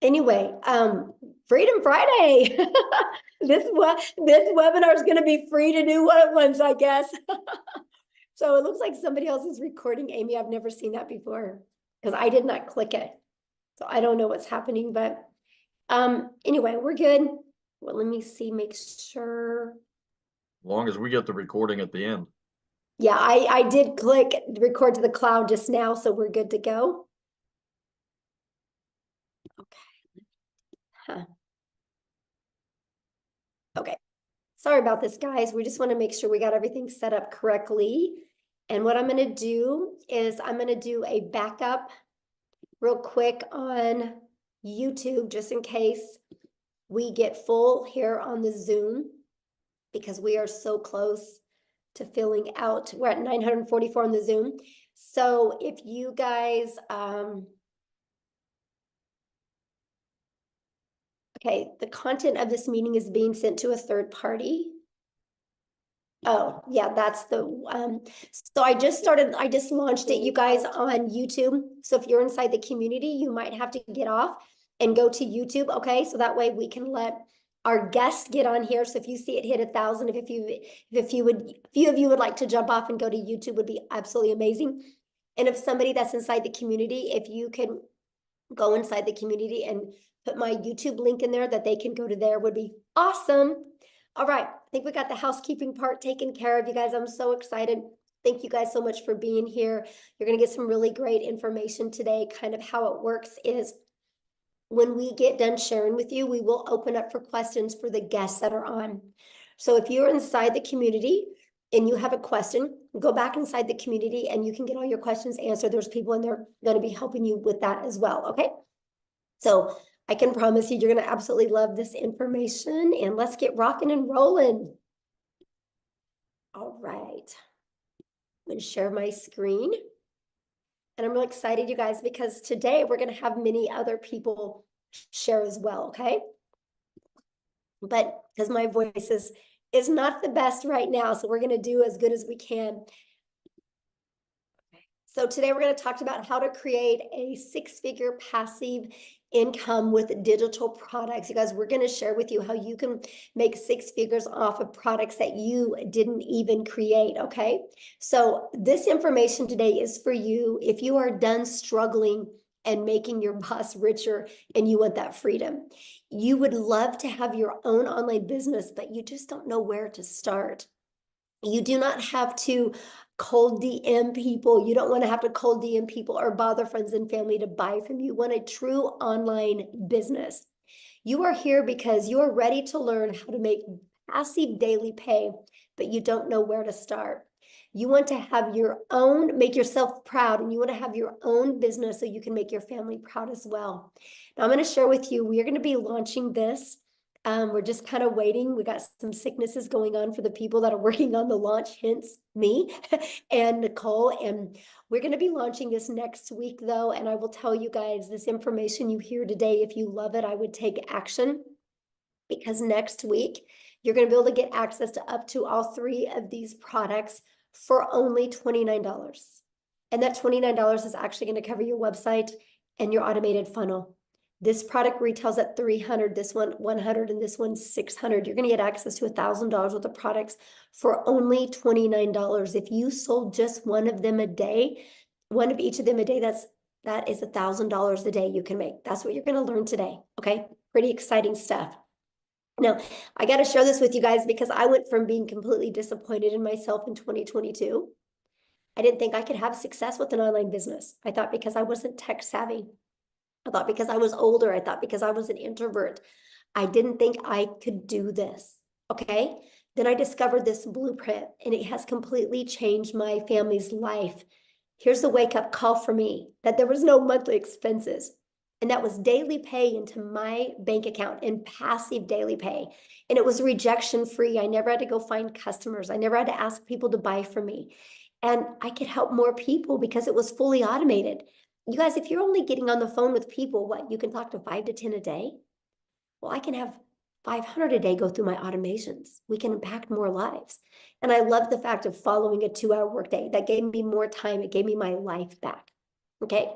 Anyway, Freedom Friday. This webinar is going to be free to do once, I guess. So it looks like somebody else is recording. Amy, I've never seen that before because I did not click it. So I don't know what's happening, but anyway, we're good. Well, let me see, make sure. As long as we get the recording at the end. Yeah, I did click record to the cloud just now, so we're good to go. Okay. Huh. Okay. Sorry about this, guys. We just want to make sure we got everything set up correctly. And what I'm going to do is I'm going to do a backup real quick on YouTube, just in case we get full here on the Zoom, because we are so close to filling out. We're at 944 on the Zoom. So if you guys, okay, the content of this meeting is being sent to a third party. Oh, yeah, that's the, so I just launched it, you guys, on YouTube. So if you're inside the community, you might have to get off and go to YouTube, okay? So that way we can let our guests get on here. So if you see it hit 1,000, if few of you would like to jump off and go to YouTube, would be absolutely amazing. And if somebody that's inside the community, if you can go inside the community and put my YouTube link in there that they can go to there, would be awesome. All right, I think we got the housekeeping part taken care of, you guys. I'm so excited. Thank you guys so much for being here. You're going to get some really great information today. Kind of how it works is when we get done sharing with you, we will open up for questions for the guests that are on. So if you're inside the community and you have a question, go back inside the community and you can get all your questions answered. There's people in there going to be helping you with that as well, okay? So I can promise you, you're going to absolutely love this information, and let's get rocking and rolling. All right. I'm going to share my screen. And I'm really excited, you guys, because today we're going to have many other people share as well, okay? But because my voice is not the best right now, so we're going to do as good as we can. So today we're going to talk about how to create a six-figure passive income with digital products. You guys, we're going to share with you how you can make six figures off of products that you didn't even create, okay? So this information today is for you if you are done struggling and making your boss richer and you want that freedom. You would love to have your own online business, but you just don't know where to start. You do not have to cold DM people. You don't want to have to cold DM people or bother friends and family to buy from you. You want a true online business. You are here because you are ready to learn how to make passive daily pay, but you don't know where to start. You want to have your own, make yourself proud, and you want to have your own business so you can make your family proud as well. Now, I'm going to share with you, we are going to be launching this. We're just kind of waiting. We got some sicknesses going on for the people that are working on the launch, hence me and Nicole. And we're going to be launching this next week, though. And I will tell you guys, this information you hear today, if you love it, I would take action, because next week you're going to be able to get access to up to all three of these products for only $29. And that $29 is actually going to cover your website and your automated funnel. This product retails at $300, this one $100, and this one $600. You're going to get access to $1,000 worth of products for only $29. If you sold just one of them a day, one of each of them a day, that is $1,000 a day you can make. That's what you're going to learn today. Okay, pretty exciting stuff. Now, I got to share this with you guys because I went from being completely disappointed in myself in 2022. I didn't think I could have success with an online business. I thought because I wasn't tech savvy. I thought because I was older. I thought because I was an introvert. I didn't think I could do this, okay? Then I discovered this blueprint, and it has completely changed my family's life. Here's the wake-up call for me, that there was no monthly expenses. And that was daily pay into my bank account and passive daily pay. And it was rejection free. I never had to go find customers. I never had to ask people to buy from me. And I could help more people because it was fully automated. You guys, if you're only getting on the phone with people, what, you can talk to 5 to 10 a day? Well, I can have 500 a day go through my automations. We can impact more lives. And I love the fact of following a 2-hour workday. That gave me more time. It gave me my life back. Okay.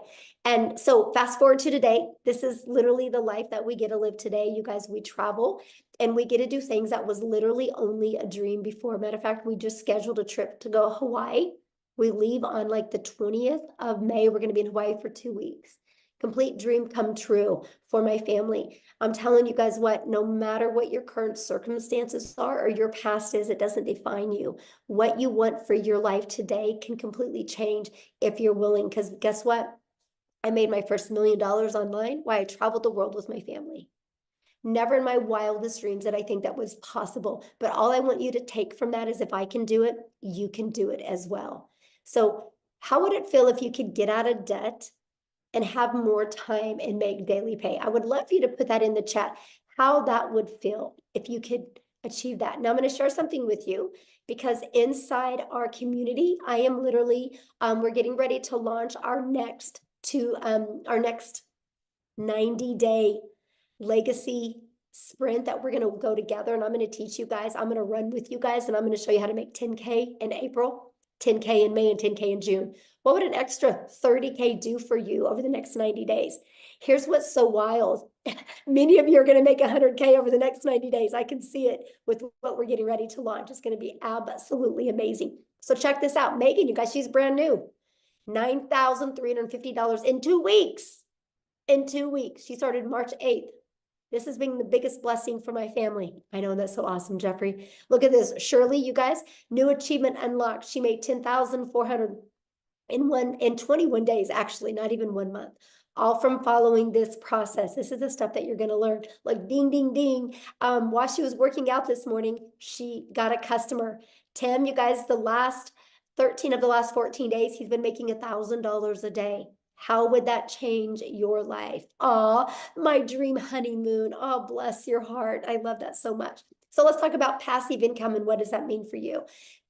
And so fast forward to today, this is literally the life that we get to live today. You guys, we travel and we get to do things that was literally only a dream before. Matter of fact, we just scheduled a trip to go to Hawaii. We leave on like the 20th of May. We're going to be in Hawaii for 2 weeks. Complete dream come true for my family. I'm telling you guys what, no matter what your current circumstances are or your past is, it doesn't define you. What you want for your life today can completely change if you're willing. Because guess what? I made my first $1 million online while I traveled the world with my family. Never in my wildest dreams did I think that was possible. But all I want you to take from that is if I can do it, you can do it as well. So how would it feel if you could get out of debt and have more time and make daily pay? I would love for you to put that in the chat, how that would feel if you could achieve that. Now I'm going to share something with you because inside our community, I am literally, we're getting ready to launch our next 90-day legacy sprint that we're going to go together. And I'm going to teach you guys, I'm going to run with you guys, and I'm going to show you how to make 10K in April, 10K in May, and 10K in June. What would an extra 30K do for you over the next 90 days? Here's what's so wild. Many of you are going to make 100K over the next 90 days. I can see it with what we're getting ready to launch. It's going to be absolutely amazing. So check this out. Megan, you guys, she's brand new. $9,350 in 2 weeks. In 2 weeks. She started March 8th. This has been the biggest blessing for my family. I know, that's so awesome, Jeffrey. Look at this. Shirley, you guys, new achievement unlocked. She made 10,400 in 21 days, actually, not even 1 month. All from following this process. This is the stuff that you're going to learn. Like ding, ding, ding. While she was working out this morning, she got a customer. Tim, you guys, the last 13 of the last 14 days, he's been making $1,000 a day. How would that change your life? Oh, my dream honeymoon. Oh, bless your heart. I love that so much. So let's talk about passive income and what does that mean for you?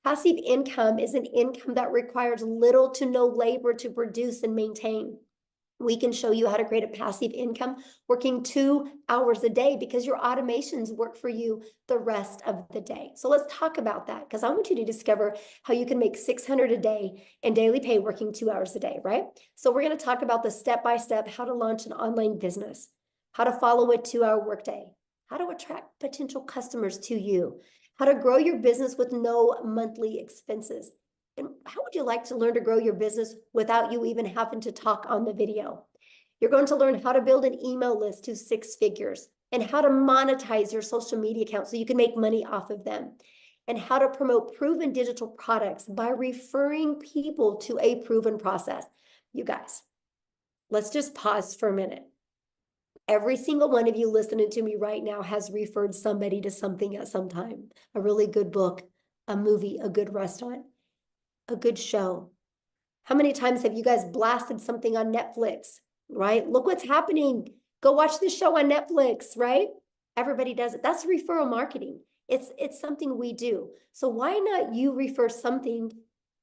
Passive income is an income that requires little to no labor to produce and maintain. We can show you how to create a passive income working 2 hours a day because your automations work for you the rest of the day. So let's talk about that because I want you to discover how you can make $600 a day in daily pay working 2 hours a day, right? So we're going to talk about the step-by-step how to launch an online business, how to follow a 2-hour workday, how to attract potential customers to you, how to grow your business with no monthly expenses. And how would you like to learn to grow your business without you even having to talk on the video? You're going to learn how to build an email list to 6 figures and how to monetize your social media account so you can make money off of them, and how to promote proven digital products by referring people to a proven process. You guys, let's just pause for a minute. Every single one of you listening to me right now has referred somebody to something at some time. A really good book, a movie, a good restaurant, a good show. How many times have you guys blasted something on Netflix, right? Look what's happening. Go watch this show on Netflix, right? Everybody does it. That's referral marketing. It's something we do. So why not you refer something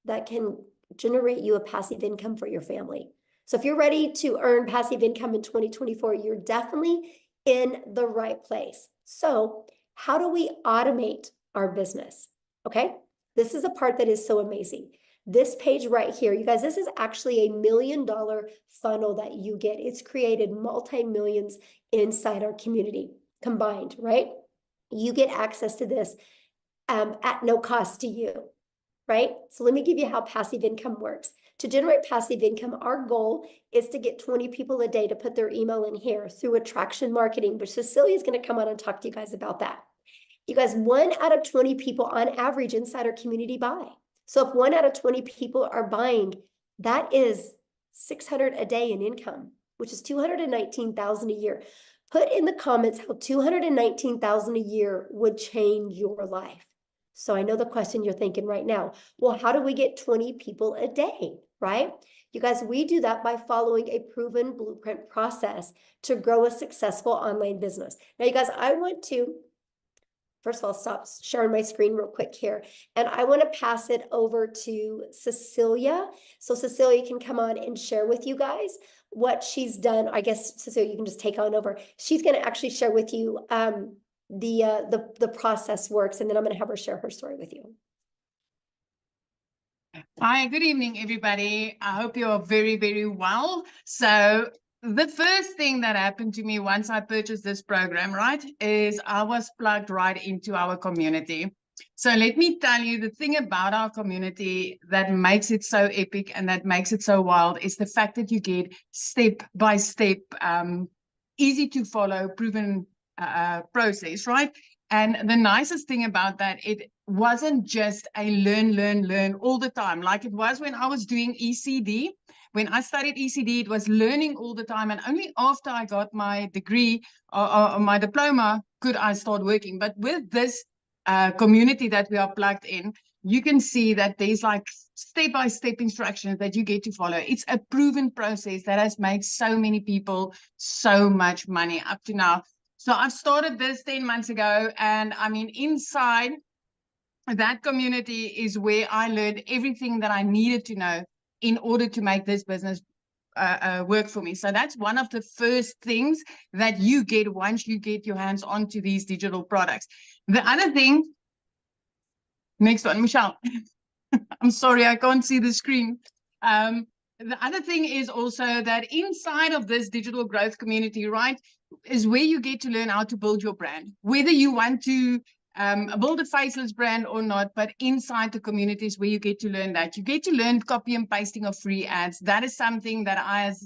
that can generate you a passive income for your family? So if you're ready to earn passive income in 2024, you're definitely in the right place. So how do we automate our business? Okay, this is a part that is so amazing. This page right here, you guys, this is actually $1 million funnel that you get. It's created multi-millions inside our community combined, right? You get access to this at no cost to you, right? So let me give you how passive income works. To generate passive income, our goal is to get 20 people a day to put their email in here through attraction marketing, which Cecilia is going to come on and talk to you guys about that. You guys, 1 out of 20 people on average inside our community buy. So if 1 out of 20 people are buying, that is 600 a day in income, which is 219,000 a year. Put in the comments how 219,000 a year would change your life. So I know the question you're thinking right now, well, how do we get 20 people a day, right? You guys, we do that by following a proven blueprint process to grow a successful online business. Now, you guys, I want to first of all, stop sharing my screen real quick here. And I want to pass it over to Cecilia. So Cecilia can come on and share with you guys what she's done. I guess, Cecilia, you can just take on over. She's going to actually share with you the process works, and then I'm going to have her share her story with you. Hi, good evening, everybody. I hope you are very, very well. So the first thing that happened to me once I purchased this program, right, is I was plugged right into our community. So let me tell you, the thing about our community that makes it so epic and that makes it so wild is the fact that you get step by step, easy to follow, proven process, right? And the nicest thing about that, it wasn't just a learn all the time, like it was when I was doing ECD. When I studied ECD, it was learning all the time. And only after I got my degree or my diploma could I start working. But with this community that we are plugged in, you can see that there's like step-by-step instructions that you get to follow. It's a proven process that has made so many people so much money up to now. So I started this 10 months ago, and I mean, inside that community is where I learned everything that I needed to know in order to make this business work for me. So that's one of the first things that you get once you get your hands onto these digital products. The other thing, next one, Michelle. I'm sorry, I can't see the screen. The other thing is also that inside of this digital growth community, right, is where you get to learn how to build your brand, whether you want to build a faceless brand or not. But inside the communities where you get to learn that, you get to learn copy and pasting of free ads. That is something that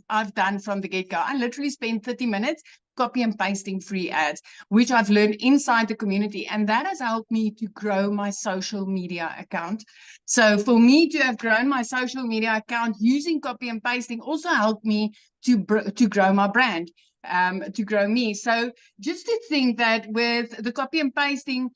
I've done from the get-go. I literally spent 30 minutes copy and pasting free ads, which I've learned inside the community. And that has helped me to grow my social media account. So for me to have grown my social media account using copy and pasting also helped me to grow my brand, to grow me. So just to think that with the copy and pasting,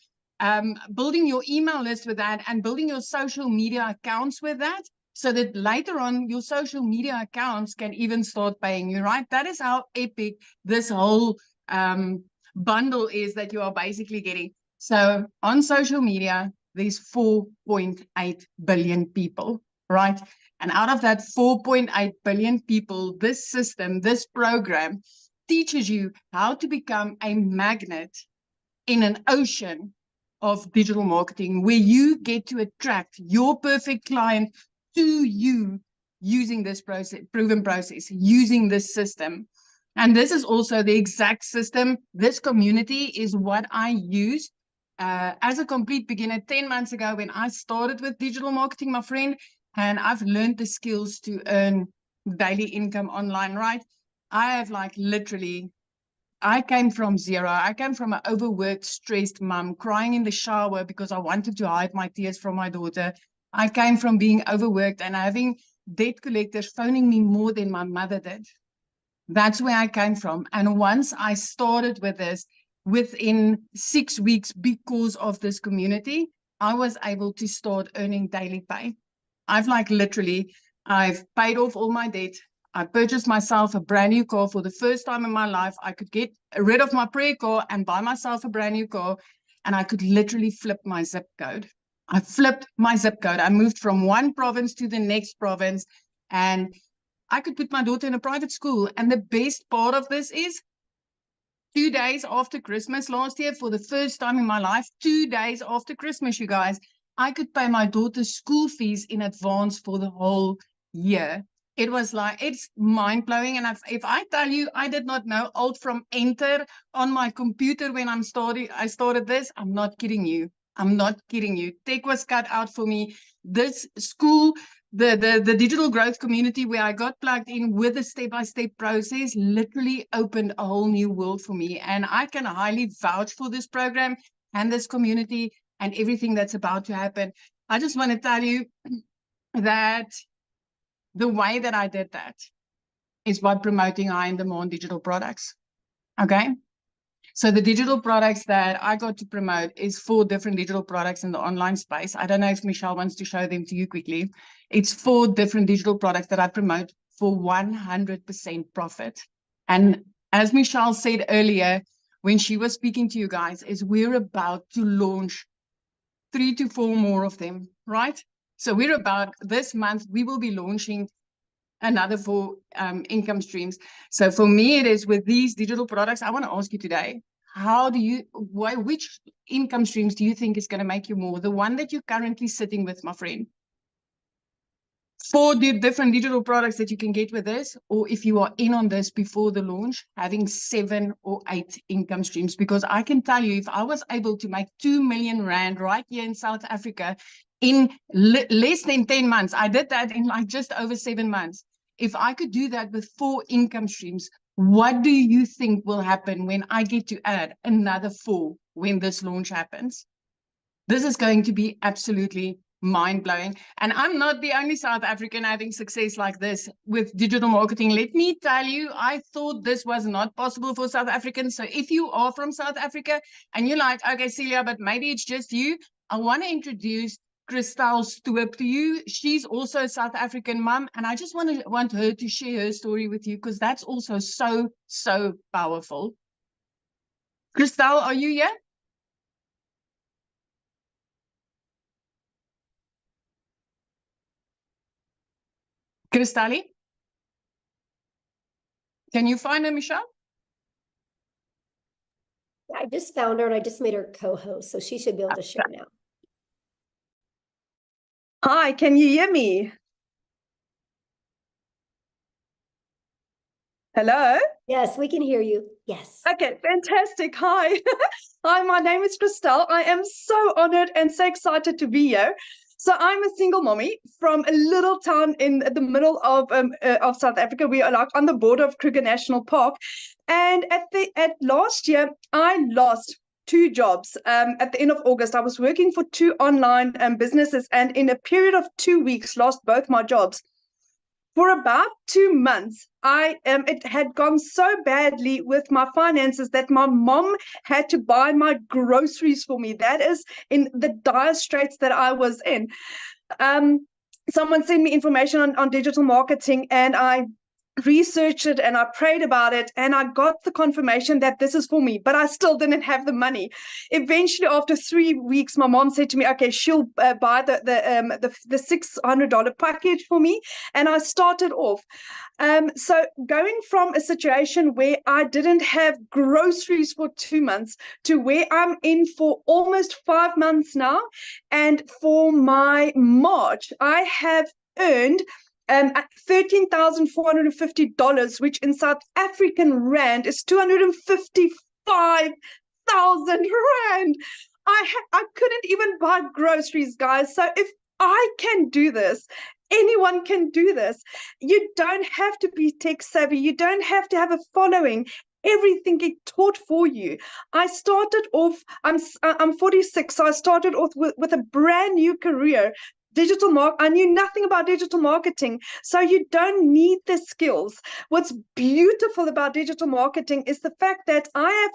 building your email list with that and building your social media accounts with that, so that later on your social media accounts can even start paying you, right? That is how epic this whole bundle is that you are basically getting. So on social media, there's 4.8 billion people, right? And out of that 4.8 billion people, this system, this program teaches you how to become a magnet in an ocean of digital marketing, where you get to attract your perfect client to you using this process, proven process, using this system. And this is also the exact system. This community is what I use as a complete beginner 10 months ago when I started with digital marketing, my friend, and I've learned the skills to earn daily income online, right? I have like literally, I came from zero. I came from an overworked, stressed mom, crying in the shower because I wanted to hide my tears from my daughter. I came from being overworked and having debt collectors phoning me more than my mother did. That's where I came from. And once I started with this, within 6 weeks, because of this community, I was able to start earning daily pay. I've like literally, I've paid off all my debt. I purchased myself a brand new car for the first time in my life. I could get rid of my prayer car and buy myself a brand new car. And I could literally flip my zip code. I flipped my zip code. I moved from one province to the next province. And I could put my daughter in a private school. And the best part of this is 2 days after Christmas last year, for the first time in my life, 2 days after Christmas, you guys, I could pay my daughter's school fees in advance for the whole year. It was like, it's mind-blowing. And if I tell you, I did not know Alt from Enter on my computer when I started this, I'm not kidding you. I'm not kidding you. Tech was cut out for me. This school, the digital growth community where I got plugged in with a step-by-step process literally opened a whole new world for me. And I can highly vouch for this program and this community and everything that's about to happen. I just want to tell you that the way that I did that is by promoting high-in-demand digital products. Okay? So the digital products that I got to promote is 4 different digital products in the online space. I don't know if Michelle wants to show them to you quickly. It's 4 different digital products that I promote for 100% profit. And as Michelle said earlier, when she was speaking to you guys, is we're about to launch 3 to 4 more of them, right? So we're about, this month, we will be launching another 4 income streams. So for me, it is with these digital products. I want to ask you today, which income streams do you think is going to make you more? The one that you're currently sitting with, my friend? 4 different digital products that you can get with this, or if you are in on this before the launch, having 7 or 8 income streams. Because I can tell you, if I was able to make 2 million rand right here in South Africa in less than 10 months, I did that in like just over 7 months. If I could do that with 4 income streams, what do you think will happen when I get to add another 4 when this launch happens? This is going to be absolutely mind-blowing. And I'm not the only South African having success like this with digital marketing. Let me tell you, I thought this was not possible for South Africans. So if you are from South Africa and you're like, okay, Celia, but maybe it's just you, I want to introduce Christelle Stoop to you. She's also a South African mom, and I just want her to share her story with you, because that's also so powerful. Christelle, are you here? Christelle? Can you find her, Michelle? I just found her and I just made her co-host, so she should be able to share now. Hi, can you hear me? Hello? Yes, we can hear you. Yes. Okay, fantastic. Hi. Hi, my name is Christelle. I am so honored and so excited to be here. So I'm a single mommy from a little town in the middle of South Africa. We are like on the border of Kruger National Park. And at last year, I lost 2 jobs. At the end of August, I was working for 2 online businesses, and in a period of 2 weeks, lost both my jobs. For about 2 months, it had gone so badly with my finances that my mom had to buy my groceries for me. That is in the dire straits that I was in. Someone sent me information on digital marketing, and I researched it and I prayed about it, and I got the confirmation that this is for me, but I still didn't have the money. Eventually, after 3 weeks, my mom said to me, okay, she'll buy the $600 package for me, and I started off. So going from a situation where I didn't have groceries for 2 months to where I'm in for almost 5 months now, and for my March, I have earned $13,450, which in South African rand is 255,000 rand. I couldn't even buy groceries, guys. So if I can do this, anyone can do this. You don't have to be tech savvy. You don't have to have a following. Everything get taught for you. I started off, I'm 46, so I started off with a brand new career. I knew nothing about digital marketing, so you don't need the skills. What's beautiful about digital marketing is the fact that I've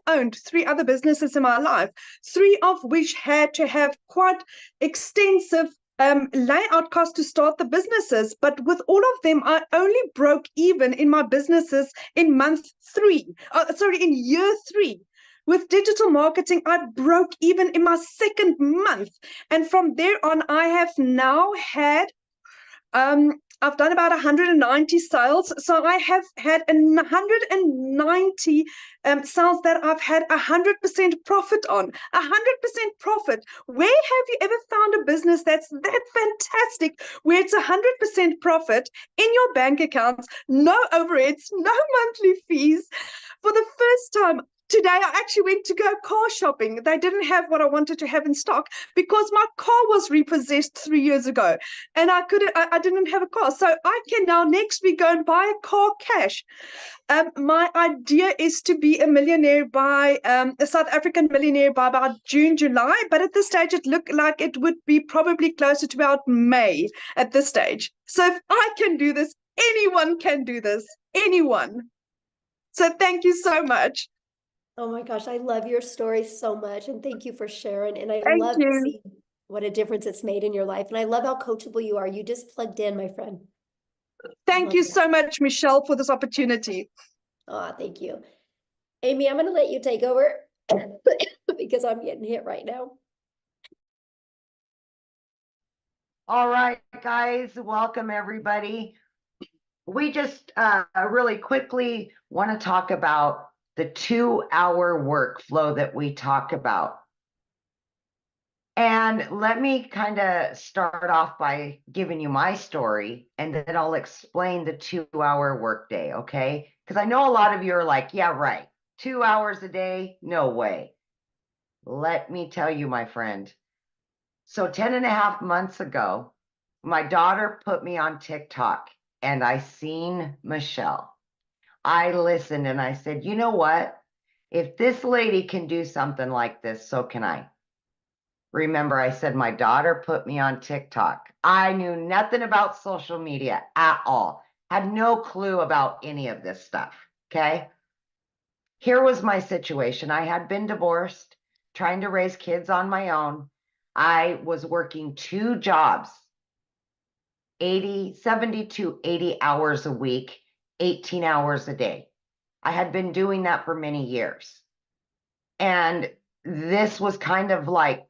owned 3 other businesses in my life, 3 of which had to have quite extensive layout costs to start the businesses. But with all of them, I only broke even in my businesses in in year 3. With digital marketing, I broke even in my 2nd month. And from there on, I have now had, I've done about 190 sales. So I have had 190 sales that I've had 100% profit on. 100% profit. Where have you ever found a business that's that fantastic, where it's 100% profit in your bank accounts, no overheads, no monthly fees? For the first time, today, I actually went to go car shopping. They didn't have what I wanted to have in stock because my car was repossessed 3 years ago, and I didn't have a car. So I can now next week go and buy a car cash. My idea is to be a millionaire a South African millionaire by about June, July. But at this stage, it looked like it would be probably closer to about May at this stage. So if I can do this, anyone can do this. Anyone. So thank you so much. Oh my gosh, I love your story so much, and thank you for sharing. And I Thank love you. to see what a difference it's made in your life. And I love how coachable you are. You just plugged in, my friend. Thank you so much, Michelle, for this opportunity. Oh, thank you. Amy, I'm going to let you take over because I'm getting hit right now. All right, guys, welcome everybody. We just really quickly want to talk about the 2-hour workflow that we talk about. And let me kind of start off by giving you my story, and then I'll explain the 2-hour workday, okay? Because I know a lot of you are like, yeah, right. 2 hours a day? No way. Let me tell you, my friend. So 10 and a half months ago, my daughter put me on TikTok and I seen Michelle. I listened and I said, you know what? If this lady can do something like this, so can I. Remember, I said my daughter put me on TikTok. I knew nothing about social media at all, had no clue about any of this stuff. Okay. Here was my situation. I had been divorced, trying to raise kids on my own. I was working 2 jobs, 70 to 80 hours a week, 18 hours a day. I had been doing that for many years. And this was kind of like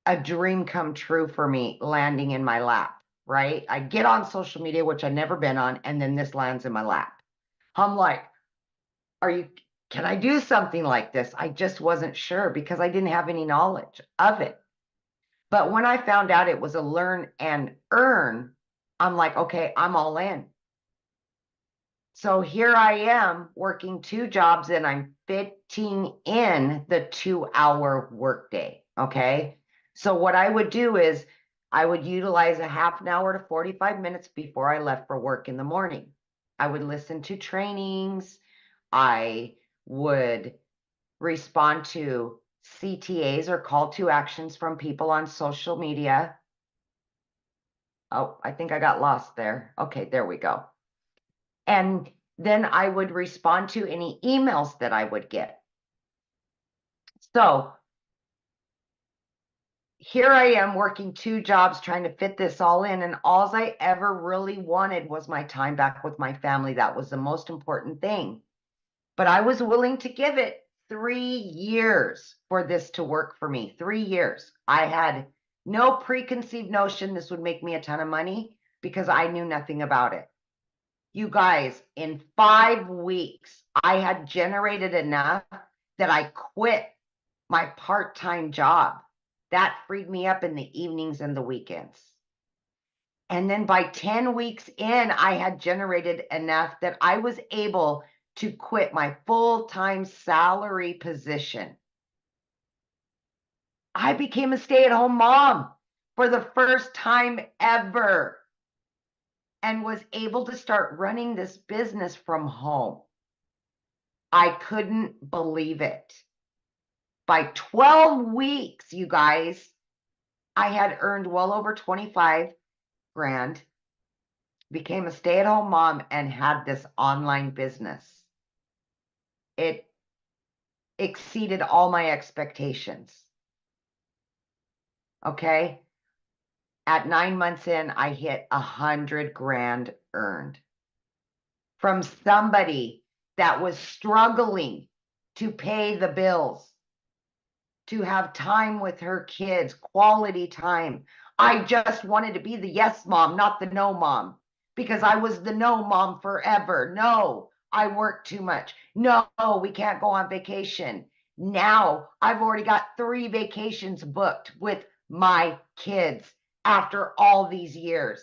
a dream come true for me landing in my lap, right? I get on social media, which I've never been on, and then this lands in my lap. I'm like, can I do something like this? I just wasn't sure because I didn't have any knowledge of it. But when I found out it was a learn and earn, I'm like, okay, I'm all in. So here I am working 2 jobs and I'm fitting in the 2-hour workday. Okay. So what I would do is I would utilize a half an hour to 45 minutes before I left for work in the morning. I would listen to trainings. I would respond to CTAs or call to actions from people on social media. Oh, I think I got lost there. Okay, there we go. And then I would respond to any emails that I would get. So here I am working 2 jobs trying to fit this all in. And all I ever really wanted was my time back with my family. That was the most important thing. But I was willing to give it 3 years for this to work for me. 3 years. I had no preconceived notion this would make me a ton of money because I knew nothing about it. You guys, in 5 weeks, I had generated enough that I quit my part-time job. That freed me up in the evenings and the weekends. And then by 10 weeks in, I had generated enough that I was able to quit my full-time salary position. I became a stay-at-home mom for the first time ever and was able to start running this business from home. I couldn't believe it. By 12 weeks, you guys, I had earned well over 25 grand, became a stay-at-home mom, and had this online business. It exceeded all my expectations. Okay. At 9 months in, I hit 100 grand earned from somebody that was struggling to pay the bills, to have time with her kids, quality time. I just wanted to be the yes mom, not the no mom, because I was the no mom forever. No, I work too much. No, we can't go on vacation. Now I've already got 3 vacations booked with my kids after all these years.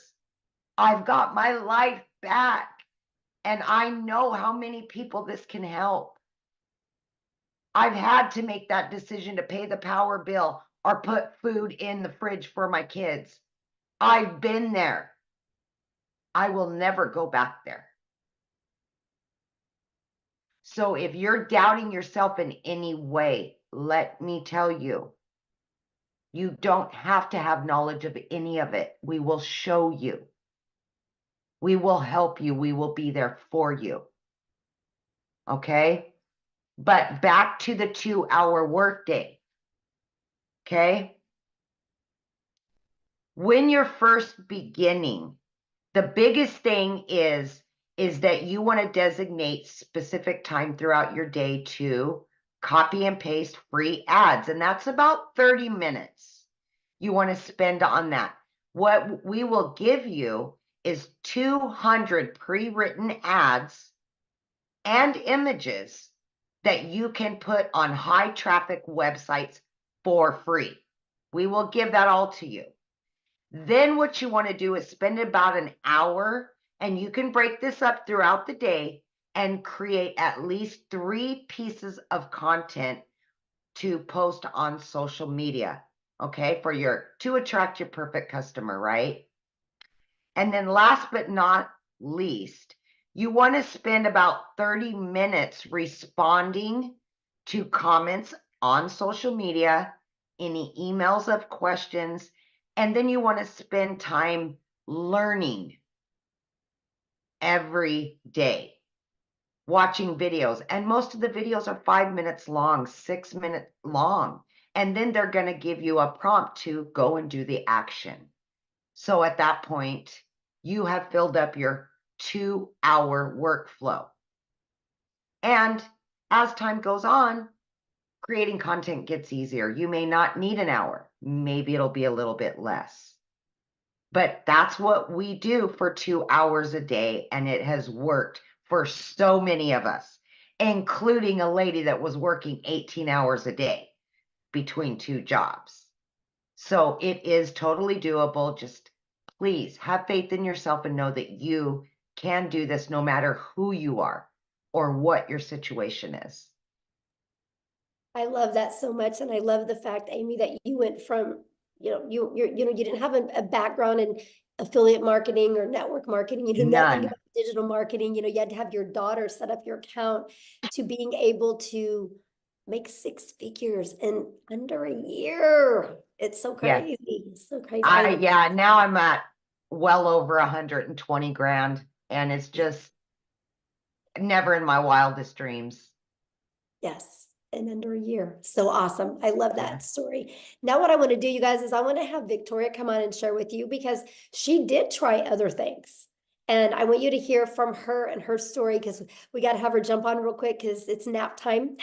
I've got my life back, and I know how many people this can help. I've had to make that decision to pay the power bill or put food in the fridge for my kids. I've been there. I will never go back there. So if you're doubting yourself in any way, let me tell you, you don't have to have knowledge of any of it. We will show you. We will help you. We will be there for you. Okay? But back to the 2-hour workday. Okay? When you're first beginning, the biggest thing is that you want to designate specific time throughout your day to copy and paste free ads. And that's about 30 minutes you want to spend on that. What we will give you is 200 pre-written ads and images that you can put on high traffic websites for free. We will give that all to you. Then what you want to do is spend about an hour, and you can break this up throughout the day and create at least 3 pieces of content to post on social media, okay, to attract your perfect customer, right? And then last but not least, you want to spend about 30 minutes responding to comments on social media, any emails of questions, and then you want to spend time learning every day, watching videos. And most of the videos are 5 minutes long, 6 minutes long. And then they're going to give you a prompt to go and do the action. So at that point, you have filled up your 2-hour workflow. And as time goes on, creating content gets easier. You may not need an hour. Maybe it'll be a little bit less. But that's what we do for 2 hours a day. And it has worked for so many of us, including a lady that was working 18 hours a day between 2 jobs. So it is totally doable. Just please have faith in yourself and know that you can do this no matter who you are or what your situation is. I love that so much. And I love the fact, Amy, that you went from, you didn't have a background in affiliate marketing or network marketing, you knew nothing None. about digital marketing, you had to have your daughter set up your account, to being able to make 6 figures in under a year. It's so Yeah. crazy. It's so crazy. Yeah, now I'm at well over 120 grand, and it's just never in my wildest dreams. Yes, in under a year. So awesome. I love that Yeah. story. Now what I want to do, you guys, is I want to have Victoria come on and share with you, because she did try other things. And I want you to hear from her and her story, because we got to have her jump on real quick because it's nap time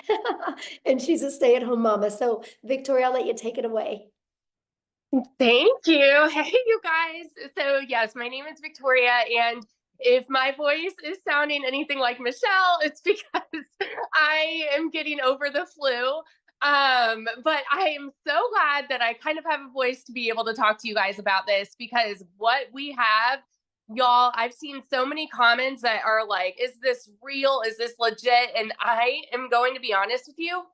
and she's a stay-at-home mama. So Victoria, I'll let you take it away. Thank you. Hey, you guys. So yes, my name is Victoria, and if my voice is sounding anything like Michelle, it's because I am getting over the flu. But I am so glad that I kind of have a voice to be able to talk to you guys about this, because what we have, y'all, I've seen so many comments that are like, is this real? Is this legit? And I am going to be honest with you.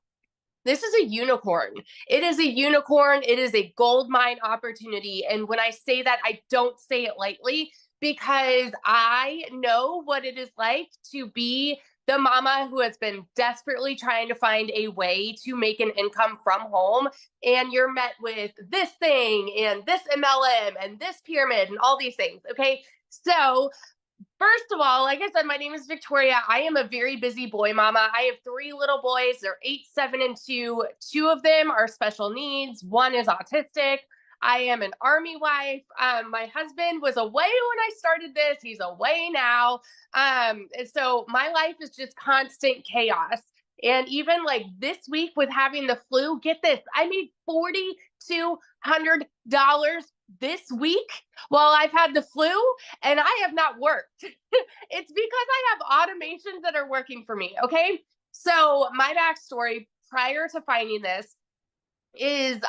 This is a unicorn. It is a unicorn. It is a gold mine opportunity. And when I say that, I don't say it lightly, because I know what it is like to be the mama who has been desperately trying to find a way to make an income from home. And you're met with this thing and this MLM and this pyramid and all these things. Okay. So first of all, like I said, my name is Victoria. I am a very busy boy mama. I have 3 little boys. They're 8, 7, and 2. 2 of them are special needs. 1 is autistic. I am an Army wife. My husband was away when I started this. He's away now. And so my life is just constant chaos. And even like this week with having the flu, get this, I made $4,200 this week while I've had the flu, and I have not worked. It's because I have automations that are working for me. Okay. So my backstory prior to finding this is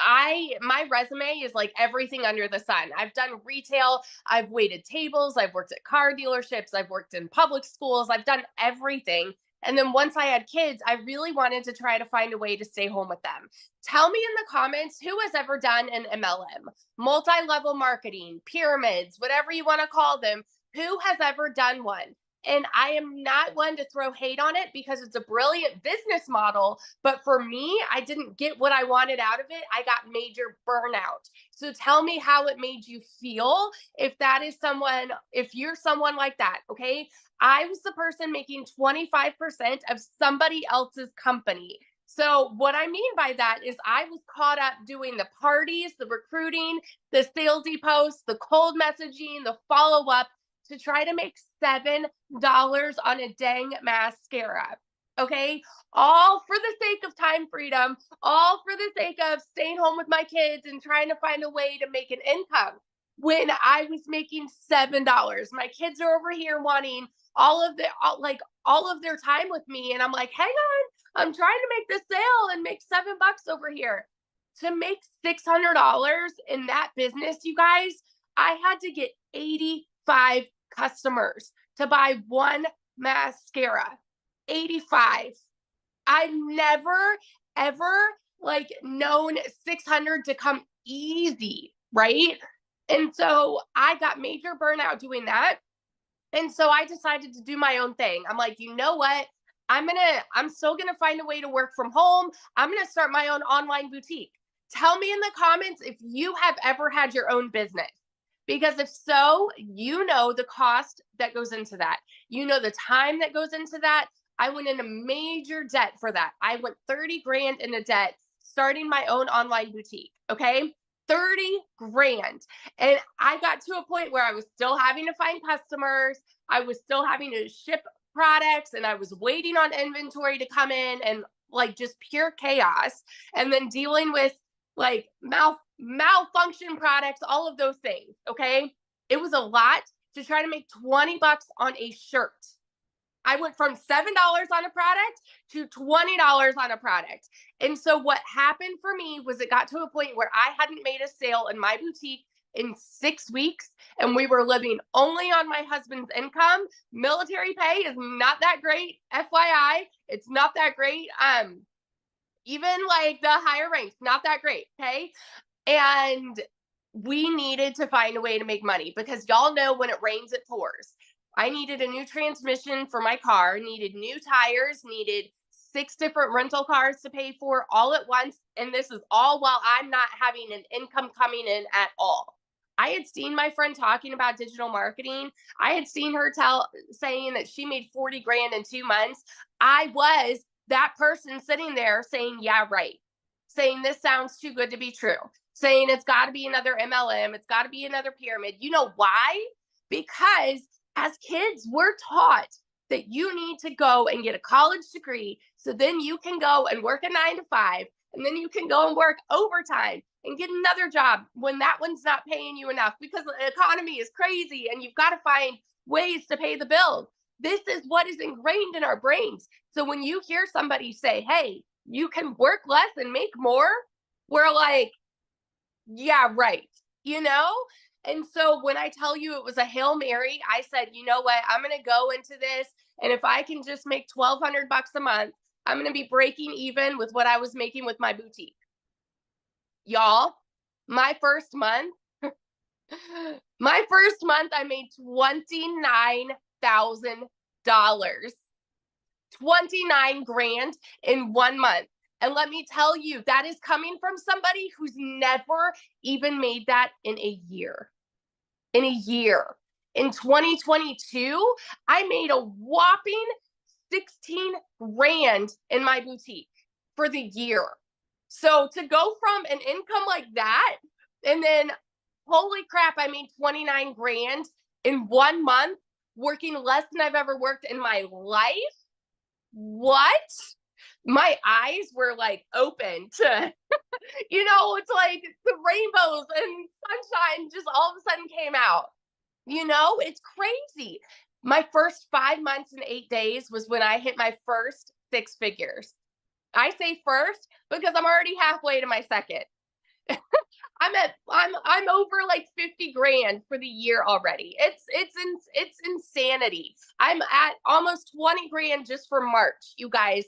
my resume is like everything under the sun. I've done retail, I've waited tables, I've worked at car dealerships, I've worked in public schools, I've done everything. And then once I had kids, I really wanted to try to find a way to stay home with them. Tell me in the comments who has ever done an MLM, multi-level marketing, pyramids, whatever you want to call them. Who has ever done one? And I am not one to throw hate on it, because it's a brilliant business model. But for me, I didn't get what I wanted out of it. I got major burnout. So tell me how it made you feel if you're someone like that. Okay. I was the person making 25% of somebody else's company. So what I mean by that is I was caught up doing the parties, the recruiting, the salesy posts, the cold messaging, the follow-up, to try to make $7 on a dang mascara. Okay. All for the sake of time freedom, all for the sake of staying home with my kids and trying to find a way to make an income. When I was making $7, my kids are over here wanting all of their time with me. And I'm like, hang on, I'm trying to make this sale and make $7 over here. To make $600 in that business, you guys, I had to get 85 customers to buy one mascara. 85. I've never, ever like known 600 to come easy, right? And so I got major burnout doing that. And so I decided to do my own thing. I'm like, you know what? I'm still gonna find a way to work from home. I'm gonna start my own online boutique. Tell me in the comments if you have ever had your own business. Because if so, you know the cost that goes into that. You know the time that goes into that. I went into major debt for that. I went 30 grand into debt starting my own online boutique. Okay. 30 grand. And I got to a point where I was still having to find customers. I was still having to ship products, and I was waiting on inventory to come in, and like just pure chaos. And then dealing with like malfunction products, all of those things. Okay. It was a lot to try to make 20 bucks on a shirt. I went from $7 on a product to $20 on a product. And so what happened for me was it got to a point where I hadn't made a sale in my boutique in 6 weeks, and we were living only on my husband's income. Military pay is not that great. FYI, it's not that great. Even like the higher ranks, not that great. Okay. And we needed to find a way to make money, because y'all know when it rains, it pours. I needed a new transmission for my car, needed new tires, needed 6 different rental cars to pay for all at once. And this is all while I'm not having an income coming in at all. I had seen my friend talking about digital marketing. I had seen her saying that she made 40 grand in 2 months. I was that person sitting there saying, yeah, right. Saying this sounds too good to be true. Saying it's got to be another MLM. It's got to be another pyramid. You know why? Because as kids, we're taught that you need to go and get a college degree, so then you can go and work a 9 to 5, and then you can go and work overtime and get another job when that one's not paying you enough, because the economy is crazy and you've got to find ways to pay the bills. This is what is ingrained in our brains. So when you hear somebody say, hey, you can work less and make more, we're like, yeah, right. You know? And so when I tell you it was a Hail Mary, I said, you know what? I'm going to go into this. And if I can just make $1,200 a month, I'm going to be breaking even with what I was making with my boutique. Y'all, my first month, I made $29,000. 29 grand in 1 month. And let me tell you, that is coming from somebody who's never even made that in a year. In a year. In 2022, I made a whopping 16 grand in my boutique for the year. So to go from an income like that, and then holy crap, I made 29 grand in 1 month, working less than I've ever worked in my life. What? My eyes were like open to, you know, it's like the rainbows and sunshine just all of a sudden came out. You know, it's crazy. My first 5 months and 8 days was when I hit my first 6 figures. I say first because I'm already halfway to my second. I'm over like 50 grand for the year already. It's insanity. I'm at almost 20 grand just for March, you guys.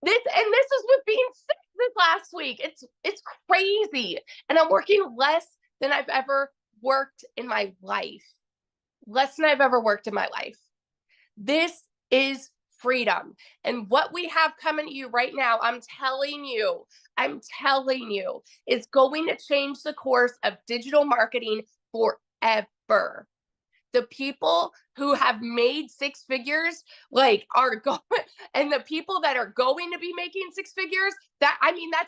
This is with being sick this last week. It's crazy. And I'm working less than I've ever worked in my life. Less than I've ever worked in my life. This is freedom. And what we have coming to you right now, I'm telling you, is going to change the course of digital marketing forever. The people who have made 6 figures, like, are going, and the people that are going to be making 6 figures, that's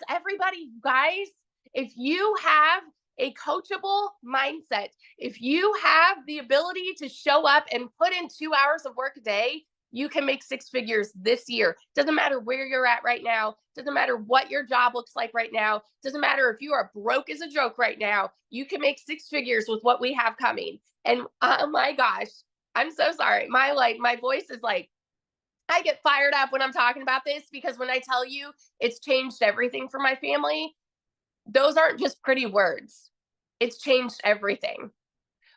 everybody, guys. If you have a coachable mindset, if you have the ability to show up and put in 2 hours of work a day, you can make 6 figures this year. Doesn't matter where you're at right now. Doesn't matter what your job looks like right now. Doesn't matter if you are broke as a joke right now. You can make 6 figures with what we have coming. And oh my gosh, I'm so sorry. My voice is like, I get fired up when I'm talking about this, because when I tell you it's changed everything for my family, those aren't just pretty words. It's changed everything.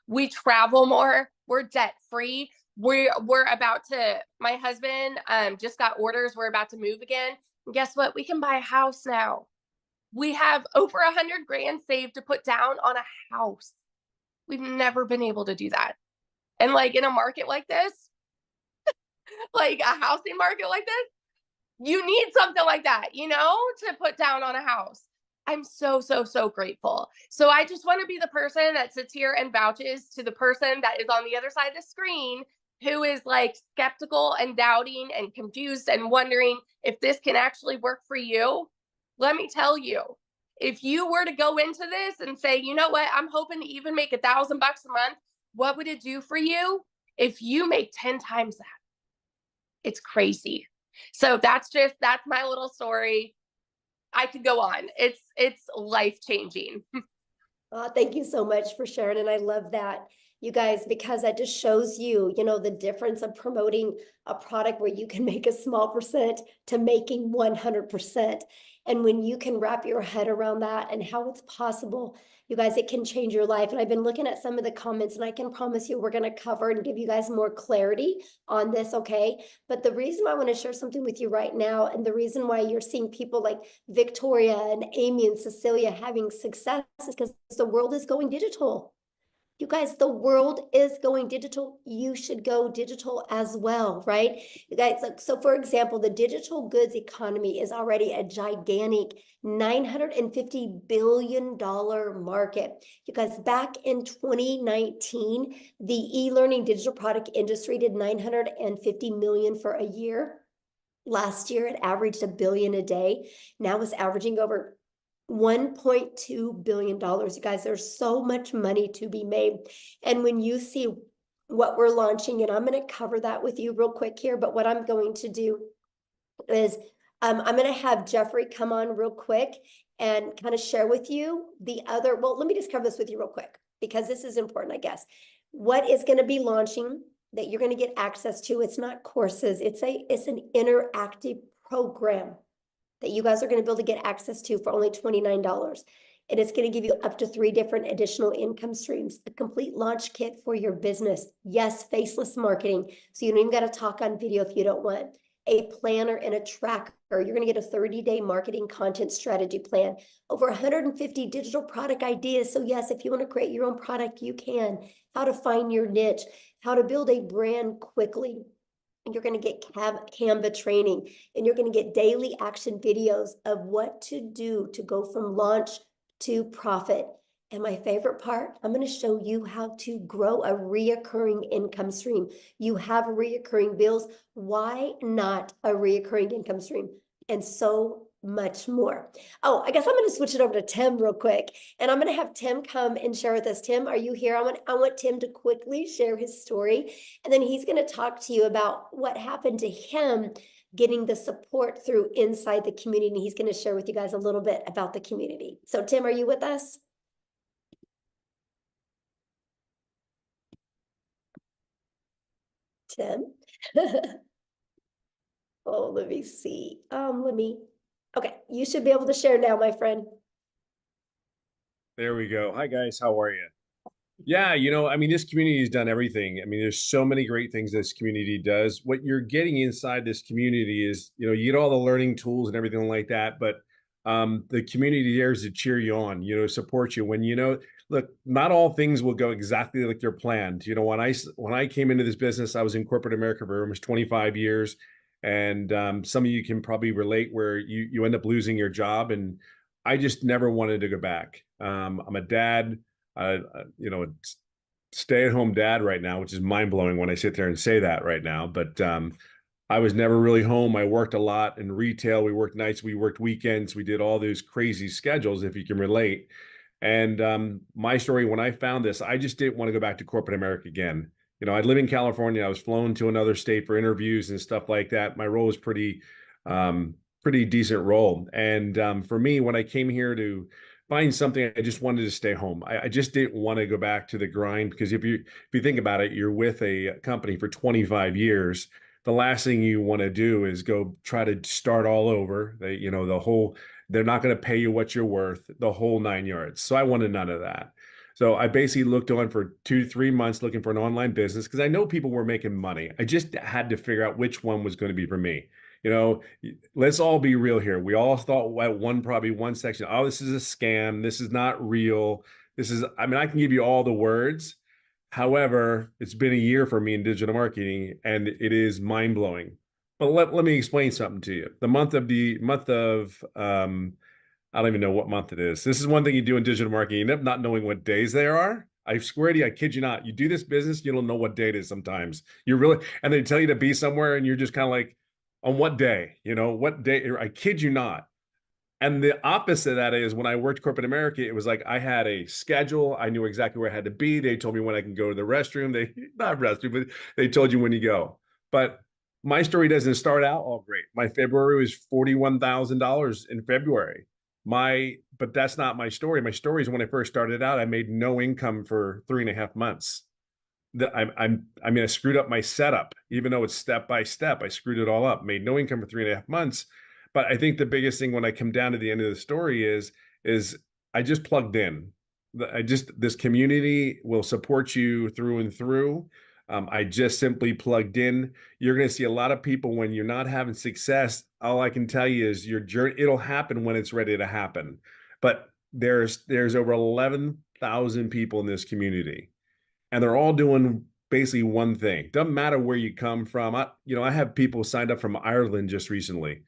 We travel more. We're debt free. We're about to, my husband just got orders. We're about to move again. And guess what? We can buy a house now. We have over 100 grand saved to put down on a house. We've never been able to do that. And like in a market like this, like a housing market like this, you need something like that, you know, to put down on a house. I'm so, so, so grateful. So I just want to be the person that sits here and vouches to the person that is on the other side of the screen who is like skeptical and doubting and confused and wondering if this can actually work for you. Let me tell you, if you were to go into this and say, you know what, I'm hoping to even make $1,000 a month, what would it do for you if you make 10 times that? It's crazy. So that's my little story. I could go on. It's life-changing. Thank you so much for sharing. And I love that, you guys, because that just shows you, you know, the difference of promoting a product where you can make a small percent to making 100%. And when you can wrap your head around that and how it's possible, you guys, it can change your life. And I've been looking at some of the comments, and I can promise you we're going to cover and give you guys more clarity on this, okay? But the reason I want to share something with you right now, and the reason why you're seeing people like Victoria and Amy and Cecilia having success is because the world is going digital. You guys, the world is going digital. You should go digital as well, right? You guys, like, so for example, the digital goods economy is already a gigantic $950 billion market. You guys, back in 2019, the e-learning digital product industry did 950 million for a year. Last year, it averaged $1 billion a day. Now it's averaging over $1.2 billion. You guys, there's so much money to be made. And when you see what we're launching, and I'm going to cover that with you real quick here, but what I'm going to do is I'm going to have Jeffrey come on real quick and kind of share with you the other, well, let me just cover this with you real quick, because this is important, I guess. What is going to be launching that you're going to get access to? It's not courses. It's an interactive program that you guys are going to be able to get access to for only $29. And it's going to give you up to 3 different additional income streams, a complete launch kit for your business. Yes, faceless marketing. So you don't even got to talk on video if you don't want. A planner and a tracker. You're going to get a 30-day marketing content strategy plan. Over 150 digital product ideas. So yes, if you want to create your own product, you can. How to find your niche. How to build a brand quickly. You're going to get Canva training, and you're going to get daily action videos of what to do to go from launch to profit. And my favorite part, I'm going to show you how to grow a reoccurring income stream. You have reoccurring bills. Why not a reoccurring income stream? And so much more. Oh, I guess I'm going to switch it over to Tim real quick, and I'm going to have Tim come and share with us. Tim, are you here? I want Tim to quickly share his story, and then he's going to talk to you about what happened to him getting the support through inside the community. He's going to share with you guys a little bit about the community. So Tim, are you with us? Tim? Oh, let me see. Okay, you should be able to share now, my friend. There we go. Hi, guys. How are you? Yeah, I mean, this community has done everything. I mean, there's so many great things this community does. What you're getting inside this community is, you get all the learning tools and everything like that, but the community there is to cheer you on, support you when, look, not all things will go exactly like they're planned. When I came into this business, I was in corporate America for almost 25 years. And some of you can probably relate where you end up losing your job. And I just never wanted to go back. I'm a dad, stay-at-home dad right now, which is mind-blowing when I sit there and say that right now. But I was never really home. I worked a lot in retail. We worked nights, we worked weekends. We did all those crazy schedules, if you can relate. And my story, when I found this, I just didn't want to go back to corporate America again. I live in California. I was flown to another state for interviews and stuff like that. My role was pretty decent role. And for me, when I came here to find something, I just wanted to stay home. I just didn't want to go back to the grind, because if you think about it, you're with a company for 25 years. the last thing you want to do is go try to start all over. They, you know, they're not going to pay you what you're worth, the whole 9 yards. So I wanted none of that. So I basically looked on for 2 to 3 months looking for an online business because I know people were making money. I just had to figure out which one was going to be for me. You know, let's all be real here. We all thought at probably one section, oh, this is a scam. This is not real. I mean, I can give you all the words. However, it's been a year for me in digital marketing and it is mind blowing. But let me explain something to you. The month of I don't even know what month it is. This is one thing you do in digital marketing. You end up not knowing what days there are. I swear to you, I kid you not. You do this business, you don't know what day it is sometimes. And they tell you to be somewhere and you're just kind of like, on what day? You know, what day? I kid you not. And the opposite of that is when I worked corporate America, it was like I had a schedule. I knew exactly where I had to be. They told me when I can go to the restroom. Not restroom, but they told you when you go. But my story doesn't start out all great. My February was $41,000 in February. But that's not my story. My story is when I first started out, I made no income for 3.5 months. I screwed up my setup, even though it's step by step. I screwed it all up, made no income for 3.5 months. But I think the biggest thing when I come down to the end of the story is I just plugged in. This community will support you through and through. I just simply plugged in. You're going to see a lot of people when you're not having success. All I can tell you is your journey, it'll happen when it's ready to happen. But there's over 11,000 people in this community, and they're all doing basically one thing. Doesn't matter where you come from. I have people signed up from Ireland just recently.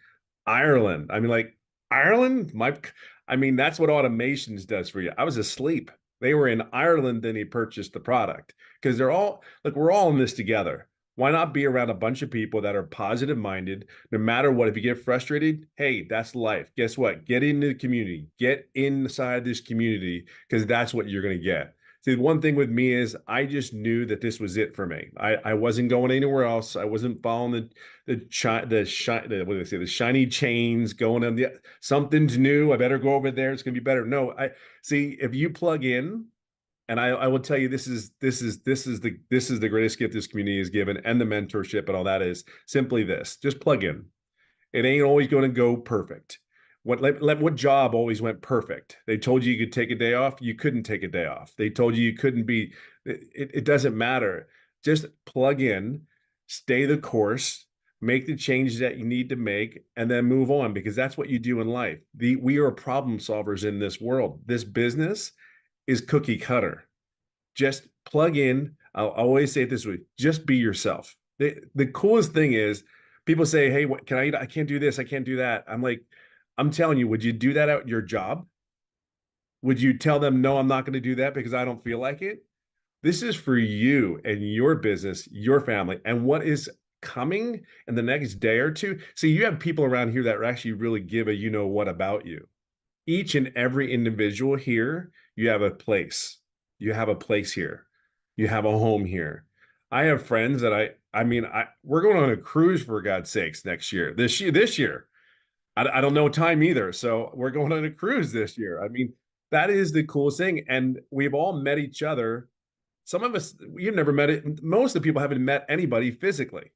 Ireland. I mean, like Ireland, that's what automations does for you. I was asleep. They were in Ireland, then he purchased the product because we're all in this together. Why not be around a bunch of people that are positive minded, no matter what? If you get frustrated, hey, that's life. Guess what? Get into the community, get inside this community, because that's what you're going to get. See, the one thing with me is I just knew that this was it for me. I wasn't going anywhere else. I wasn't following the shiny chains, going on something's new. I better go over there. It's gonna be better. No, I see if you plug in, and I will tell you this is the greatest gift this community has given, and the mentorship and all that is simply this. Just plug in. It ain't always going to go perfect. What job always went perfect? They told you could take a day off. You couldn't take a day off. They told you couldn't be. It doesn't matter. Just plug in, stay the course, make the changes that you need to make, and then move on, because that's what you do in life. We are problem solvers in this world. This business is cookie cutter. Just plug in. I'll always say it this way: just be yourself. The coolest thing is people say, "Hey, what can I eat? I can't do this. I can't do that." I'm like, I'm telling you, would you do that at your job? Would you tell them, no, I'm not going to do that because I don't feel like it? This is for you and your business, your family, and what is coming in the next day or two. See, you have people around here that actually really give a you know what about you. Each and every individual here, you have a place. You have a place here. You have a home here. I have friends that we're going on a cruise, for God's sakes, this year. I don't know time either. So we're going on a cruise this year. I mean, that is the coolest thing. And we've all met each other. Some of us, you've never met it. Most of the people haven't met anybody physically.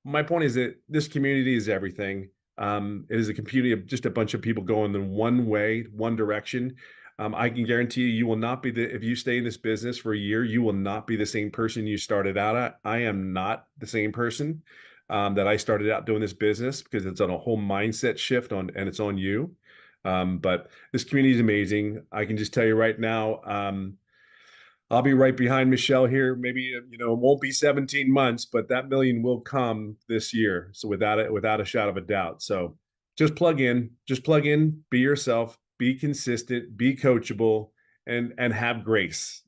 My point is that this community is everything. It is a community of just a bunch of people going in one way, one direction. I can guarantee you will not be if you stay in this business for a year, you will not be the same person you started out at. I am not the same person that I started out doing this business, because it's on a whole mindset shift and it's on you. But this community is amazing. I can just tell you right now, I'll be right behind Michelle here. Maybe, it won't be 17 months, but that million will come this year. So without a shadow of a doubt. So just plug in, be yourself, be consistent, be coachable, and have grace,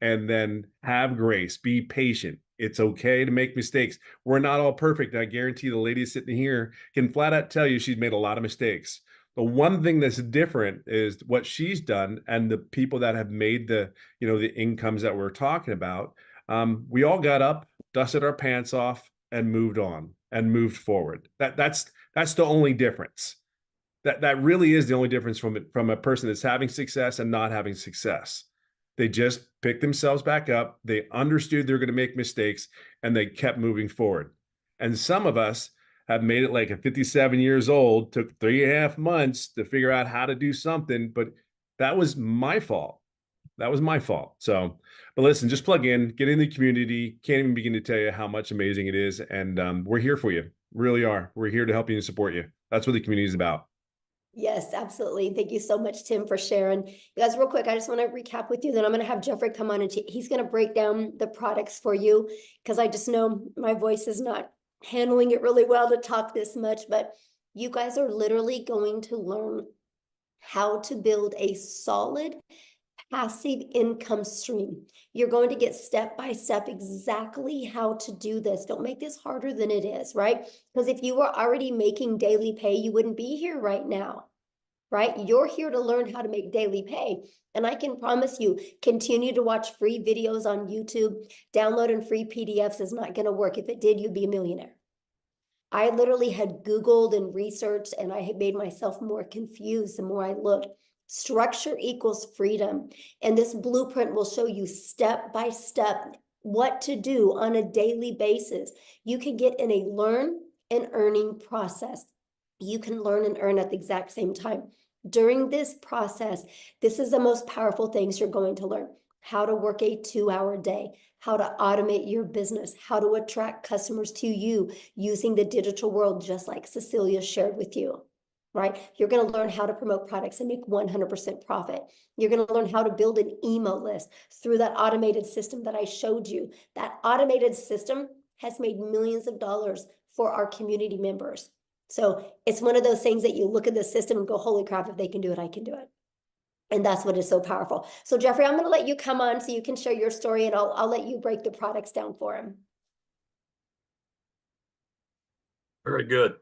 and then have grace, be patient. It's okay to make mistakes. We're not all perfect. I guarantee the lady sitting here can flat out tell you she's made a lot of mistakes. The one thing that's different is what she's done, and the people that have made the incomes that we're talking about. We all got up, dusted our pants off, and moved on and moved forward. That's the only difference. That really is the only difference from a person that's having success and not having success. They just picked themselves back up. They understood they're going to make mistakes, and they kept moving forward. And some of us have made it like at 57 years old, took 3.5 months to figure out how to do something, but that was my fault. That was my fault. So, but listen, just plug in, get in the community. Can't even begin to tell you how much amazing it is. And we're here for you. Really are. We're here to help you and support you. That's what the community is about. Yes, absolutely. Thank you so much, Tim, for sharing. You guys, real quick, I just want to recap with you. Then I'm going to have Jeffrey come on and he's going to break down the products for you because I just know my voice is not handling it really well to talk this much. But you guys are literally going to learn how to build a solid passive income stream. You're going to get step by step exactly how to do this. Don't make this harder than it is, right? Because if you were already making daily pay, you wouldn't be here right now, right? You're here to learn how to make daily pay. And I can promise you, continue to watch free videos on YouTube. Downloading free PDFs is not going to work. If it did, you'd be a millionaire. I literally had Googled and researched, and I had made myself more confused the more I looked. Structure equals freedom. And this blueprint will show you step by step what to do on a daily basis. You can get in a learn and earning process. You can learn and earn at the exact same time. During this process, this is the most powerful things you're going to learn. How to work a 2-hour day, how to automate your business, how to attract customers to you using the digital world, just like Cecilia shared with you, right? You're going to learn how to promote products and make 100% profit. You're going to learn how to build an email list through that automated system that I showed you. That automated system has made millions of dollars for our community members. So it's one of those things that you look at the system and go, holy crap, if they can do it, I can do it. And that's what is so powerful. So Jeffrey, I'm going to let you come on so you can share your story, and I'll let you break the products down for him. Very good.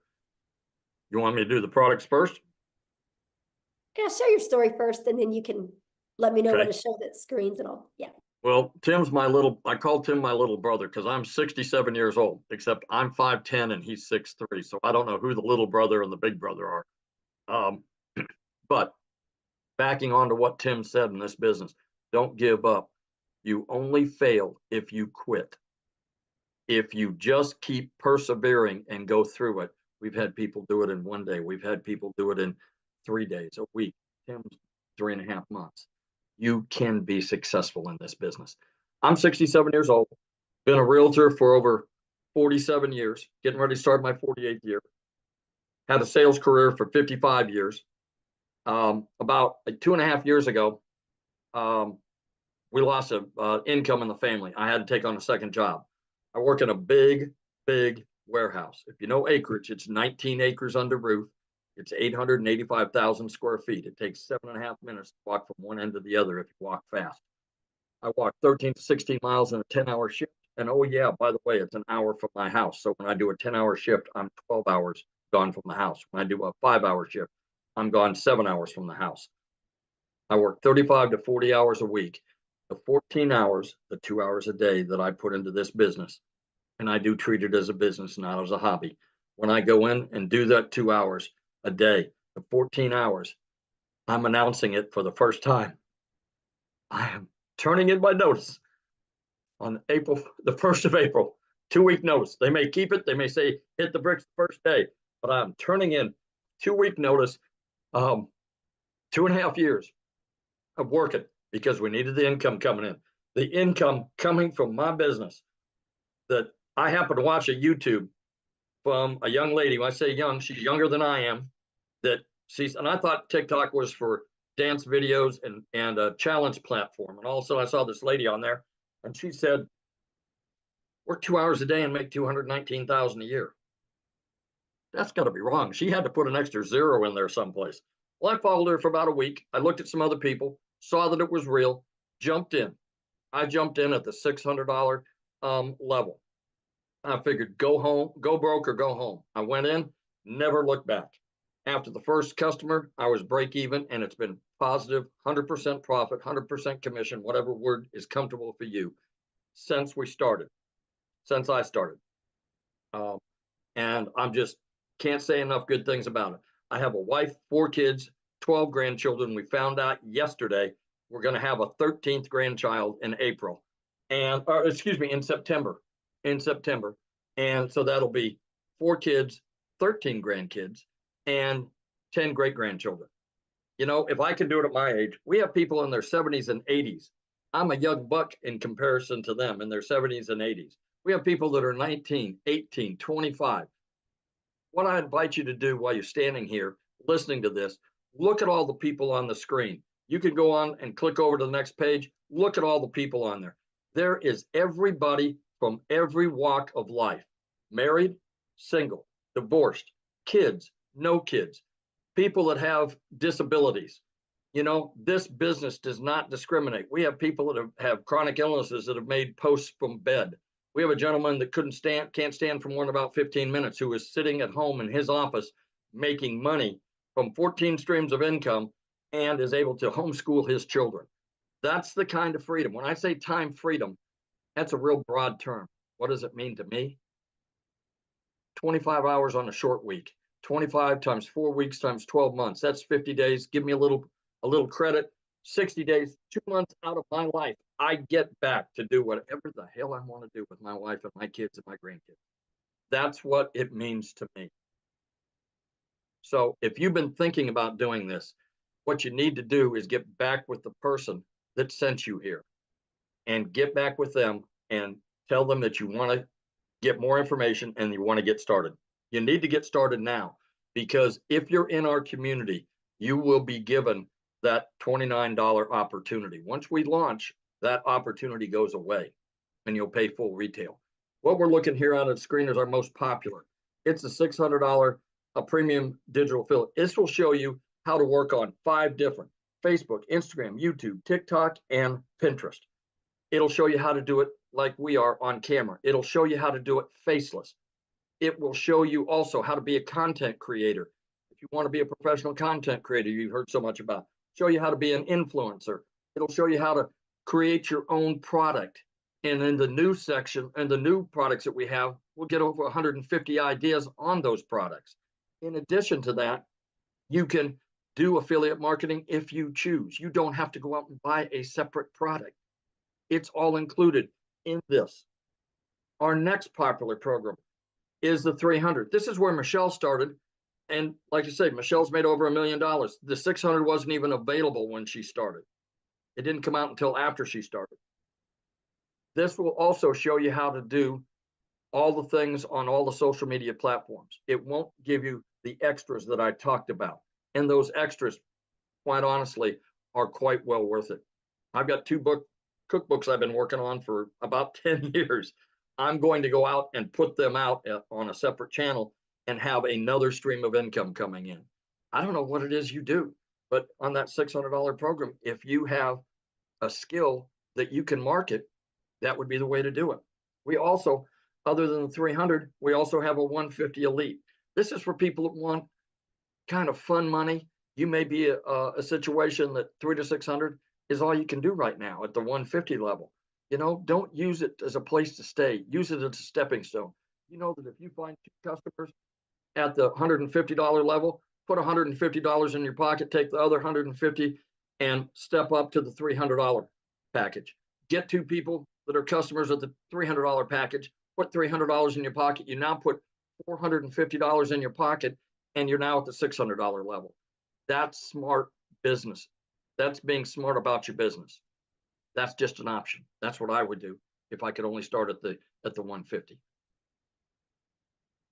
You want me to do the products first? Yeah, share your story first, and then you can let me know Okay. when to show the screens and all. Yeah. Well, I call Tim my little brother because I'm 67 years old, except I'm 5'10" and he's 6'3". So I don't know who the little brother and the big brother are. But backing on to what Tim said in this business, don't give up. You only fail if you quit. If you just keep persevering and go through it, we've had people do it in 1 day. We've had people do it in 3 days, a week, Tim's 3.5 months. You can be successful in this business. I'm 67 years old, been a realtor for over 47 years, getting ready to start my 48th year. Had a sales career for 55 years. About 2.5 years ago, we lost income in the family. I had to take on a second job. I work in a big warehouse. If you know acreage, it's 19 acres under roof. It's 885,000 square feet. It takes 7.5 minutes to walk from one end to the other if you walk fast. I walk 13 to 16 miles in a 10-hour shift. And oh yeah, by the way, it's an hour from my house. So when I do a 10-hour shift, I'm 12 hours gone from the house. When I do a 5-hour shift, I'm gone 7 hours from the house. I work 35 to 40 hours a week. The 14 hours, the 2 hours a day that I put into this business, and I do treat it as a business, not as a hobby. When I go in and do that 2 hours a day, the 14 hours, I'm announcing it for the first time. I am turning in my notice on the 1st of April, 2-week notice. They may keep it. They may say, hit the bricks the first day, but I'm turning in 2-week notice, 2.5 years of working because we needed the income coming in. The income coming from my business that I happen to watch a YouTube from a young lady. When I say young, she's younger than I am. And I thought TikTok was for dance videos and a challenge platform. And also I saw this lady on there and she said, work 2 hours a day and make 219,000 a year. That's got to be wrong. She had to put an extra zero in there someplace. Well, I followed her for about a week. I looked at some other people, saw that it was real, jumped in. I jumped in at the $600 level. I figured go home, go broke or go home. I went in, never looked back. After the first customer, I was break even, and it's been positive, 100% profit, 100% commission, whatever word is comfortable for you, since I started. And I'm just can't say enough good things about it. I have a wife, 4 kids, 12 grandchildren. We found out yesterday we're going to have a 13th grandchild in April, in September. And so that'll be 4 kids, 13 grandkids, and 10 great grandchildren. You know, if I can do it at my age, we have people in their 70s and 80s. I'm a young buck in comparison to them in their 70s and 80s. We have people that are 19, 18, 25. What I invite you to do while you're standing here listening to this, look at all the people on the screen. You can go on and click over to the next page. Look at all the people on there. There is everybody from every walk of life: married, single, divorced, kids, no kids, people that have disabilities. You know, this business does not discriminate. We have people that have chronic illnesses that have made posts from bed. We have a gentleman that can't stand for more than about 15 minutes, who is sitting at home in his office making money from 14 streams of income and is able to homeschool his children. That's the kind of freedom. When I say time freedom, that's a real broad term. What does it mean to me? 25 hours on a short week, 25 times 4 weeks times 12 months. That's 50 days. Give me a little credit. 60 days, 2 months out of my life, I get back to do whatever the hell I want to do with my wife and my kids and my grandkids. That's what it means to me. So if you've been thinking about doing this, what you need to do is get back with the person that sent you here, and get back with them and tell them that you want to get more information and you want to get started. You need to get started now, because if you're in our community, you will be given that $29 opportunity. Once we launch, that opportunity goes away and you'll pay full retail. What we're looking here on the screen is our most popular. It's a $600 a premium digital affiliate. This will show you how to work on 5 different: Facebook, Instagram, YouTube, TikTok, and Pinterest. It'll show you how to do it like we are on camera. It'll show you how to do it faceless. It will show you also how to be a content creator. If you want to be a professional content creator you've heard so much about, show you how to be an influencer. It'll show you how to create your own product. And in the new section and the new products that we have, we'll get over 150 ideas on those products. In addition to that, you can do affiliate marketing if you choose. You don't have to go out and buy a separate product. It's all included in this. Our next popular program is the 300. This is where Michelle started. And like I say, Michelle's made over $1 million. The 600 wasn't even available when she started. It didn't come out until after she started. This will also show you how to do all the things on all the social media platforms. It won't give you the extras that I talked about. And those extras, quite honestly, are quite well worth it. I've got 2 cookbooks I've been working on for about 10 years. I'm going to go out and put them out on a separate channel and have another stream of income coming in. I don't know what it is you do, but on that $600 program, if you have a skill that you can market, that would be the way to do it. We also, other than the 300, we also have a 150 Elite. This is for people that want kind of fun money. You may be a situation that 300 to 600 is all you can do right now at the 150 level. You know, don't use it as a place to stay. Use it as a stepping stone. You know that if you find 2 customers at the $150 level, put $150 in your pocket, take the other 150 and step up to the $300 package. Get 2 people that are customers at the $300 package, put $300 in your pocket. You now put $450 in your pocket, and you're now at the $600 level. That's smart business. That's being smart about your business. That's just an option. That's what I would do if I could only start at the 150.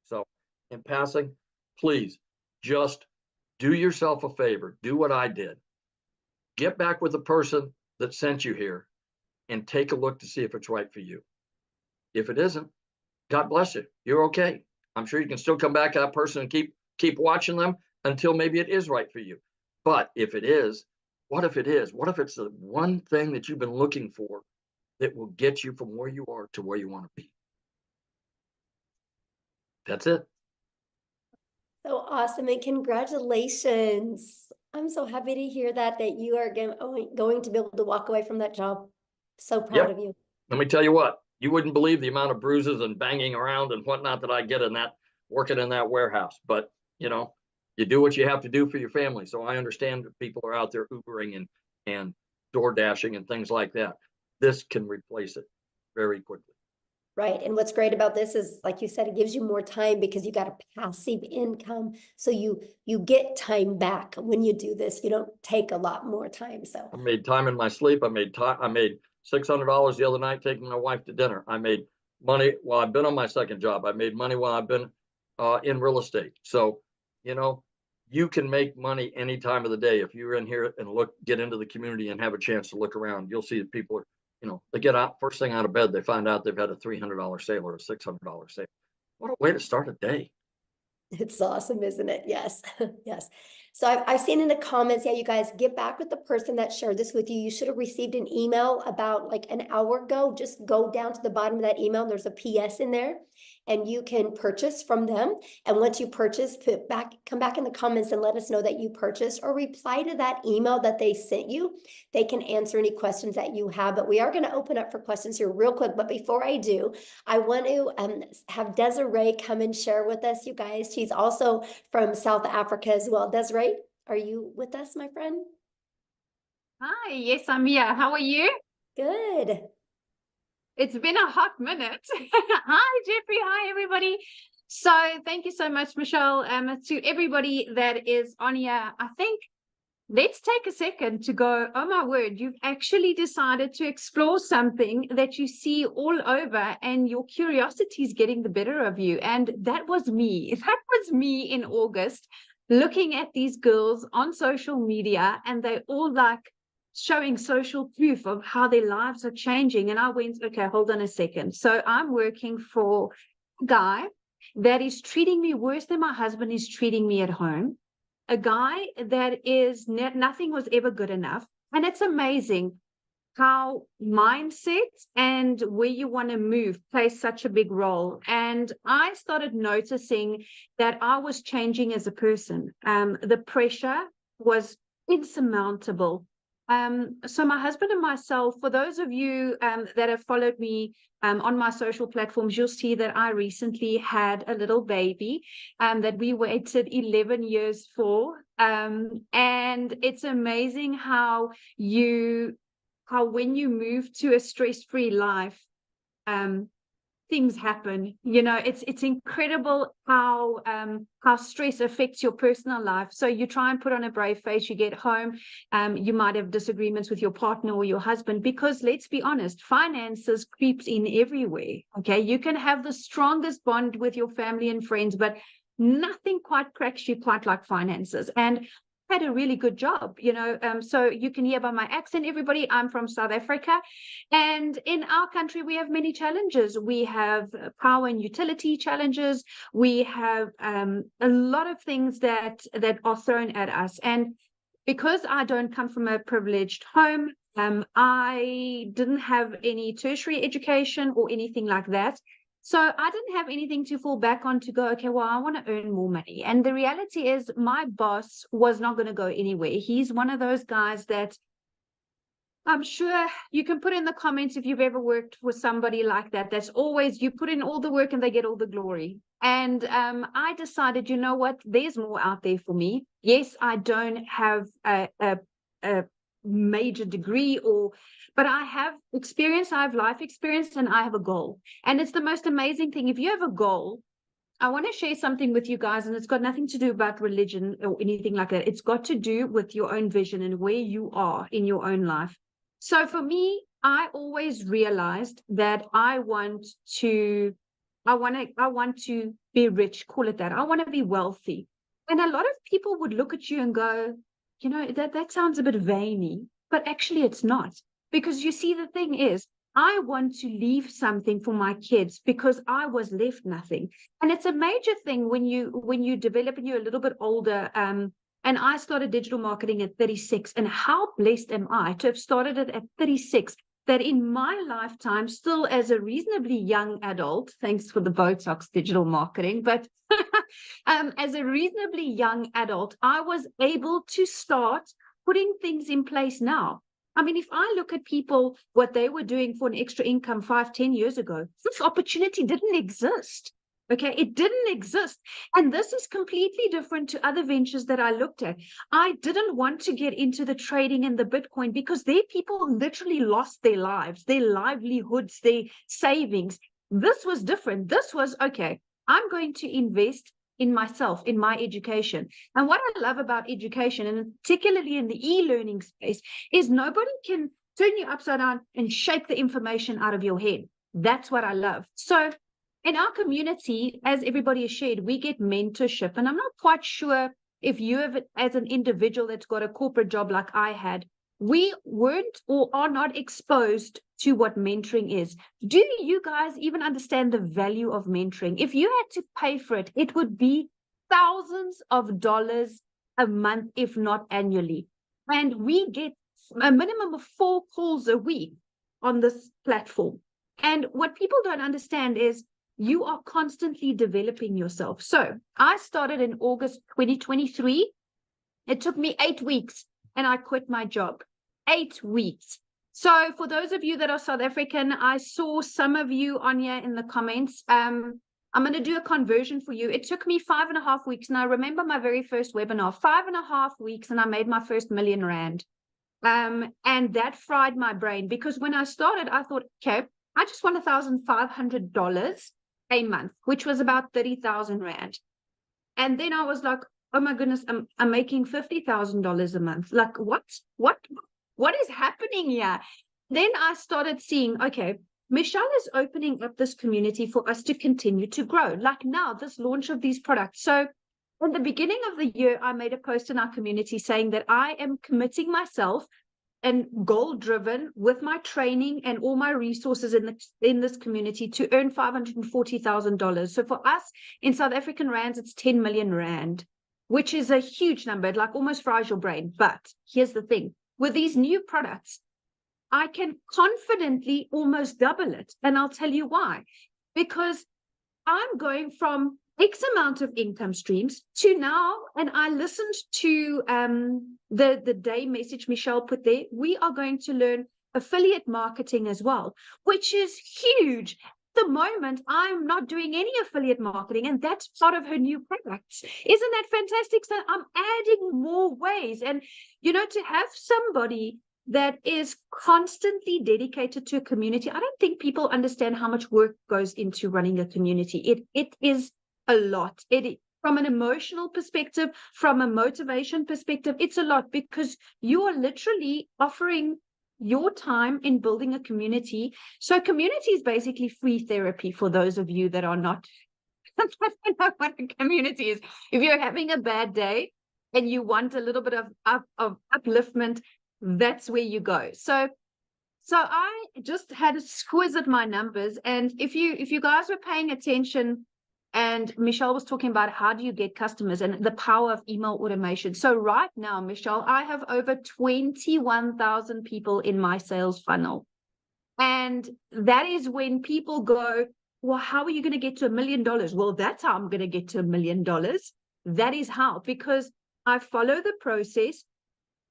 So in passing, please just do yourself a favor. Do what I did. Get back with the person that sent you here and take a look to see if it's right for you. If it isn't, God bless you. You're okay. I'm sure you can still come back to that person and keep watching them until maybe it is right for you. But if it is, what if it is? What if it's the one thing that you've been looking for that will get you from where you are to where you want to be? That's it. So awesome, and congratulations. I'm so happy to hear that you are going to be able to walk away from that job. So proud of you. Let me tell you what, you wouldn't believe the amount of bruises and banging around and whatnot that I get in that, working in that warehouse. But, you know, you do what you have to do for your family. So I understand that people are out there Ubering and door dashing and things like that. This can replace it very quickly. Right. And what's great about this is, like you said, it gives you more time because you got a passive income. So you get time back when you do this. You don't take a lot more time. So I made time in my sleep. I made $600 the other night taking my wife to dinner. I made money while I've been on my second job. I made money while I've been in real estate. So, you know, you can make money any time of the day. If you're in here and get into the community and have a chance to look around, you'll see that people are, they get out first thing out of bed, they find out they've had a $300 sale or a $600 sale. What a way to start a day. it's awesome, isn't it? Yes. Yes. So I've seen in the comments, yeah, you guys get back with the person that shared this with you. You should have received an email about like an hour ago. Just go down to the bottom of that email. There's a PS in there and you can purchase from them. And once you purchase, come back in the comments and let us know that you purchased, or reply to that email that they sent you. They can answer any questions that you have, but we are going to open up for questions here real quick. But before I do, I want to have Desiree come and share with us, you guys. She's also from South Africa as well. Desiree, are you with us, my friend? Hi, yes, I'm here. How are you? Good. It's been a hot minute. Hi, Jeffrey. Hi, everybody. So thank you so much, Michelle. To everybody that is on here, I think let's take a second to go, oh my word, you've actually decided to explore something that you see all over and your curiosity is getting the better of you. And that was me. That was me in August, looking at these girls on social media, and they all like showing social proof of how their lives are changing. And I went, okay, hold on a second. So I'm working for a guy that is treating me worse than my husband is treating me at home. A guy that is nothing was ever good enough. And it's amazing how mindset and where you want to move plays such a big role. And I started noticing that I was changing as a person. The pressure was insurmountable. So my husband and myself, for those of you that have followed me on my social platforms, you'll see that I recently had a little baby that we waited 11 years for. And it's amazing how when you move to a stress-free life, things happen. It's incredible how stress affects your personal life. So you try and put on a brave face, you get home, you might have disagreements with your partner or your husband, because let's be honest, finances creeps in everywhere. Okay, you can have the strongest bond with your family and friends, but nothing quite cracks you quite like finances. And had a really good job, so you can hear by my accent, everybody, I'm from South Africa, and in our country we have many challenges. We have power and utility challenges. We have a lot of things that are thrown at us, and because I don't come from a privileged home, I didn't have any tertiary education or anything like that. So I didn't have anything to fall back on to go, okay, well, I want to earn more money. And the reality is my boss was not going to go anywhere. He's one of those guys that I'm sure you can put in the comments if you've ever worked with somebody like that. That's always, you put in all the work and they get all the glory. And I decided, you know what, there's more out there for me. Yes, I don't have a major degree, but I have experience, I have life experience, and I have a goal. And it's the most amazing thing. If you have a goal, I want to share something with you guys, and it's got nothing to do about religion or anything like that. It's got to do with your own vision and where you are in your own life. So for me, I always realized that I want to be rich, call it that. I want to be wealthy. And a lot of people would look at you and go, that sounds a bit vainy, but actually it's not. Because you see, the thing is, I want to leave something for my kids because I was left nothing. And it's a major thing when you develop and you're a little bit older. And I started digital marketing at 36. And how blessed am I to have started it at 36, that in my lifetime, still as a reasonably young adult, thanks for the Botox digital marketing, but as a reasonably young adult, I was able to start putting things in place now. I mean, if I look at people, what they were doing for an extra income 5-10 years ago, this opportunity didn't exist. Okay, it didn't exist. And this is completely different to other ventures that I looked at. I didn't want to get into the trading and the Bitcoin because their people literally lost their lives, their livelihoods, their savings. This was different. This was, okay, I'm going to invest in myself, in my education. And what I love about education, and particularly in the e-learning space, is nobody can turn you upside down and shake the information out of your head. That's what I love. So in our community, as everybody has shared, we get mentorship. And I'm not quite sure if you have, as an individual that's got a corporate job like I had, we weren't or are not exposed to what mentoring is. Do you guys even understand the value of mentoring? If you had to pay for it, it would be thousands of dollars a month, if not annually. And we get a minimum of 4 calls a week on this platform. And what people don't understand is you are constantly developing yourself. So I started in August 2023. It took me 8 weeks and I quit my job. 8 weeks. So for those of you that are South African, I saw some of you on here in the comments. I'm going to do a conversion for you. It took me 5.5 weeks. And I remember my very first webinar, 5.5 weeks, and I made my first R1 million. And that fried my brain, because when I started, I thought, okay, I just want $1,500 a month, which was about 30,000 Rand. And then I was like, oh my goodness, I'm making $50,000 a month. Like, what is happening here? Then I started seeing, okay, Michelle is opening up this community for us to continue to grow. Like now, this launch of these products. So in the beginning of the year, I made a post in our community saying that I am committing myself and goal-driven with my training and all my resources in this community to earn $540,000. So for us in South African rands, it's 10 million Rand, which is a huge number. It like almost fries your brain. But here's the thing. With these new products, I can confidently almost double it. And I'll tell you why. Because I'm going from X amount of income streams to now, and I listened to the day message Michelle put there, we are going to learn affiliate marketing as well, which is huge. At the moment, I'm not doing any affiliate marketing, and that's part of her new products. Isn't that fantastic? So I'm adding more ways. And, you know, to have somebody that is constantly dedicated to a community, I don't think people understand how much work goes into running a community. It is a lot. From an emotional perspective, from a motivation perspective, it's a lot, because you are literally offering your time in building a community. So community is basically free therapy for those of you that are not know what a community is. If you're having a bad day and you want a little bit of upliftment, that's where you go. So I just had a squiz at my numbers, and if you guys were paying attention, and Michelle was talking about how do you get customers and the power of email automation. So right now, Michelle, I have over 21,000 people in my sales funnel. And that is when people go, well, how are you going to get to $1 million? Well, that's how I'm going to get to $1 million. That is how, because I follow the process.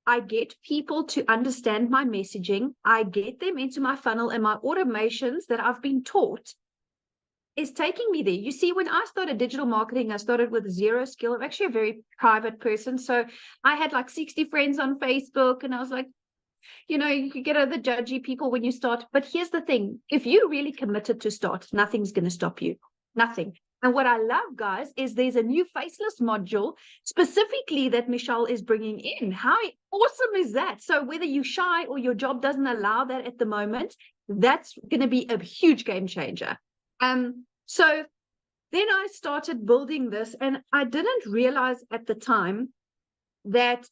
I get people to understand my messaging. I get them into my funnel, and my automations that I've been taught is taking me there. You see, when I started digital marketing, I started with zero skill. I'm actually a very private person. So I had like 60 friends on Facebook, and I was like, you know, you get other judgy people when you start. But here's the thing. If you're really committed to start, nothing's going to stop you. Nothing. And what I love, guys, is there's a new faceless module specifically that Michelle is bringing in. How awesome is that? So whether you're shy or your job doesn't allow that at the moment, that's going to be a huge game changer. So then I started building this, and I didn't realize at the time that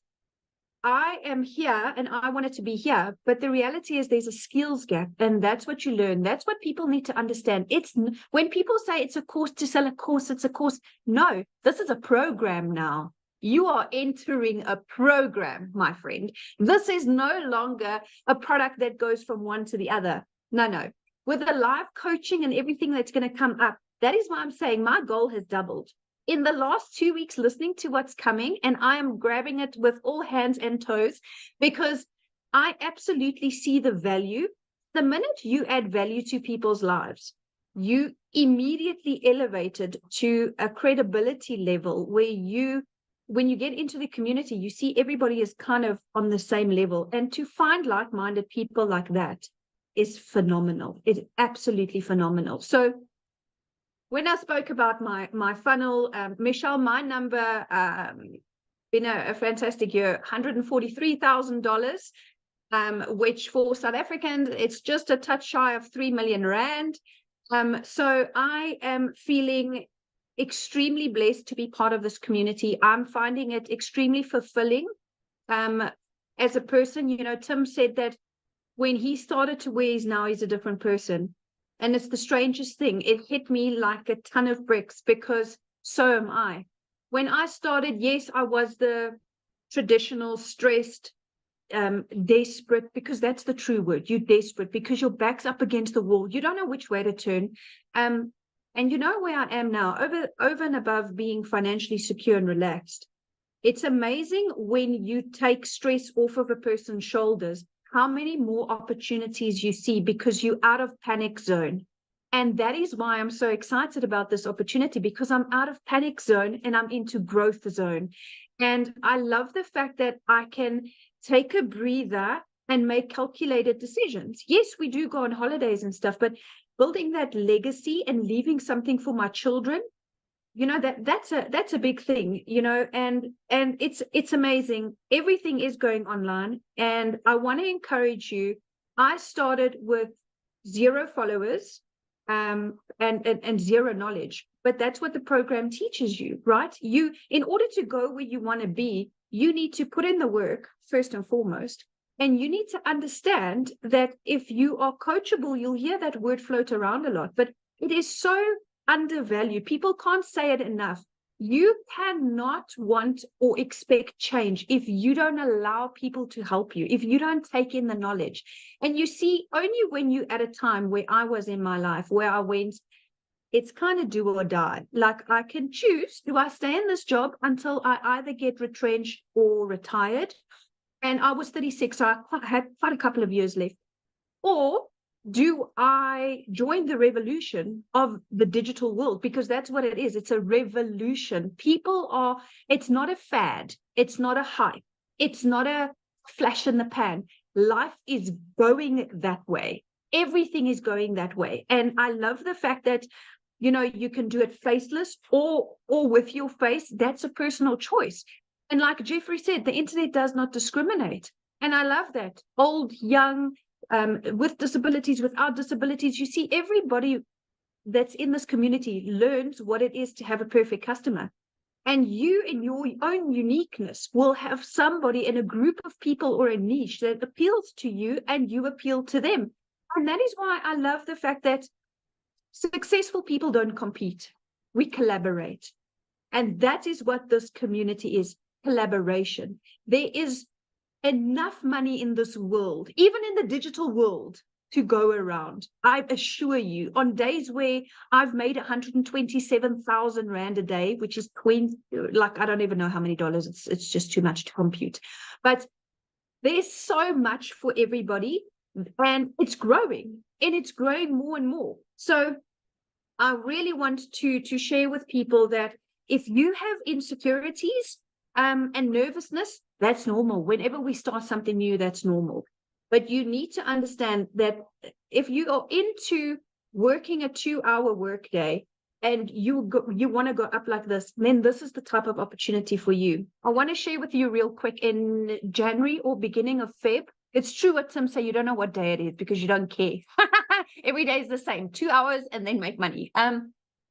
I am here and I wanted to be here. But the reality is there's a skills gap, and that's what you learn. That's what people need to understand. It's when people say it's a course to sell a course, it's a course. No, this is a program now. You are entering a program, my friend. This is no longer a product that goes from one to the other. No. With the live coaching and everything that's going to come up, that is why I'm saying my goal has doubled. In the last 2 weeks, listening to what's coming, and I am grabbing it with all hands and toes, because I absolutely see the value. The minute you add value to people's lives, you immediately elevated to a credibility level where when you get into the community, you see everybody is kind of on the same level. And to find like-minded people like that is phenomenal. It's absolutely phenomenal. So when I spoke about my funnel, Michelle, my number, been a fantastic year, $143,000, which for South Africans, it's just a touch shy of 3 million rand. So I am feeling extremely blessed to be part of this community. I'm finding it extremely fulfilling. As a person, you know, Tim said that when he started to where he's now, he's a different person. And it's the strangest thing. It hit me like a ton of bricks, because so am I. When I started, yes, I was the traditional stressed, desperate, because that's the true word. You're desperate because your back's up against the wall. You don't know which way to turn. And you know where I am now, over and above being financially secure and relaxed. It's amazing when you take stress off of a person's shoulders, how many more opportunities you see, because you're out of panic zone. And that is why I'm so excited about this opportunity, because I'm out of panic zone and I'm into growth zone. And I love the fact that I can take a breather and make calculated decisions. Yes, we do go on holidays and stuff, but building that legacy and leaving something for my children, you know, that's a big thing, you know, and it's amazing. Everything is going online, and I want to encourage you. I started with 0 followers, and 0 knowledge, but that's what the program teaches you, right? You, in order to go where you want to be, you need to put in the work first and foremost. And you need to understand that if you are coachable, you'll hear that word float around a lot, but it is so undervalued. People can't say it enough. You cannot want or expect change if you don't allow people to help you, if you don't take in the knowledge. And you see, only when you at a time where I was in my life, where I went, it's kind of do or die. Like, I can choose, do I stay in this job until I either get retrenched or retired? And I was 36, so I had quite a couple of years left. Or do I join the revolution of the digital world? Because that's what it is. It's a revolution. People are, it's not a fad. It's not a hype. It's not a flash in the pan. Life is going that way. Everything is going that way. And I love the fact that, you know, you can do it faceless or with your face. That's a personal choice. And like Jeffrey said, the internet does not discriminate. And I love that. Old, young, with disabilities, without disabilities, you see everybody that's in this community learns what it is to have a perfect customer. And you, in your own uniqueness, will have somebody in a group of people or a niche that appeals to you and you appeal to them. And that is why I love the fact that successful people don't compete. We collaborate. And that is what this community is, collaboration. There is enough money in this world, even in the digital world, to go around. I assure you, on days where I've made 127,000 Rand a day, which is like, I don't even know how many dollars, it's just too much to compute. But there's so much for everybody, and it's growing, and it's growing more and more. So I really want to share with people that if you have insecurities and nervousness, that's normal. Whenever we start something new, that's normal. But you need to understand that if you are into working a 2-hour workday and you want to go up like this, then this is the type of opportunity for you. I want to share with you real quick, in January or beginning of Feb. It's true what Tim said, you don't know what day it is because you don't care. Every day is the same, 2 hours and then make money.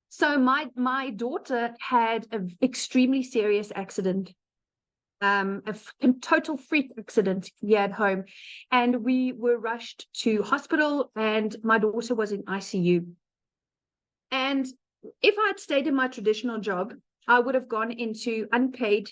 So my daughter had an extremely serious accident. A total freak accident here at home, and we were rushed to hospital, and my daughter was in ICU. And if I had stayed in my traditional job, I would have gone into unpaid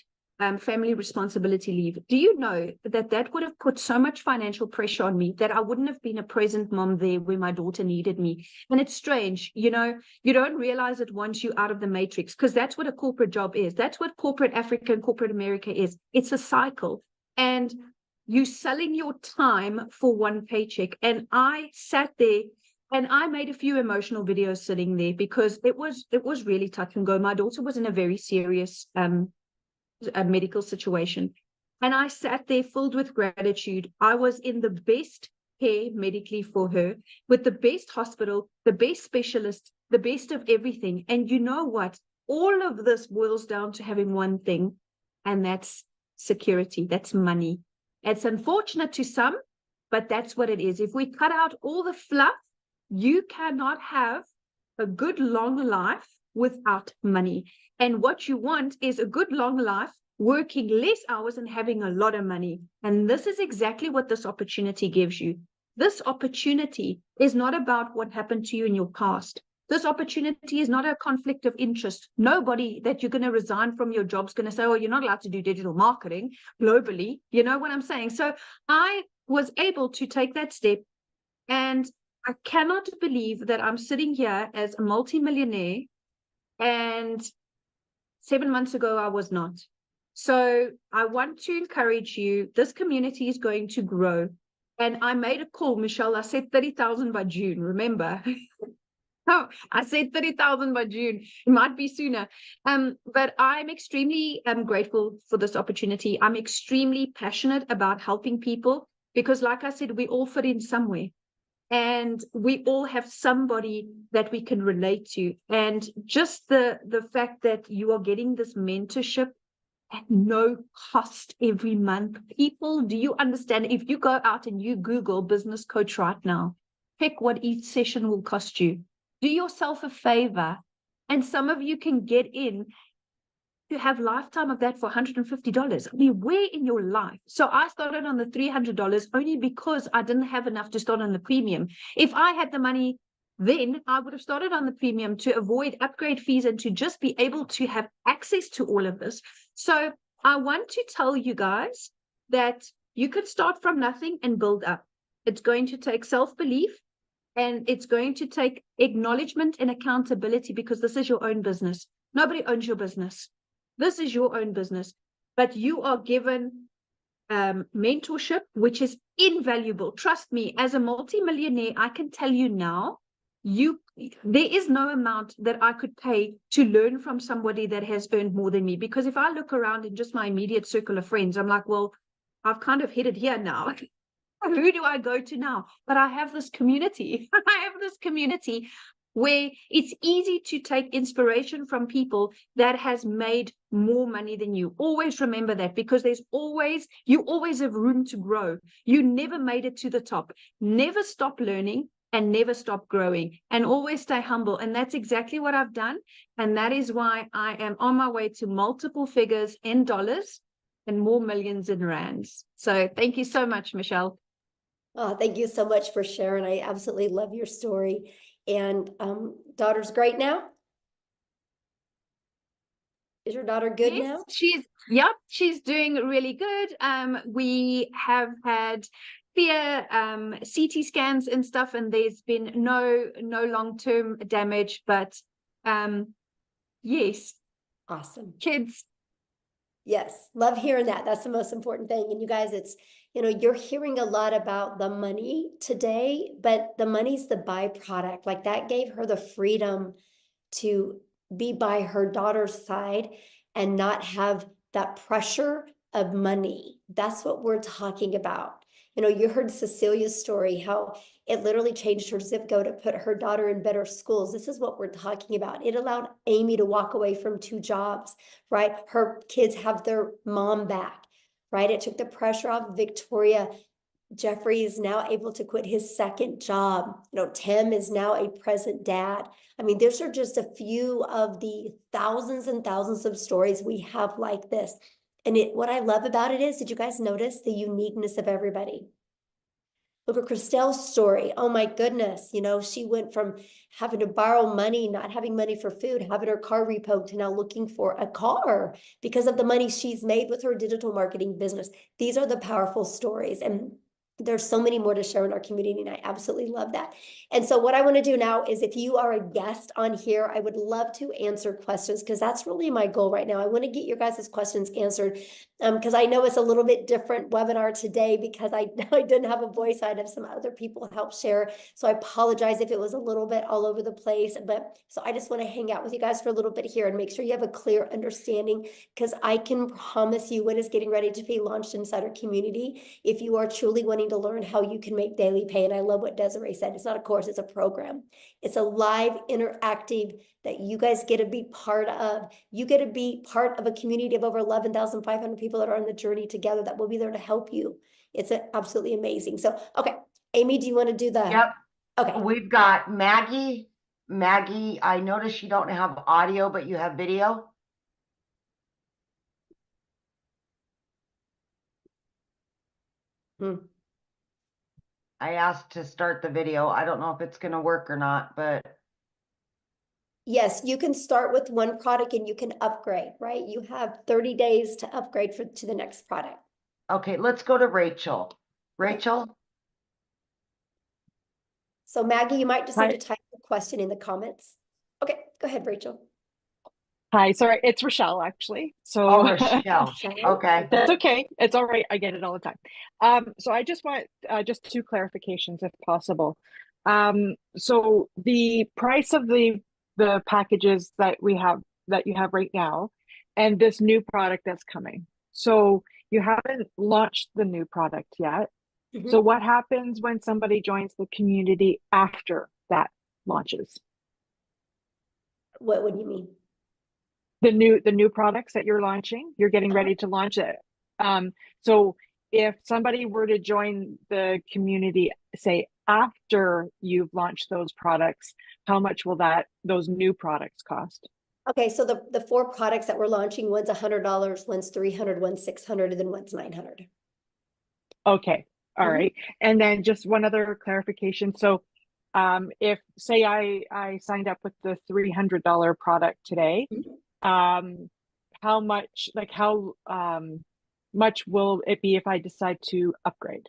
family responsibility leave. Do you know that would have put so much financial pressure on me that I wouldn't have been a present mom there where my daughter needed me? And it's strange, you know, you don't realize it once you're out of the matrix, because that's what a corporate job is. That's what corporate Africa and corporate America is. It's a cycle. And you selling your time for one paycheck. And I sat there and I made a few emotional videos sitting there because it was really touch and go. My daughter was in a very serious a medical situation, and I sat there filled with gratitude. I was in the best care medically for her with the best hospital, the best specialist, the best of everything. And you know what? All of this boils down to having one thing, and that's security. That's money. It's unfortunate to some, but that's what it is. If we cut out all the fluff, you cannot have a good long life without money. And what you want is a good long life, working less hours and having a lot of money. And this is exactly what this opportunity gives you. This opportunity is not about what happened to you in your past. This opportunity is not a conflict of interest. Nobody that you're going to resign from your job is going to say, oh, you're not allowed to do digital marketing globally. You know what I'm saying? So I was able to take that step, and I cannot believe that I'm sitting here as a multimillionaire, and 7 months ago I was not. So I want to encourage you. This community is going to grow. And I made a call, Michelle. I said 30,000 by June, remember? Oh, I said 30,000 by June. It might be sooner. But I'm extremely grateful for this opportunity. I'm extremely passionate about helping people because, like I said, we all fit in somewhere. And we all have somebody that we can relate to. And just the fact that you are getting this mentorship at no cost every month. People, do you understand? If you go out and you Google business coach right now, pick what each session will cost you. Do yourself a favor. And some of you can get in to have lifetime of that for $150. I mean, where in your life? So I started on the $300 only because I didn't have enough to start on the premium. If I had the money, then I would have started on the premium to avoid upgrade fees and to just be able to have access to all of this. So I want to tell you guys that you could start from nothing and build up. It's going to take self-belief, and it's going to take acknowledgement and accountability, because this is your own business. Nobody owns your business. This is your own business, but you are given mentorship, which is invaluable. Trust me, as a multimillionaire, I can tell you now, there is no amount that I could pay to learn from somebody that has earned more than me. Because if I look around in just my immediate circle of friends, I'm like, well, I've kind of hit it here now. Who do I go to now? But I have this community. I have this community where it's easy to take inspiration from people that has made more money than you. Always remember that, because you always have room to grow. You never made it to the top. Never stop learning and never stop growing, and always stay humble. And that's exactly what I've done. And that is why I am on my way to multiple figures in dollars and more millions in rands. So thank you so much, Michelle. Oh, thank you so much for sharing. I absolutely love your story. And daughter's great now? Is your daughter good now? She's doing really good. We have had clear CT scans and stuff, and there's been no long-term damage, but yes. Awesome. Kids. Yes, love hearing that. That's the most important thing. And you guys, it's, you're hearing a lot about the money today, but the money's the byproduct. Like, that gave her the freedom to be by her daughter's side and not have that pressure of money. That's what we're talking about. You heard Cecilia's story, how it literally changed her zip code to put her daughter in better schools. This is what we're talking about. It allowed Amy to walk away from 2 jobs, right? Her kids have their mom back, right? It took the pressure off Victoria. Jeffrey is now able to quit his 2nd job. Tim is now a present dad. I mean, these are just a few of the thousands and thousands of stories we have like this. And what I love about it is, did you guys notice the uniqueness of everybody? Look at Christelle's story. Oh my goodness. She went from having to borrow money, not having money for food, having her car repoed, to now looking for a car because of the money she's made with her digital marketing business. These are the powerful stories. And there's so many more to share in our community, and I absolutely love that. And so what I want to do now is, if you are a guest on here, I would love to answer questions, because that's really my goal right now. I want to get your guys' questions answered, because I know it's a little bit different webinar today, because I didn't have a voice. I'd have some other people help share. So I apologize if it was a little bit all over the place, but so I just want to hang out with you guys for a little bit here and make sure you have a clear understanding, because I can promise you, when it's getting ready to be launched inside our community, if you are truly wanting wanting to learn how you can make daily pay. And I love what Desiree said. It's not a course, it's a program. It's a live interactive that you guys get to be part of. You get to be part of a community of over 11,500 people that are on the journey together that will be there to help you. It's absolutely amazing. So, okay, Amy, do you want to do the? Yep. Okay. We've got Maggie. Maggie, I noticed you don't have audio, but you have video. I asked to start the video. I don't know if it's going to work or not, but. Yes, you can start with one product and you can upgrade, right? You have 30 days to upgrade to the next product. Okay, let's go to Rachel. Rachel? So Maggie, you might just Hi. need to type the question in the comments. Okay, go ahead, Rachel. Hi, sorry, it's Rochelle actually. So Oh, Rochelle. Rochelle. Okay. that's okay. It's all right. I get it all the time. So I just want just 2 clarifications if possible. So the price of the packages that you have right now, and this new product that's coming. So you haven't launched the new product yet. So what happens when somebody joins the community after that launches? What do you mean? The new products that you're launching, you're getting ready to launch it. So if somebody were to join the community, say after you've launched those products, how much will those new products cost? Okay, so the 4 products that we're launching, one's $100, one's $300, one's $600, and then one's $900. Okay, all right. And then just one other clarification. So if say I signed up with the $300 product today, how much much will it be if I decide to upgrade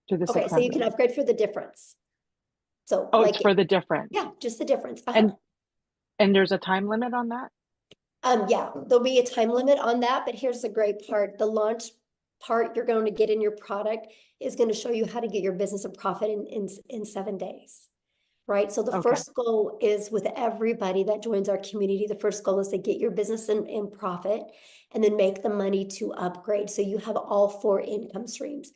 to the 600? Okay, so you can upgrade for the difference. So it's for the difference. Yeah, just the difference. And there's a time limit on that? Yeah, there'll be a time limit on that, but here's the great part. The launch part you're going to get in your product is going to show you how to get your business a profit in 7 days. Right. So the first goal is with everybody that joins our community. The first goal is to get your business in profit and then make the money to upgrade. So you have all 4 income streams.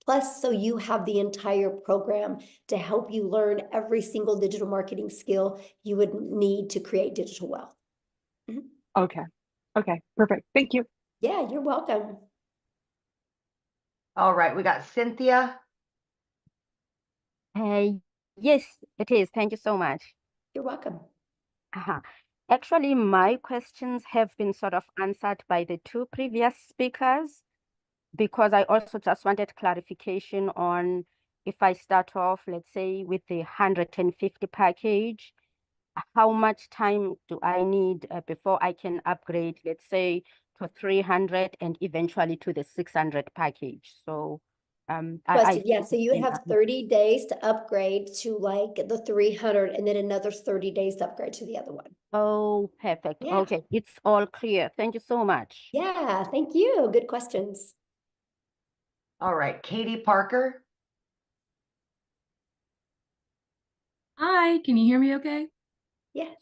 Plus, so you have the entire program to help you learn every single digital marketing skill you would need to create digital wealth. Okay. Okay. Perfect. Thank you. Yeah, you're welcome. All right. We got Cynthia. Yes, it is. Thank you so much. You're welcome. Actually, my questions have been sort of answered by the 2 previous speakers, because I also just wanted clarification on if I start off, let's say, with the 150 package, how much time do I need before I can upgrade, let's say, to 300 and eventually to the 600 package? So yeah, so you have 30 days to upgrade to like the 300 and then another 30 days to upgrade to the other one. Oh, perfect. Yeah. Okay, it's all clear. Thank you so much. Yeah, thank you. Good questions. All right. Katie Parker. Hi, can you hear me okay? Yes.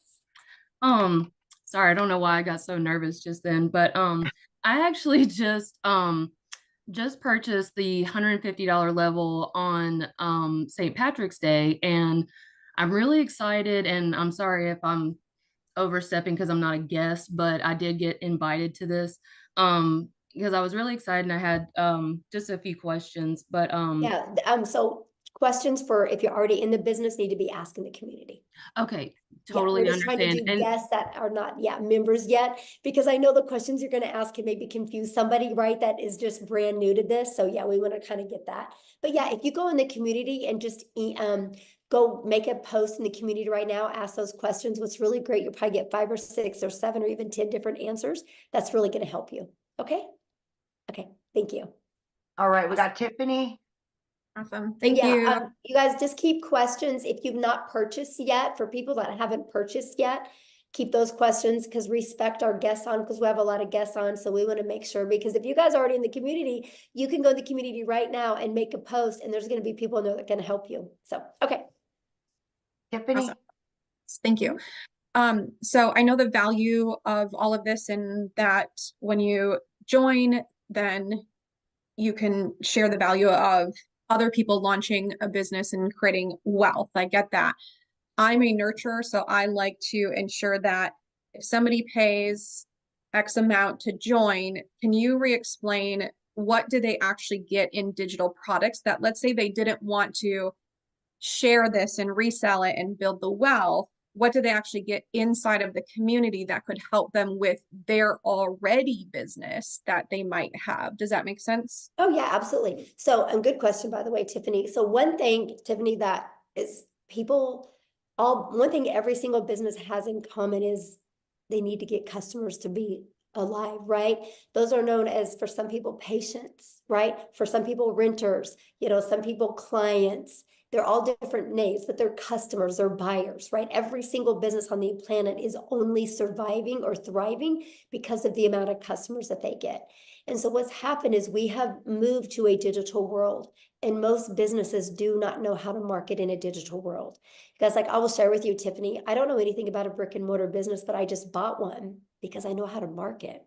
Sorry, I don't know why I got so nervous just then, but I actually just purchased the $150 level on St. Patrick's Day, and I'm really excited, and I'm sorry if I'm overstepping because I'm not a guest, but I did get invited to this because I was really excited and I had just a few questions, but so questions for if you're already in the business need to be asked in the community. Okay, totally we're just understand. Trying to do guests that are not members yet, because I know the questions you're going to ask can maybe confuse somebody, right, that is just brand new to this. So yeah, we want to kind of get that. But yeah, if you go in the community and just go make a post in the community right now, ask those questions. What's really great, you'll probably get 5 or 6 or 7 or even 10 different answers. That's really going to help you. Okay. Thank you. All right. We got Tiffany. Awesome. Thank you. You guys just keep questions. If you've not purchased yet, for people that haven't purchased yet, keep those questions, because respect our guests on, because we have a lot of guests on. So we want to make sure, because if you guys are already in the community, you can go to the community right now and make a post, and there's going to be people in there that can help you. So, okay. Tiffany. Awesome. Thank you. So I know the value of all of this, and that when you join, then you can share the value of other people launching a business and creating wealth. I get that. I'm a nurturer, so I like to ensure that if somebody pays X amount to join, can you re-explain what do they actually get in digital products that, let's say they didn't want to share this and resell it and build the wealth, what do they actually get inside of the community that could help them with their already business that they might have? Does that make sense? Oh yeah, absolutely. So, and good question, by the way, Tiffany. So one thing, Tiffany, that is one thing every single business has in common is they need to get customers to be alive, right? Those are known as, for some people, patients, right? For some people, renters, some people, clients. They're all different names, but they're customers, they're buyers, right? Every single business on the planet is only surviving or thriving because of the amount of customers that they get. And so what's happened is we have moved to a digital world, and most businesses do not know how to market in a digital world. Because I will share with you, Tiffany, I don't know anything about a brick and mortar business, but I just bought one because I know how to market.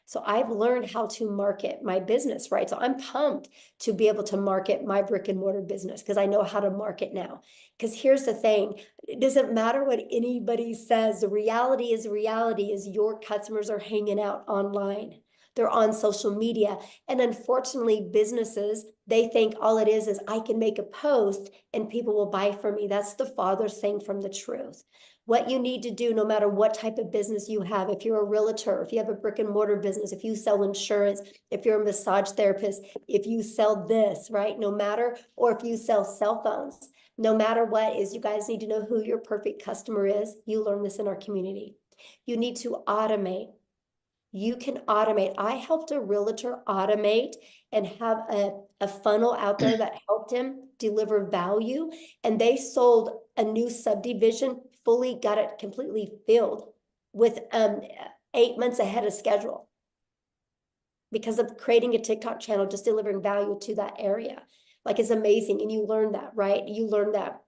So I've learned how to market my business, right? So I'm pumped to be able to market my brick and mortar business because I know how to market now. Because here's the thing, it doesn't matter what anybody says. The reality is your customers are hanging out online. They're on social media. And unfortunately, businesses, they think all it is I can make a post and people will buy from me. That's the farthest thing from the truth. What you need to do, no matter what type of business you have, if you're a realtor, if you have a brick and mortar business, if you sell insurance, if you're a massage therapist, if you sell this, right? No matter, or if you sell cell phones, no matter what is, you guys need to know who your perfect customer is. You learn this in our community. You need to automate. You can automate. I helped a realtor automate and have a funnel out there that helped him deliver value. And they sold a new subdivision, fully got it completely filled with 8 months ahead of schedule because of creating a TikTok channel, just delivering value to that area. Like, it's amazing. And you learn that, right? You learn that.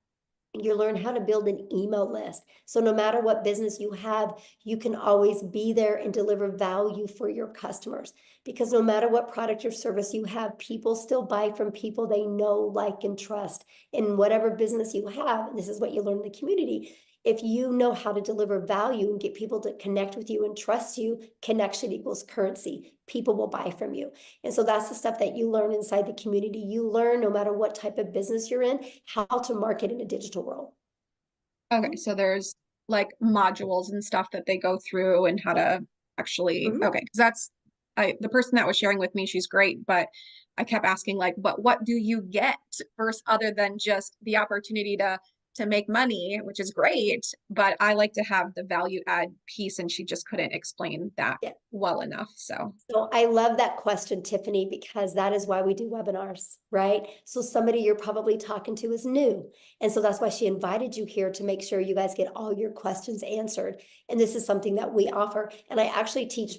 You learn how to build an email list. So no matter what business you have, you can always be there and deliver value for your customers. Because no matter what product or service you have, people still buy from people they know, like, and trust. In whatever business you have, and this is what you learn in the community, if you know how to deliver value and get people to connect with you and trust you, connection equals currency. People will buy from you. And so that's the stuff that you learn inside the community. You learn, no matter what type of business you're in, how to market in a digital world. Okay, so there's like modules and stuff that they go through and how to actually, okay, because that's, the person that was sharing with me, she's great, but I kept asking like, but what do you get first, other than just the opportunity to make money, which is great, but I like to have the value add piece, and she just couldn't explain that well enough. So I love that question, Tiffany, because that is why we do webinars, right? So somebody you're probably talking to is new. And so that's why she invited you here, to make sure you guys get all your questions answered. And this is something that we offer. And I actually teach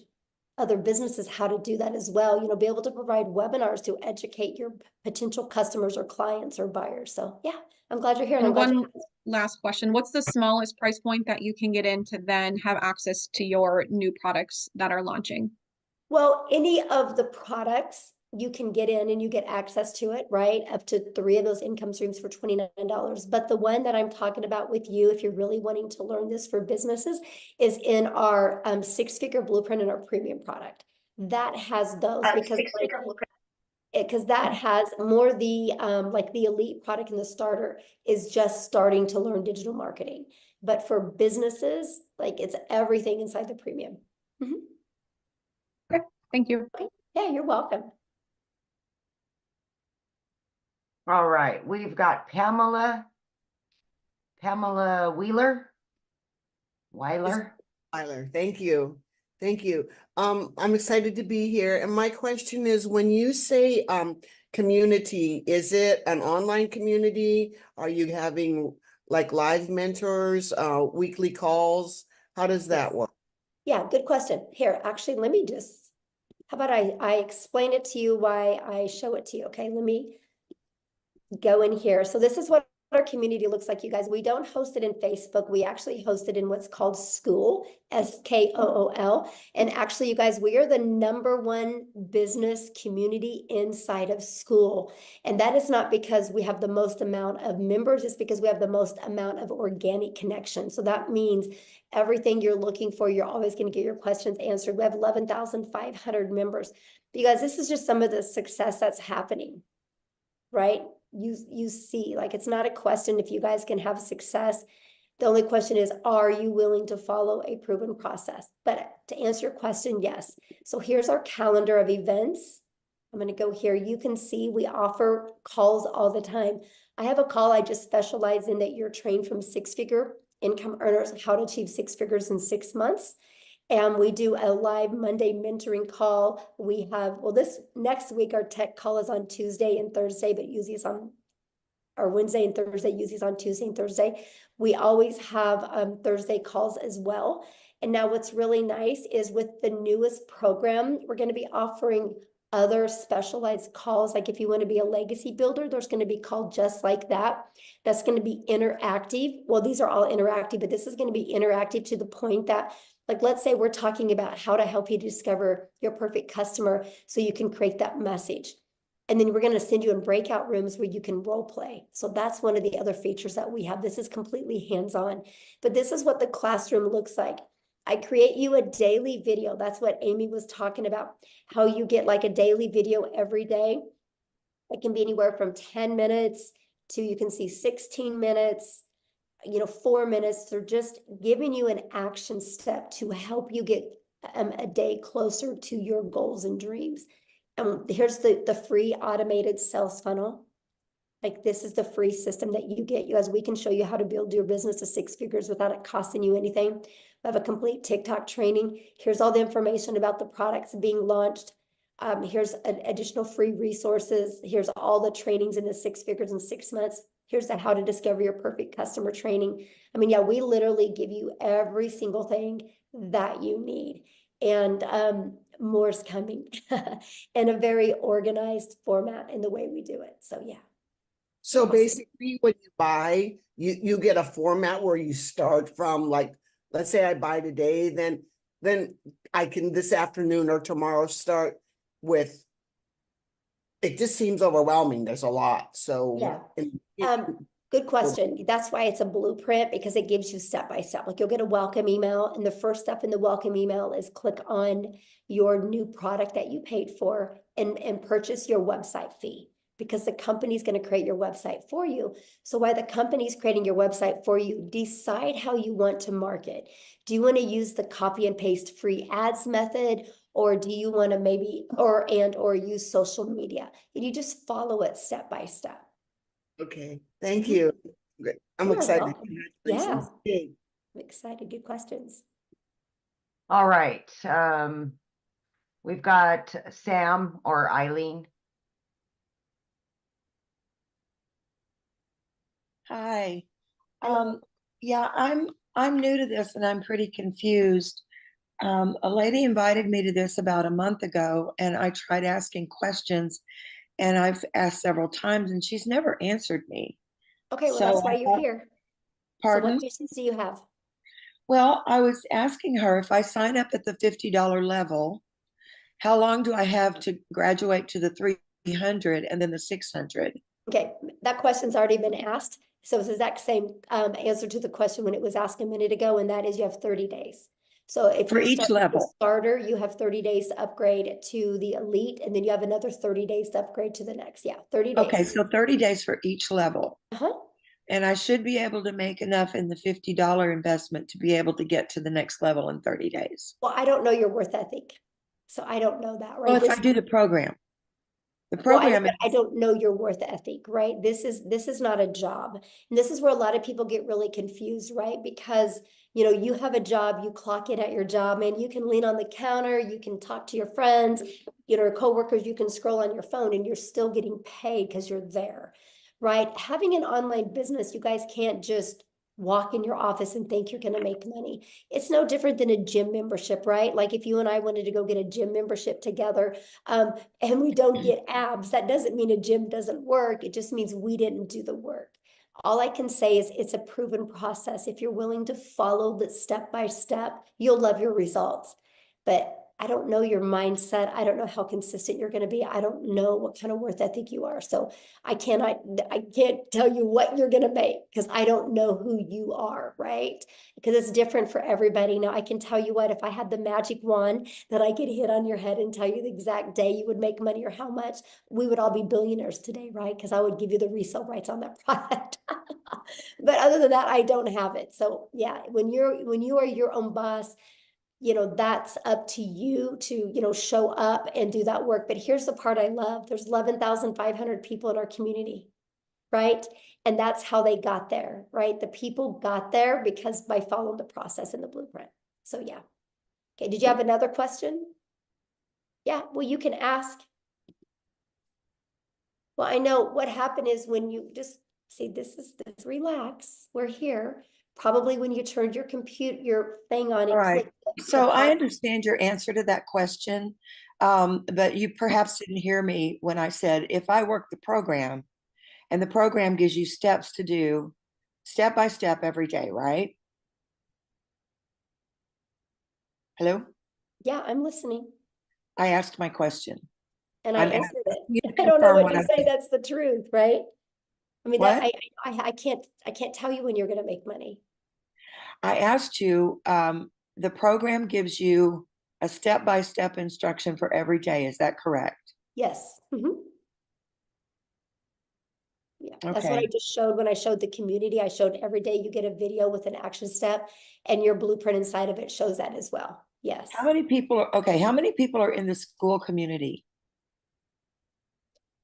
other businesses how to do that as well. Be able to provide webinars to educate your potential customers or clients or buyers. So yeah, I'm glad you're here. And one last question, what's the smallest price point that you can get in to then have access to your new products that are launching? Well, any of the products you can get in and you get access to it, right? Up to 3 of those income streams for $29. But the one that I'm talking about with you, if you're really wanting to learn this for businesses, is in our 6-figure blueprint in our premium product. That has those, because that has more the like the elite product, and the starter is just starting to learn digital marketing. But for businesses, like, it's everything inside the premium. Okay, thank you. Okay. Yeah, you're welcome. All right, we've got Pamela Weiler. Thank you. Thank you. I'm excited to be here. And my question is, when you say community, is it an online community? Are you having like live mentors, weekly calls? How does that work? Yeah, good question. Here, actually, let me just, how about I explain it to you why I show it to you, okay? Let me go in here. So this is what our community looks like, you guys. We don't host it in Facebook. We actually host it in what's called School, SKOOL. And actually, you guys, we are the #1 business community inside of School. And that is not because we have the most amount of members, it's because we have the most amount of organic connection. So that means everything you're looking for, you're always going to get your questions answered. We have 11,500 members. But you guys, this is just some of the success that's happening, right? You see, like, it's not a question if you guys can have success. The only question is, are you willing to follow a proven process? But to answer your question, yes. So here's our calendar of events. I'm going to go here. You can see we offer calls all the time. I have a call I just specialize in, that you're trained from six-figure income earners, how to achieve 6 figures in 6 months. And we do a live Monday mentoring call. We have, well, this next week, our tech call is on Tuesday and Thursday, but usually it's on, or Wednesday and Thursday, usually it's on Tuesday and Thursday. We always have Thursday calls as well. And now what's really nice is with the newest program, we're going to be offering other specialized calls. Like if you want to be a legacy builder, there's going to be called just like that. That's going to be interactive. Well, these are all interactive, but this is going to be interactive to the point that, like, let's say we're talking about how to help you discover your perfect customer so you can create that message. And then we're going to send you in breakout rooms where you can role play. So that's one of the other features that we have. This is completely hands-on, but this is what the classroom looks like. I create you a daily video. That's what Amy was talking about, how you get like a daily video every day. It can be anywhere from 10 minutes to, you can see 16 minutes, 4 minutes. They're just giving you an action step to help you get a day closer to your goals and dreams. And here's the free automated sales funnel. Like, this is the free system that you get. You guys, we can show you how to build your business to 6 figures without it costing you anything. We have a complete TikTok training. Here's all the information about the products being launched. Here's additional free resources. Here's all the trainings in the 6 figures in 6 months. Here's the how to discover your perfect customer training. I mean, yeah, we literally give you every single thing that you need. And more's coming in a very organized format in the way we do it. So yeah. So Awesome. basically, when you buy, you get a format where you start from, like, let's say I buy today, then I can this afternoon or tomorrow start with. It just seems overwhelming. There's a lot. So yeah. Good question. That's why it's a blueprint, because it gives you step by step. Like, you'll get a welcome email, and the first step in the welcome email is click on your new product that you paid for and purchase your website fee, because the company's going to create your website for you. So while the company's creating your website for you, decide how you want to market. Do you want to use the copy and paste free ads method, or do you want to maybe or use social media? And you just follow it step by step. Okay, thank you. I'm You're excited. welcome. Yeah, I'm excited. Good questions. All right. We've got Sam or Eileen. Hi. Yeah, I'm new to this and I'm pretty confused. A lady invited me to this about a month ago, and I tried asking questions, and I've asked several times, and she's never answered me. Okay, well, So that's why you're here. Pardon? So what questions do you have? Well, I was asking her, if I sign up at the $50 level, how long do I have to graduate to the 300 and then the 600? Okay, that question's already been asked. So it's the exact same answer to the question when it was asked a minute ago, and that is you have 30 days. So if For you each start with the level. starter, you have 30 days to upgrade to the elite, and then you have another 30 days to upgrade to the next. Yeah, 30 days. Okay, so 30 days for each level. Uh-huh. And I should be able to make enough in the $50 investment to be able to get to the next level in 30 days. Well, I don't know your worth ethic, so I don't know that, right? Well, if I do the program. The Well, program I don't know your worth ethic, right? This is not a job. And this is where a lot of people get really confused, right? Because, you have a job, you clock in at your job, and you can lean on the counter, you can talk to your friends, coworkers, you can scroll on your phone, and you're still getting paid because you're there, right? Having an online business, you guys can't just walk in your office and think you're going to make money. It's no different than a gym membership, right? Like, if you and I wanted to go get a gym membership together, and we don't get abs, that doesn't mean a gym doesn't work. It just means we didn't do the work. All I can say is it's a proven process. If you're willing to follow the step by step, you'll love your results. But I don't know your mindset. I don't know how consistent you're going to be. I don't know what kind of worth ethic you are. So I can't tell you what you're going to make because I don't know who you are, right? Because it's different for everybody. Now I can tell you what, if I had the magic wand that I could hit on your head and tell you the exact day you would make money or how much, we would all be billionaires today, right? Because I would give you the resale rights on that product. But other than that, I don't have it. So yeah, when you are your own boss, that's up to you to, show up and do that work. But here's the part I love. There's 11,500 people in our community, right? And that's how they got there, right? The people got there because by following the process and the blueprint. So yeah. Okay, did you have another question? Yeah, well, you can ask. Well, I know what happened is when you just see, this, relax, we're here. Probably when you turned your thing on, All it right. clicked. So I understand your answer to that question, but you perhaps didn't hear me when I said, if I work the program and the program gives you steps to do step by step every day, right? Hello? Yeah, I'm listening. I asked my question. And I I'm answered you it. to I don't know confirm what to I say. said. That's the truth, right? I mean, What? I can't tell you when you're going to make money. I asked you, the program gives you a step-by-step instruction for every day. Is that correct? Yes. Yeah, that's what I Okay. just showed when I showed the community. I showed every day you get a video with an action step, and your blueprint inside of it shows that as well. Yes. How many people are in the school community?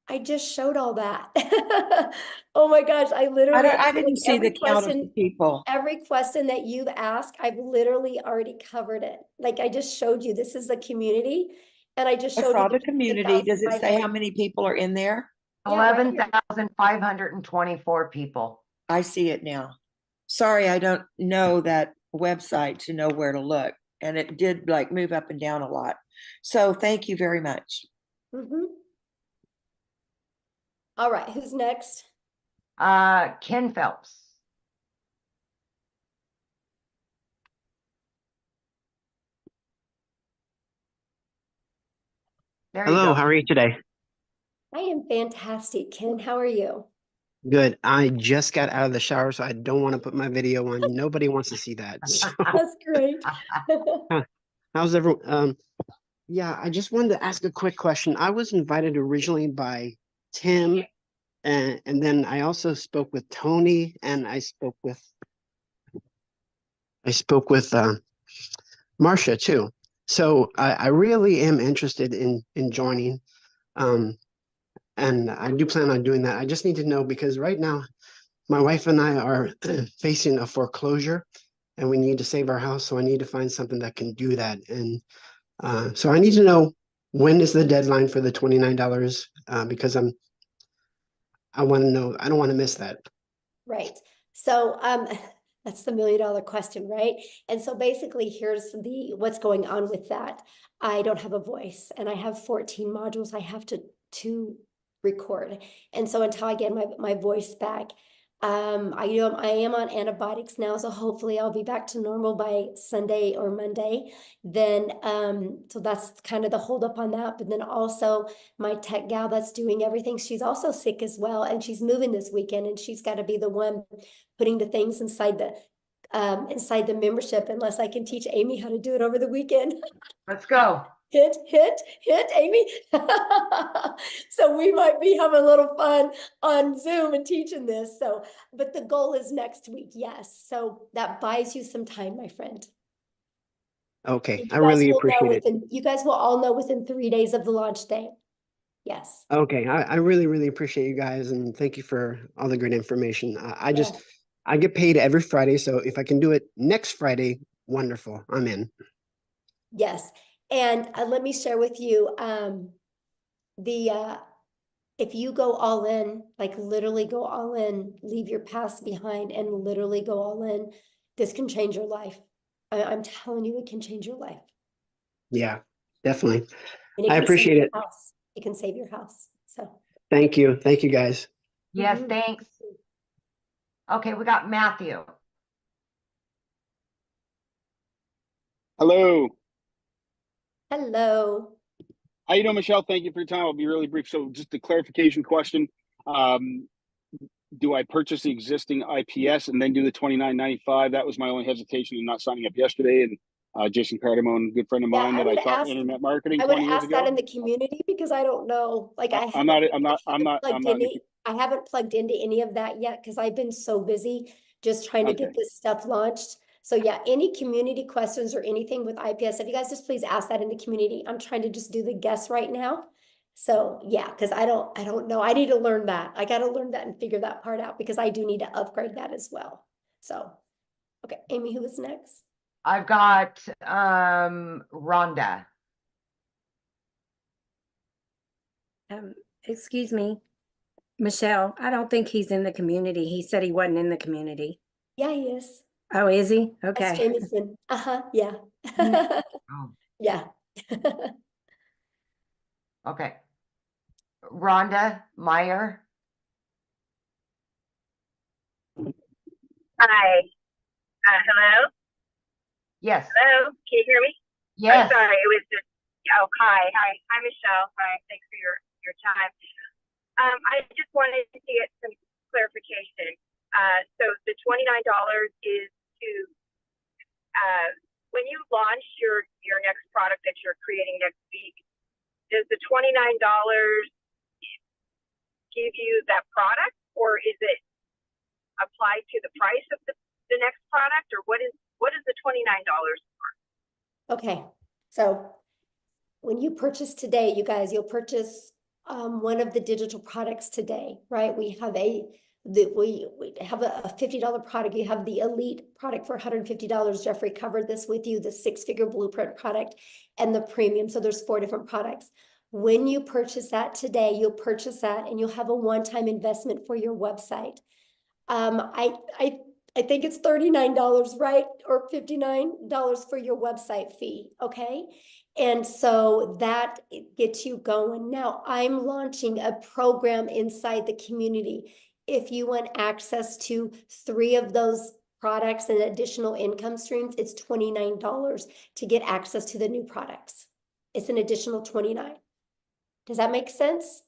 I just showed all that. Oh my gosh, I literally I didn't see the count of the people. Every question that you've asked, I've literally already covered it. Like I just showed you, this is the community, and I just I showed saw you the community. Does it say how 11,500. many people are in there? Yeah, right here. 11,524 people. I see it now. Sorry, I don't know that website to know where to look. And it did like move up and down a lot. So thank you very much. All right, who's next? Ken Phelps. There you Hello, go. how are you today? I am fantastic, Ken. How are you? Good. I just got out of the shower, so I don't want to put my video on. Nobody wants to see that. So, That's great. how's everyone? Yeah, I just wanted to ask a quick question. I was invited originally by Tim, and then I also spoke with Tony, and I spoke with Marcia too. So I really am interested in joining. And I do plan on doing that. I just need to know because right now my wife and I are facing a foreclosure and we need to save our house. So I need to find something that can do that. And so I need to know when is the deadline for the $29 because I want to know, I don't want to miss that. Right. So that's the $1 million question, right? And so basically here's what's going on with that. I don't have a voice and I have 14 modules I have to record. And so until I get my voice back, I am on antibiotics now, so hopefully I'll be back to normal by Sunday or Monday. Then so that's kind of the holdup on that. But then also my tech gal that's doing everything, she's also sick as well, and she's moving this weekend, and she's got to be the one putting the things inside the membership, unless I can teach Amy how to do it over the weekend. Let's go. Hit, Amy. So we might be having a little fun on Zoom and teaching this. So, but the goal is next week. Yes. So that buys you some time, my friend. Okay. I really appreciate it. You guys will all know within 3 days of the launch day. Yes. Okay. I really, really appreciate you guys. And thank you for all the great information. I get paid every Friday. So if I can do it next Friday, wonderful. I'm in. Yes. And let me share with you if you go all in, like literally go all in, leave your past behind and literally go all in, this can change your life. I'm telling you, it can change your life. Yeah, definitely. And it I can appreciate save your it. house. It can save your house. So Thank you. Thank you guys. Yes, thanks. Okay, we got Matthew. Hello. Hello. How you doing, Michelle? Thank you for your time. I'll be really brief. So just a clarification question. Do I purchase the existing IPS and then do the $29.95? That was my only hesitation in not signing up yesterday. And Jason Cardamone, good friend of Yeah, mine that I taught internet marketing I would 20 years ask that ago. in the community because I don't know. Like I I'm haven't not in the, I haven't plugged into any of that yet because I've been so busy just trying to okay. get this stuff launched. So yeah, any community questions or anything with IPS, if you guys just please ask that in the community. I'm trying to just do the guess right now. So yeah, because I don't know. I need to learn that. I got to learn that and figure that part out because I do need to upgrade that as well. So, okay, Amy, who is next? I've got Rhonda. Excuse me, Michelle, I don't think he's in the community. He said he wasn't in the community. Yeah, he is. Oh, is he? That's Okay. Jameson. Yeah. Oh, Yeah. okay. Rhonda Meyer. Hi. Hello? Yes. Hello? Can you hear me? Yes. I'm sorry. It was just, oh, hi. Hi, Michelle. Hi. Thanks for your time. I just wanted to get some clarification. So the $29 is to, when you launch your next product that you're creating next week, does the $29 give you that product, or is it applied to the price of the next product, or what is the $29 for? Okay. So when you purchase today, you guys, you'll purchase one of the digital products today, right? We have we have a $50 product. You have the elite product for $150. Jeffrey covered this with you, the 6-figure blueprint product and the premium. So there's 4 different products. When you purchase that today, you'll purchase that and you'll have a one-time investment for your website. I think it's $39, right? Or $59 for your website fee, okay? And so that gets you going. Now I'm launching a program inside the community. If you want access to 3 of those products and additional income streams, it's $29 to get access to the new products. It's an additional $29. Does that make sense?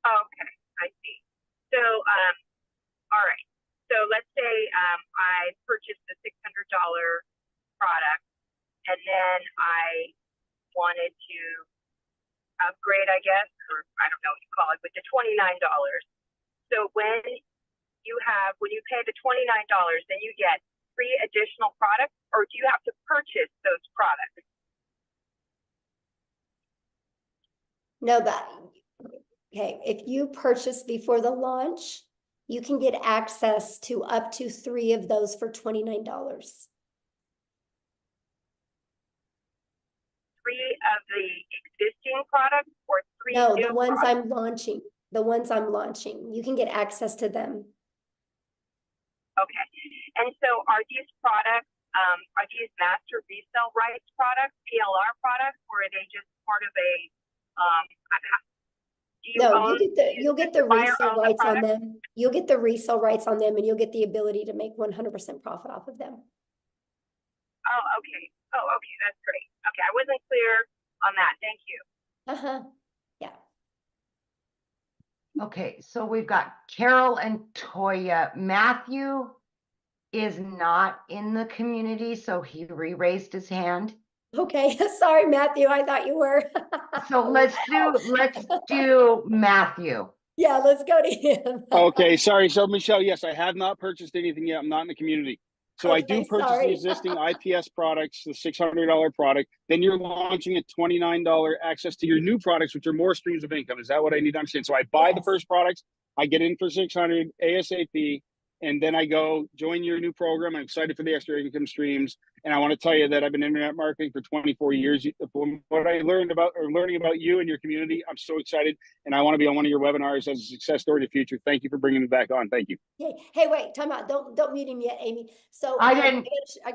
Okay, I see. So, all right. So let's say I purchased the $600 product, and then I wanted to upgrade, I guess, or I don't know what you call it, with the $29. So when you pay the $29, then you get 3 additional products, or do you have to purchase those products? No, okay, if you purchase before the launch, you can get access to up to 3 of those for $29. 3 of the existing products, or 3 No, new the ones products? I'm launching. The ones I'm launching. You can get access to them. Okay. And so are these products, are these master resale rights products, PLR products, or are they just part of a, do you No, own, you'll get the buyer resale own the rights on product? them. You'll get the resale rights on them and you'll get the ability to make 100% profit off of them. Oh, okay. Oh, okay. That's great. Okay. I wasn't clear on that. Thank you. Uh-huh. Yeah. Okay, so we've got Carol and Toya. Matthew is not in the community, so he re-raised his hand. Okay. Sorry, Matthew. I thought you were. So let's do Matthew. Yeah, let's go to him. Okay, sorry. So Michelle, yes, I have not purchased anything yet. I'm not in the community. So I do Okay, purchase the sorry. existing IPS products, the $600 product. Then you're launching a $29 access to your new products, which are more streams of income. Is that what I need to understand? So I buy the first products, I get in for $600 ASAP, and then I go join your new program. I'm excited for the extra income streams. And I want to tell you that I've been internet marketing for 24 years. From what I learned about learning about you and your community, I'm so excited. And I want to be on one of your webinars as a success story to the future. Thank you for bringing me back on. Thank you. Hey, wait, time out. Don't mute him yet, Amy. So I didn't. I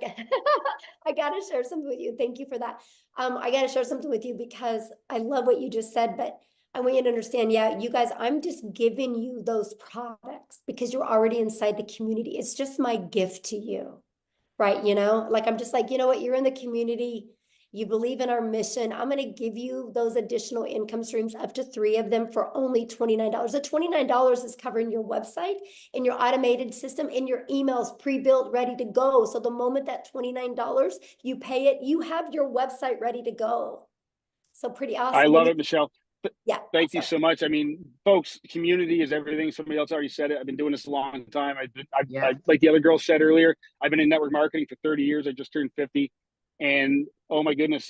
gotta share something with you. Thank you for that. I gotta share something with you because I love what you just said, but I want you to understand, yeah, you guys, I'm just giving you those products because you're already inside the community. It's just my gift to you, right? You know, like I'm just like, you know what, you're in the community, you believe in our mission. I'm going to give you those additional income streams, up to 3 of them for only $29. The $29 is covering your website and your automated system and your emails pre-built, ready to go. So the moment that $29, you pay it, you have your website ready to go. So pretty awesome. I love it, Michelle. Yeah. Thank you so much. I mean, folks, community is everything. Somebody else already said it. I've been doing this a long time. I like the other girl said earlier, I've been in network marketing for 30 years. I just turned 50. And oh my goodness,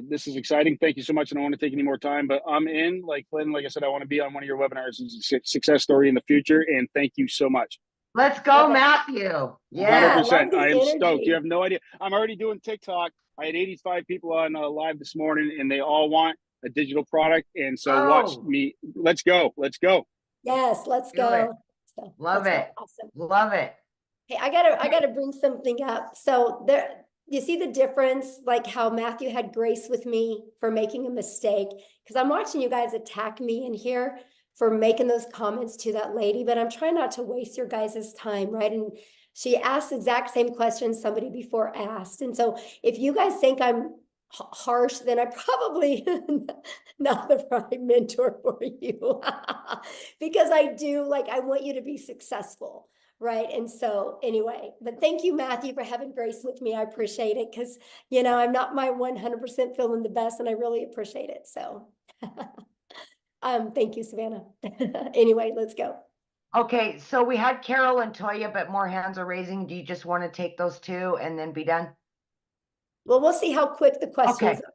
this is exciting. Thank you so much. I don't want to take any more time, but I'm in. Like Lynn, like I said, I want to be on one of your webinars as a success story in the future. And thank you so much. Let's go, Matthew. Yeah. 100%. I am stoked. You have no idea. I'm already doing TikTok. I had 85 people on live this morning, and they all want a digital product. And so watch me. Let's go. Let's go. Yes, let's go. So, Love let's it. go. Awesome. Love it. Hey, I gotta bring something up. So there, you see the difference, like how Matthew had grace with me for making a mistake, because I'm watching you guys attack me in here for making those comments to that lady, but I'm trying not to waste your guys' time, right? And she asked the exact same question somebody before asked. And so if you guys think I'm harsh, then I probably not the right mentor for you. Because I do, like, I want you to be successful, right? And so anyway, but thank you, Matthew, for having grace with me. I appreciate it, because, you know, I'm not my 100% feeling the best, and I really appreciate it. So thank you, Savannah. Anyway, let's go. Okay, so we had Carol and Toya, but more hands are raising. Do you just want to take those 2 and then be done? Well, we'll see how quick the questions are.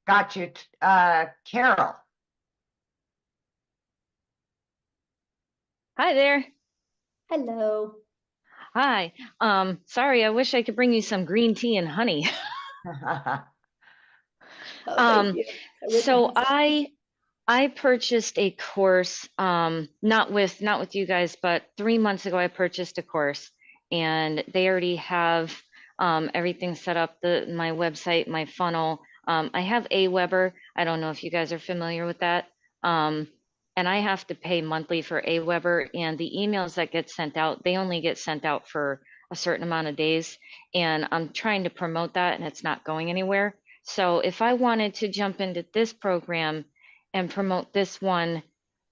Got you. Carol. Hi there. Hello. Hi. Sorry, I wish I could bring you some green tea and honey. Thank you. So I purchased a course, not with you guys, but 3 months ago I purchased a course, and they already have everything set up, my website, my funnel. I have Aweber. I don't know if you guys are familiar with that. And I have to pay monthly for Aweber, and the emails that get sent out, they only get sent out for a certain amount of days. And I'm trying to promote that, and it's not going anywhere. So if I wanted to jump into this program and promote this one,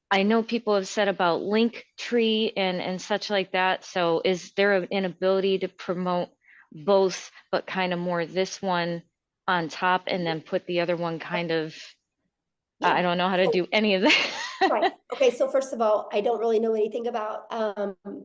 I know people have said about Linktree and such like that. So is there an ability to promote both, but kind of more this one on top, and then put the other one kind of, I don't know how to do any of that. Right. Okay. So first of all, I don't really know anything about,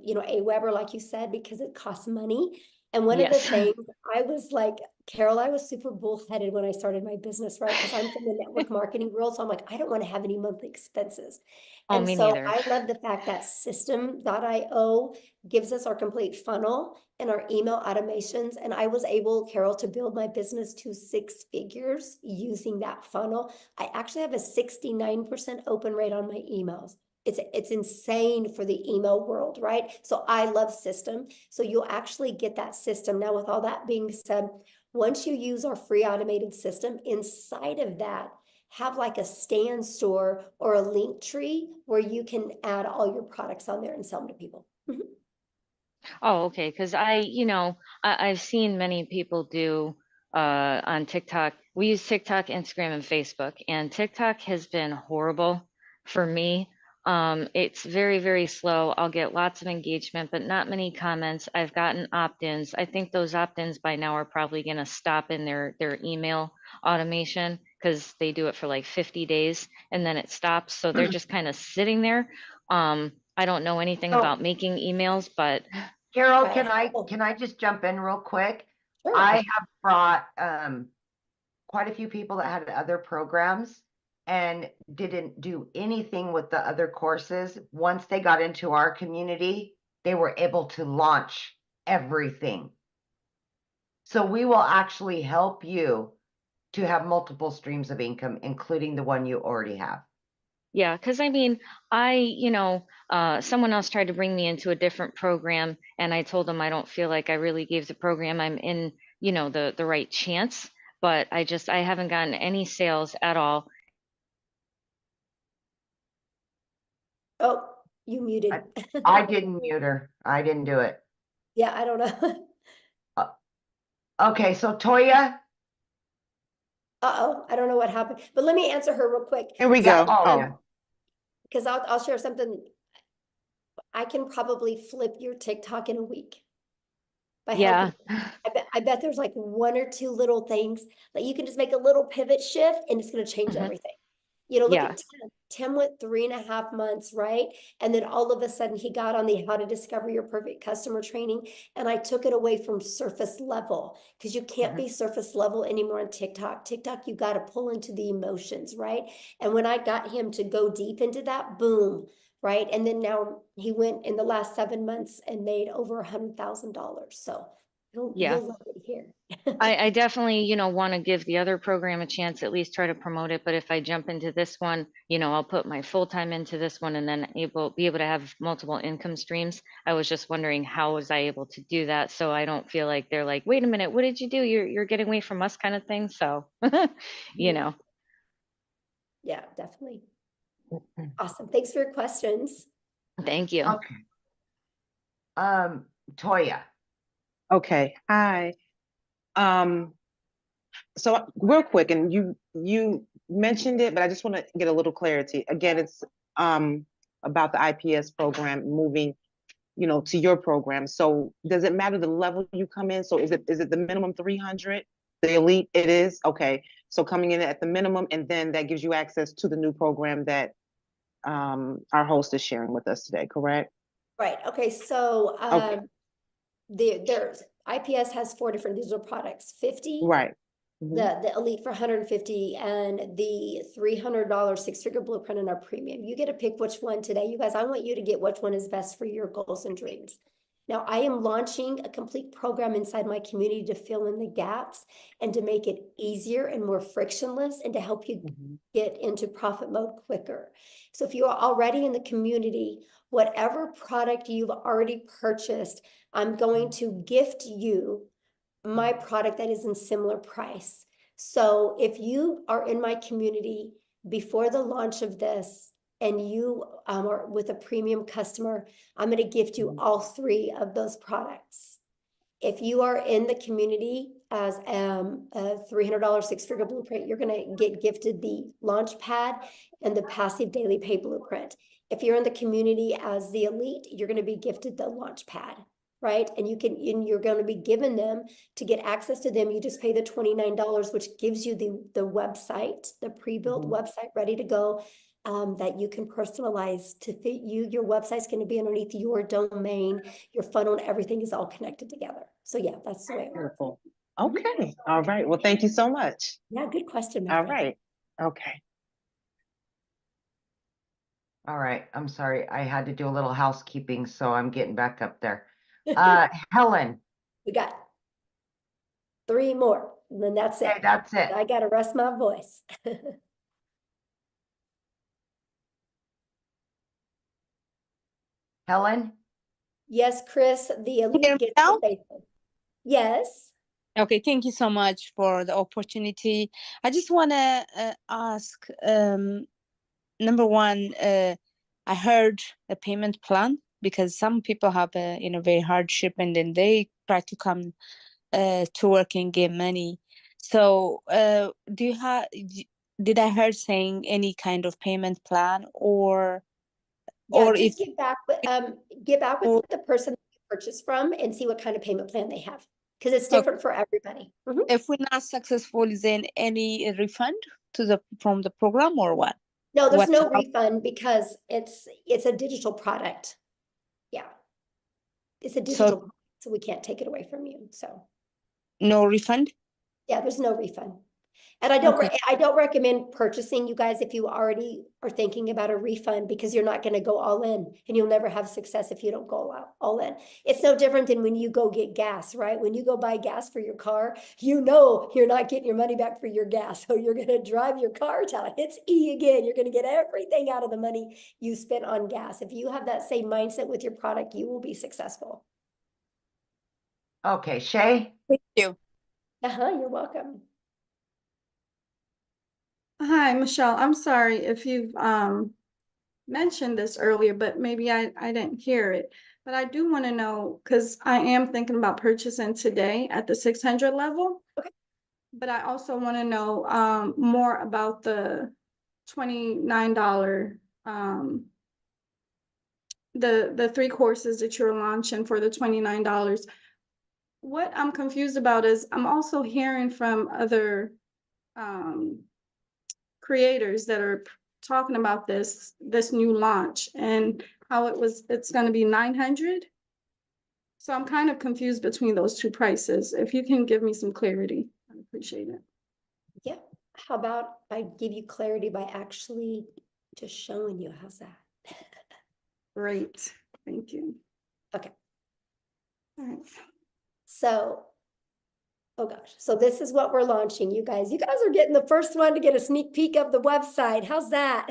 you know, Aweber, like you said, because it costs money. And one of the things I was like, Carol, I was super bullheaded when I started my business, right? Because I'm from the network marketing world. So I'm like, I don't want to have any monthly expenses. Oh, And me so neither. I love the fact that system.io gives us our complete funnel and our email automations. And I was able, Carol, to build my business to 6 figures using that funnel. I actually have a 69% open rate on my emails. It's insane for the email world, right? So I love system. So you'll actually get that system. Now, with all that being said, once you use our free automated system, inside of that, have like a stand store or a link tree where you can add all your products on there and sell them to people. Oh, okay. Because I've seen many people do on TikTok. We use TikTok, Instagram, and Facebook, and TikTok has been horrible for me. It's very, very slow. I'll get lots of engagement, but not many comments. I've gotten opt-ins. I think those opt-ins by now are probably going to stop in their email automation, because they do it for like 50 days and then it stops. So they're just kind of sitting there. I don't know anything about making emails, but Carol, can I just jump in real quick? Sure. I have brought quite a few people that had other programs and didn't do anything with the other courses. Once they got into our community, they were able to launch everything. So we will actually help you to have multiple streams of income, including the one you already have. Yeah, because I mean, someone else tried to bring me into a different program, and I told them I don't feel like I really gave the program I'm in, the right chance, but I haven't gotten any sales at all. Oh, you muted. I didn't mute her. I didn't do it. Yeah, I don't know. Okay, so Toya. Uh-oh, I don't know what happened, but let me answer her real quick. Here we Yeah. go. Oh, Oh, yeah. Because I'll share something. I can probably flip your TikTok in a week by Yeah. helping. I bet there's like one or two little things that you can just make a little pivot shift and it's going to change Mhm. everything. You know, look Yeah. at Tim. Tim went 3.5 months, right? And then all of a sudden he got on the How to Discover Your Perfect Customer training. And I took it away from surface level because you can't be surface level anymore on TikTok. TikTok, you got to pull into the emotions, right? And when I got him to go deep into that, boom, right? And then now he went in the last 7 months and made over $100,000. So Yeah. you'll love it here. I definitely, want to give the other program a chance, at least try to promote it. But if I jump into this one, I'll put my full time into this one and then be able to have multiple income streams. I was just wondering how was I able to do that so I don't feel like they're like, wait a minute, what did you do? You're getting away from us kind of thing. So, Yeah, definitely. Awesome. Thanks for your questions. Thank you. Okay. Toya. okay. Hi. So real quick, and you mentioned it, but I just want to get a little clarity. Again, it's about the IPS program moving, to your program. So does it matter the level you come in? So is it the minimum 300? The elite it is? Okay. So coming in at the minimum, and then that gives you access to the new program that our host is sharing with us today, correct? Right. Okay. So Okay. there's IPS has 4 different digital products, 50, Right. the elite for 150, and the $300 6-figure blueprint in our premium. You get to pick which one today. You guys, I want you to get which one is best for your goals and dreams. Now, I am launching a complete program inside my community to fill in the gaps and to make it easier and more frictionless and to help you get into profit mode quicker. So if you are already in the community, whatever product you've already purchased, I'm going to gift you my product that is in similar price. So if you are in my community before the launch of this and you are with a premium customer, I'm going to gift you all 3 of those products. If you are in the community as a $300 6-figure blueprint, you're going to get gifted the launch pad and the passive daily pay blueprint. If you're in the community as the elite, you're going to be gifted the launch pad, right? And you're going to be given them to get access to them. You just pay the $29, which gives you the website, the pre-built website ready to go. That you can personalize to fit you. Your website's going to be underneath your domain, your funnel, and everything is all connected together. So yeah, that's the way it works. Beautiful. Okay. All right. Well, thank you so much. Yeah, good question, my All friend. right. Okay. All right. I'm sorry. I had to do a little housekeeping, so I'm getting back up there. Helen. We got 3 more, and then that's it. Okay, that's it. I got to rest my voice. Helen? Yes, Chris, the elite Hear me gets now? the basic. Yes. Okay, thank you so much for the opportunity. I just want to ask, number one, I heard a payment plan because some people have a very hardship and then they try to come to work and get money. So, do you have? Did I heard saying any kind of payment plan or Yeah, if just get back with the person that you purchased from and see what kind of payment plan they have, because it's different for everybody. if we're not successful, is there any refund from the program or what? No, there's What no refund because it's a digital product. Yeah. It's a digital product, so we can't take it away from you. So no refund? yeah, there's no refund. And I don't recommend purchasing, you guys, if you already are thinking about a refund, because you're not going to go all in and you'll never have success if you don't go all in. It's no different than when you go get gas, right? When you go buy gas for your car, you're not getting your money back for your gas. So you're going to drive your car till it hits E again. You're going to get everything out of the money you spent on gas. If you have that same mindset with your product, you will be successful. Okay, Shay? Thank you. You're welcome. Hi, Michelle. I'm sorry if you've mentioned this earlier, but maybe I didn't hear it. But I do want to know, because I am thinking about purchasing today at the 600 level. Okay. But I also want to know more about the $29, the 3 courses that you're launching for the $29. What I'm confused about is I'm also hearing from other creators that are talking about this new launch and how it's going to be 900. So I'm kind of confused between those two prices. If you can give me some clarity, I'd appreciate it. Yeah. How about I give you clarity by actually just showing you? How's that? Great. Thank you. Okay. All right. So, oh gosh. So this is what we're launching, you guys. You guys are getting the first one to get a sneak peek of the website. How's that?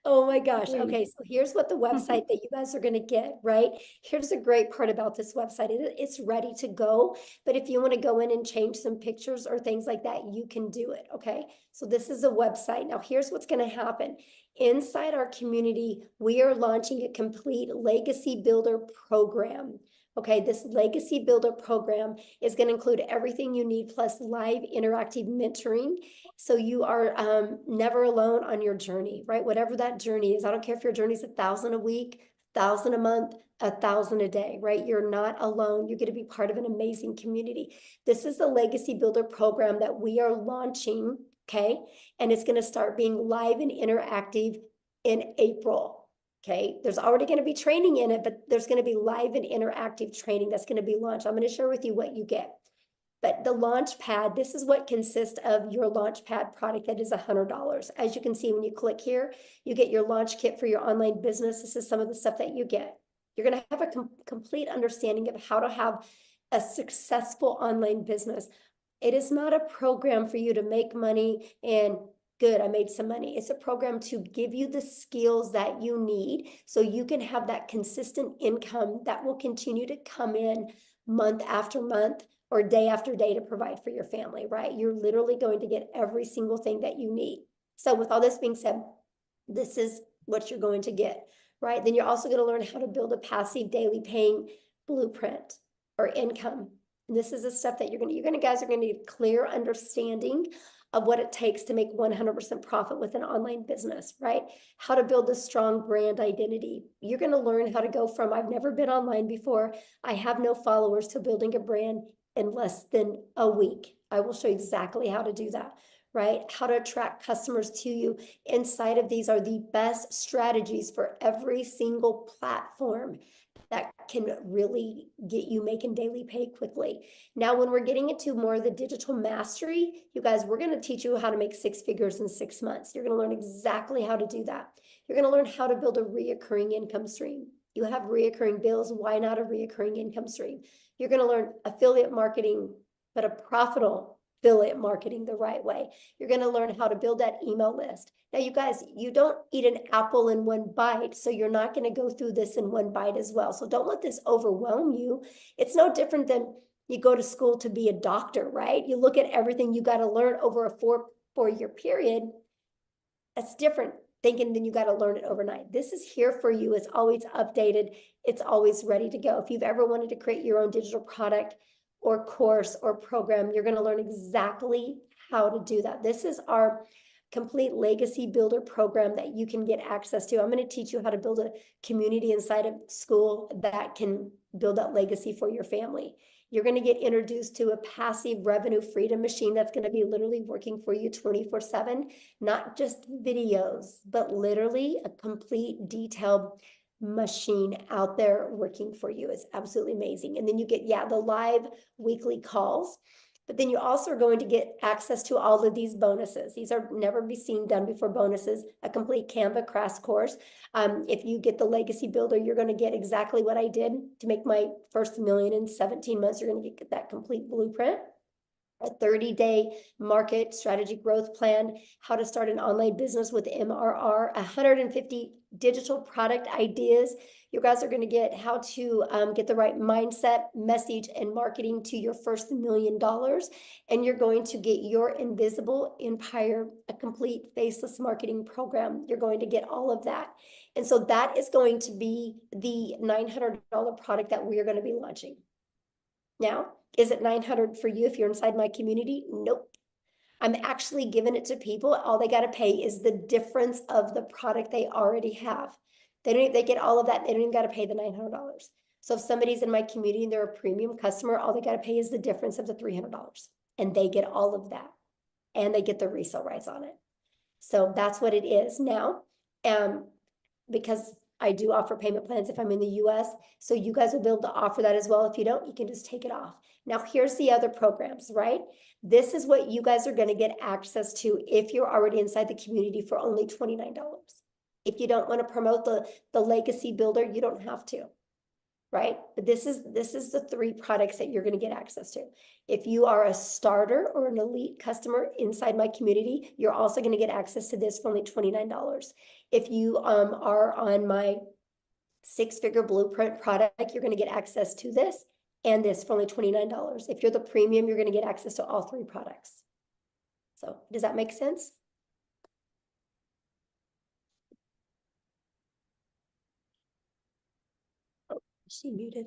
Oh my gosh. Okay, so here's what the website that you guys are going to get, right? Here's the great part about this website. It's ready to go, but if you want to go in and change some pictures or things like that, you can do it, okay? So this is a website. Now here's what's going to happen. Inside our community, we are launching a complete legacy builder program. Okay, this legacy builder program is going to include everything you need plus live interactive mentoring. So you are never alone on your journey, right? Whatever that journey is. I don't care if your journey is 1,000 a week, 1,000 a month, 1,000 a day, right? You're not alone. You're going to be part of an amazing community. This is the legacy builder program that we are launching, okay? And it's going to start being live and interactive in April. Okay, there's already going to be training in it, but there's going to be live and interactive training that's going to be launched. I'm going to share with you what you get. But the launch pad, this is what consists of your launch pad product that is $100. As you can see, when you click here, you get your launch kit for your online business. This is some of the stuff that you get. You're going to have a complete understanding of how to have a successful online business. It is not a program for you to make money and good, I made some money. It's a program to give you the skills that you need so you can have that consistent income that will continue to come in month after month or day after day to provide for your family, right? You're literally going to get every single thing that you need. So with all this being said, this is what you're going to get, right? Then you're also going to learn how to build a passive daily paying blueprint or income. And this is the stuff that you guys are going to get clear understanding of what it takes to make 100% profit with an online business, right? How to build a strong brand identity. You're going to learn how to go from I've never been online before, I have no followers, to building a brand in less than a week. I will show you exactly how to do that, right? How to attract customers to you. Inside of these are the best strategies for every single platform that can really get you making daily pay quickly. Now, when we're getting into more of the digital mastery, you guys, we're going to teach you how to make 6 figures in 6 months. You're going to learn exactly how to do that. You're going to learn how to build a reoccurring income stream. You have reoccurring bills. Why not a reoccurring income stream? You're going to learn affiliate marketing, but a profitable affiliate marketing the right way. You're going to learn how to build that email list. Now, you guys, you don't eat an apple in one bite, so you're not going to go through this in one bite as well. So don't let this overwhelm you. It's no different than you go to school to be a doctor, right? You look at everything you got to learn over a four-year period. That's different thinking than you got to learn it overnight. This is here for you. It's always updated. It's always ready to go. If you've ever wanted to create your own digital product or course or program, you're going to learn exactly how to do that. This is our complete legacy builder program that you can get access to. I'm going to teach you how to build a community inside of school that can build that legacy for your family. You're going to get introduced to a passive revenue freedom machine that's going to be literally working for you 24/7, not just videos, but literally a complete detailed machine out there working for you. Is absolutely amazing. And then you get, the live weekly calls. But then you also are going to get access to all of these bonuses. These are never be seen done before bonuses, a complete Canva crash course. If you get the Legacy Builder, you're going to get exactly what I did to make my first $1 million in 17 months. You're going to get that complete blueprint. a 30-day market strategy growth plan, how to start an online business with MRR, 150 digital product ideas. You guys are going to get how to get the right mindset, message, and marketing to your first $1 million. And you're going to get your invisible empire, a complete faceless marketing program. You're going to get all of that. And so that is going to be the $900 product that we are going to be launching. Now, is it $900 for you if you're inside my community? Nope. I'm actually giving it to people. All they got to pay is the difference of the product they already have. They get all of that. They don't even got to pay the $900. So if somebody's in my community and they're a premium customer, all they got to pay is the difference of the $300. And they get all of that. And they get the resale rights on it. So that's what it is now. Because I do offer payment plans if I'm in the US. So you guys will be able to offer that as well. If you don't, you can just take it off. Now, here's the other programs, right? This is what you guys are going to get access to if you're already inside the community for only $29. If you don't want to promote the legacy builder, you don't have to, right? But this is the 3 products that you're going to get access to. If you are a starter or an elite customer inside my community, you're also going to get access to this for only $29. If you are on my 6-figure blueprint product, you're going to get access to this and this for only $29. If you're the premium, you're going to get access to all 3 products. So does that make sense? Oh, is she muted?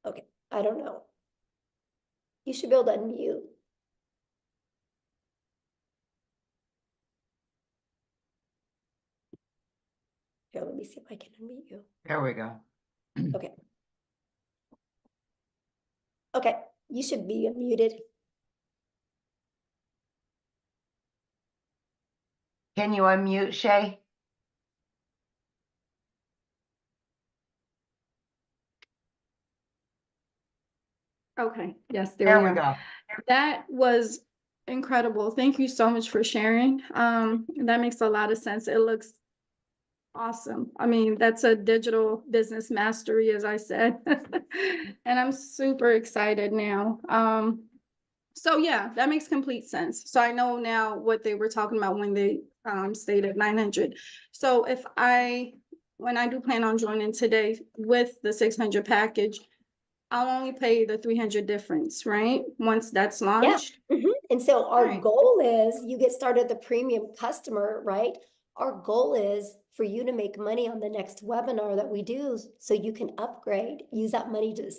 Okay, I don't know. You should be able to unmute. Here, let me see if I can unmute you. There we go. Okay. Okay, you should be unmuted. Can you unmute, Shay? Okay, yes, There we we are. go. That was incredible. Thank you so much for sharing. That makes a lot of sense. It looks awesome. I mean, that's a digital business mastery, as I said. And I'm super excited now. So yeah, that makes complete sense. So I know now what they were talking about when they stated 900. So when I do plan on joining today with the 600 package, I'll only pay the 300 difference, right? Once that's launched. Yeah. And so our Right. goal is you get started the premium customer, right? Our goal is for you to make money on the next webinar that we do so you can upgrade, use that money to,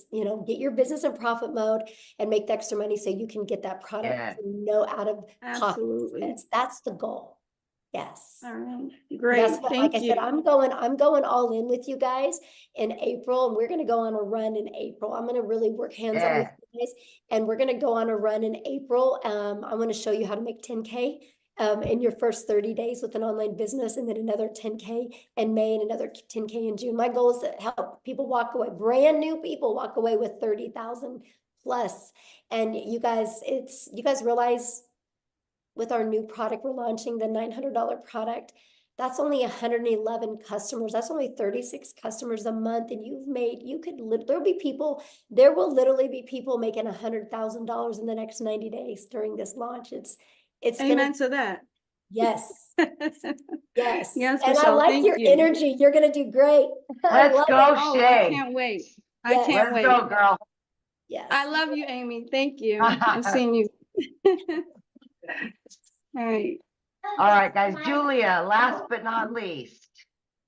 get your business in profit mode and make the extra money so you can get that product Yeah. for no out of pocket Absolutely. expense. That's the goal. Yes. All right, That's great. what, Thank like I you. said, I'm going all in with you guys in April, and we're going to go on a run in April. I'm going to really work hands-on with you guys, and we're going to go on a run in April. I want to show you how to make 10K in your first 30 days with an online business, and then another 10K in May and another 10K in June. My goal is to help people walk away, brand new people walk away with 30,000 plus. And you guys realize with our new product we're launching, the $900 product, that's only 111 customers. That's only 36 customers a month. And there will literally be people making $100,000 in the next 90 days during this launch. It's Amen to that. Yes. Yes. Yes, And I Michelle, like thank your you. energy. You're going to do great. I Let's love go, it. Oh, I Shay. can't wait. I Yes. can't Let's wait. go, girl. Yes. I love you, Amy. Thank you. And seeing you. All right. All right, guys. Julia, last but not least.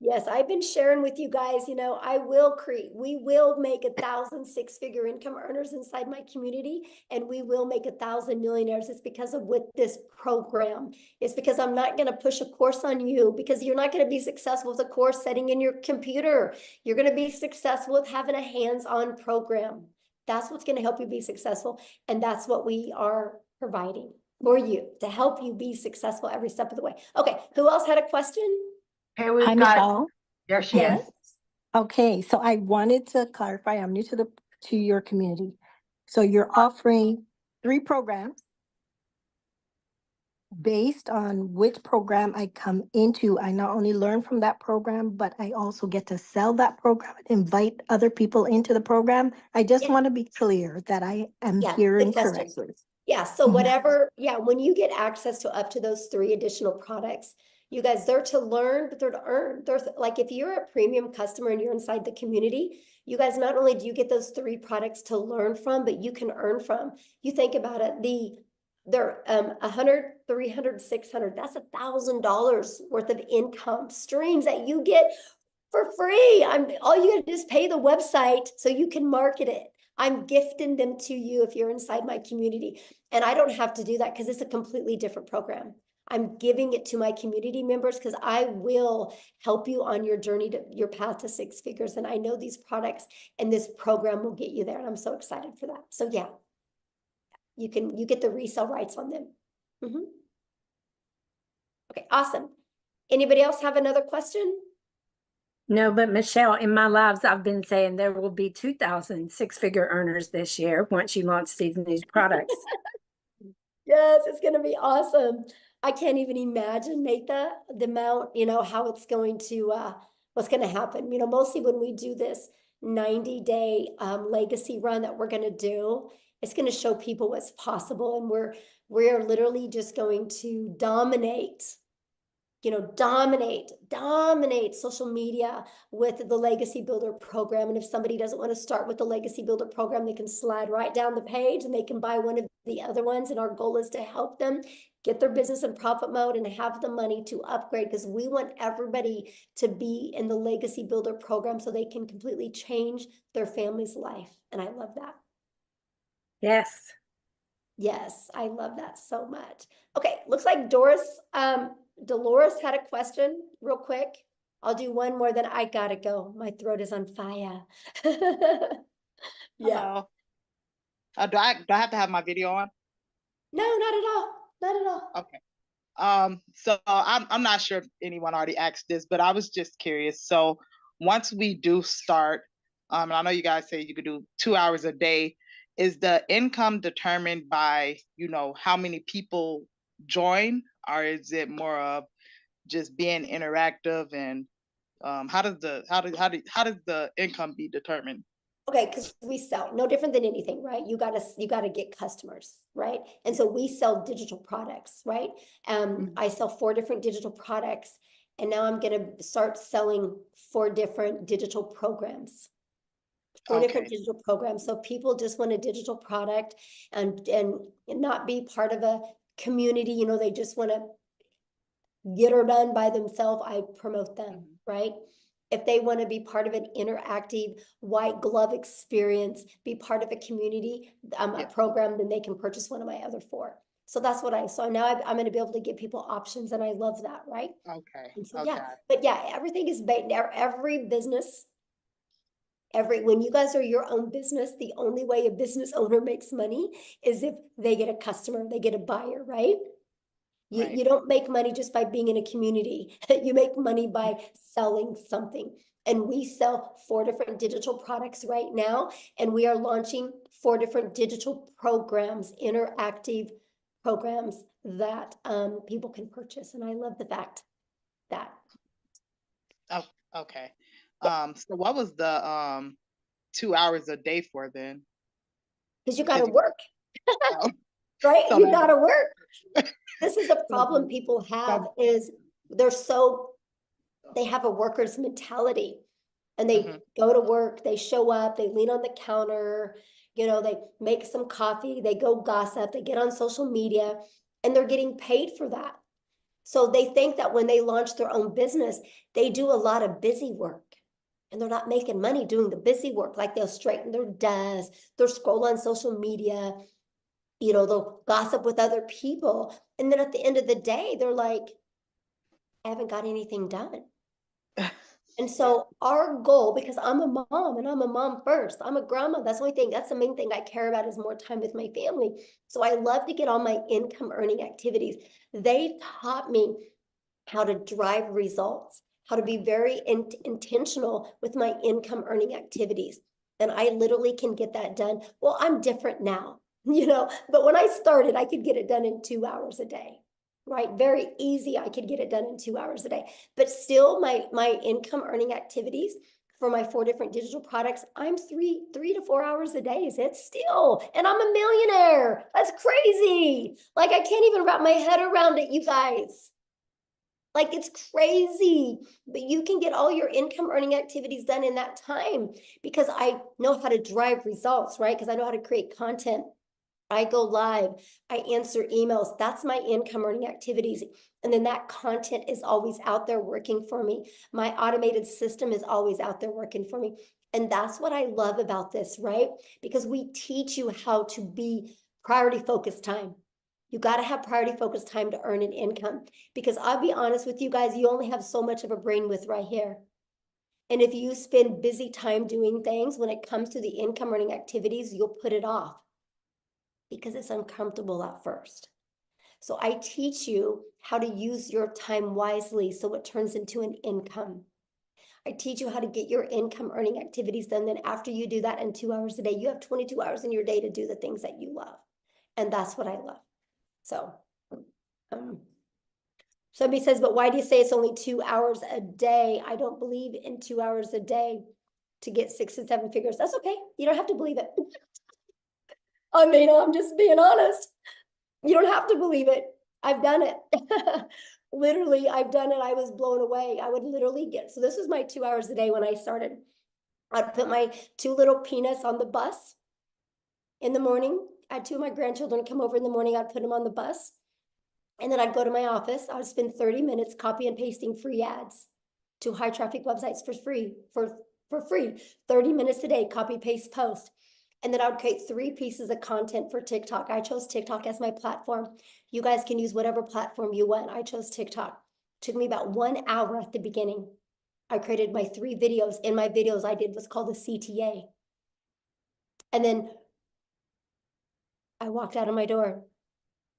Yes, I've been sharing with you guys, we will make 1,000 6-figure income earners inside my community, and we will make 1,000 millionaires. It's because of with this program. It's because I'm not going to push a course on you, because you're not going to be successful with a course setting in your computer. You're going to be successful with having a hands-on program. That's what's going to help you be successful. And that's what we are providing for you to help you be successful every step of the way. Okay. Who else had a question? Okay, we've Hi, got, Michelle. there she is. Okay, so I wanted to clarify, I'm new to your community. So you're offering 3 programs. based on which program I come into, I not only learn from that program, but I also get to sell that program, invite other people into the program. I just want to be clear that I am Yeah, hearing good question. correctly. Yeah, so Mhm. whatever, yeah, when you get access to up to those 3 additional products, you guys, they're to learn, but they're to earn. There's like, if you're a premium customer and you're inside the community, you guys, not only do you get those 3 products to learn from, but you can earn from. You think about it, they're 100, 300, 600, that's $1,000 worth of income streams that you get for free. All you gotta do is pay the website so you can market it. I'm gifting them to you if you're inside my community. And I don't have to do that because it's a completely different program. I'm giving it to my community members because I will help you on your journey to your path to 6 figures. And I know these products and this program will get you there. And I'm so excited for that. So yeah, you get the resale rights on them. Mhm. Okay, awesome. Anybody else have another question? No, but Michelle, in my lives, I've been saying there will be 2,000 six-figure earners this year once you launch these new products. Yes, it's going to be awesome. I can't even imagine, Natha, the amount, how it's going to, what's going to happen. Mostly when we do this 90-day legacy run that we're going to do, it's going to show people what's possible. And we're literally just going to dominate social media with the Legacy Builder program. And if somebody doesn't want to start with the Legacy Builder program, they can slide right down the page and they can buy one of the other ones. And our goal is to help them get their business in profit mode and have the money to upgrade, because we want everybody to be in the Legacy Builder program so they can completely change their family's life. And I love that. Yes. Yes, I love that so much. Okay, looks like Dolores had a question real quick. I'll do one more, then I gotta go. My throat is on fire. Yeah. Hello. Do I have to have my video on? No, not at all. Not at all. Okay. So I'm not sure if anyone already asked this, but I was just curious. So once we do start, and I know you guys say you could do 2 hours a day, is the income determined by, how many people join, or is it more of just being interactive? And how does the income be determined? Okay, because we sell no different than anything, right? You gotta get customers, right? And so we sell digital products, right? I sell 4 different digital products, and now I'm gonna start selling 4 different digital programs. 4 different digital programs. So people just want a digital product and not be part of a community, they just want to get her done by themselves. I promote them, right? If they want to be part of an interactive white glove experience, be part of a community, a program, then they can purchase one of my other 4. So that's what so now I'm going to be able to give people options, and I love that, right? Okay. And so, yeah, but yeah, everything is every business. When you guys are your own business, the only way a business owner makes money is if they get a customer, they get a buyer, right? You don't make money just by being in a community. You make money by selling something. And we sell 4 different digital products right now, and we are launching 4 different digital programs, interactive programs that people can purchase. And I love the fact that. Oh, okay. So what was the 2 hours a day for then? Because you got to work, right? So You got to work. This is a problem people have is they have a worker's mentality, and they go to work, they show up, they lean on the counter, they make some coffee, they go gossip, they get on social media, and they're getting paid for that. So they think that when they launch their own business, they do a lot of busy work. And they're not making money doing the busy work. Like they'll straighten their desk, they'll scroll on social media, they'll gossip with other people. And then at the end of the day, they're like, I haven't got anything done. And so our goal, because I'm a mom and I'm a mom first, I'm a grandma. That's the main thing I care about is more time with my family. So I love to get all my income earning activities. They taught me how to drive results, how to be very intentional with my income earning activities. And I literally can get that done. Well, I'm different now, but when I started, I could get it done in 2 hours a day. right? Very easy. I could get it done in 2 hours a day, but still my income earning activities for my 4 different digital products, I'm 3 to 4 hours a day. Is it still? And I'm a millionaire. That's crazy. Like I can't even wrap my head around it, you guys. Like it's crazy, but you can get all your income earning activities done in that time because I know how to drive results, right? Because I know how to create content. I go live, I answer emails. That's my income earning activities. And then that content is always out there working for me. My automated system is always out there working for me. And that's what I love about this, right? Because we teach you how to be priority focused time. You got to have priority focused time to earn an income. Because I'll be honest with you guys, you only have so much of a brain width right here. And if you spend busy time doing things, when it comes to the income earning activities, you'll put it off because it's uncomfortable at first. So I teach you how to use your time wisely so it turns into an income. I teach you how to get your income earning activities done. Then after you do that in 2 hours a day, you have 22 hours in your day to do the things that you love. And that's what I love. So somebody says, but why do you say it's only 2 hours a day? I don't believe in 2 hours a day to get 6 and 7 figures. That's okay. You don't have to believe it. I mean, I'm just being honest. You don't have to believe it. I've done it. Literally, I've done it. I was blown away. I would literally so this was my 2 hours a day when I started. I'd put my 2 little peanuts on the bus in the morning. I had 2 of my grandchildren come over in the morning. I'd put them on the bus. And then I'd go to my office. I would spend 30 minutes copy and pasting free ads to high traffic websites for free, for free. 30 minutes a day, copy, paste, post. And then I would create 3 pieces of content for TikTok. I chose TikTok as my platform. You guys can use whatever platform you want. I chose TikTok. It took me about 1 hour at the beginning. I created my 3 videos. In my videos, I did what's called a CTA. And then I walked out of my door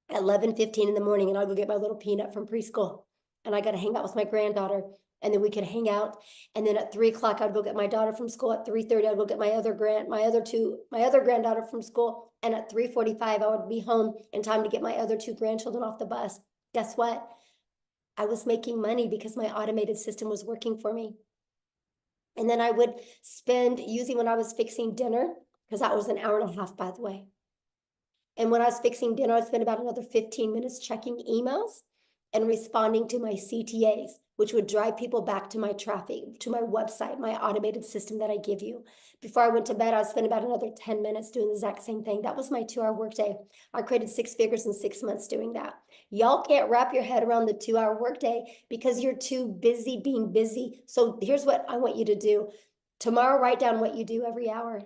at 11:15 in the morning, and I'll go get my little peanut from preschool. And I got to hang out with my granddaughter. And then we could hang out. And then at 3 o'clock, I'd go get my daughter from school. At 3:30, I'd go get my other granddaughter from school. And at 3:45, I would be home in time to get my other 2 grandchildren off the bus. Guess what? I was making money because my automated system was working for me. And then I would spend, usually when I was fixing dinner, because that was an hour and a half, by the way. And when I was fixing dinner, I'd spend about another 15 minutes checking emails and responding to my CTAs, which would drive people back to my traffic, to my website, my automated system that I give you. Before I went to bed, I'd spend about another 10 minutes doing the exact same thing. That was my 2-hour workday. I created 6 figures in 6 months doing that. Y'all can't wrap your head around the 2-hour workday because you're too busy being busy. So here's what I want you to do. Tomorrow, write down what you do every hour.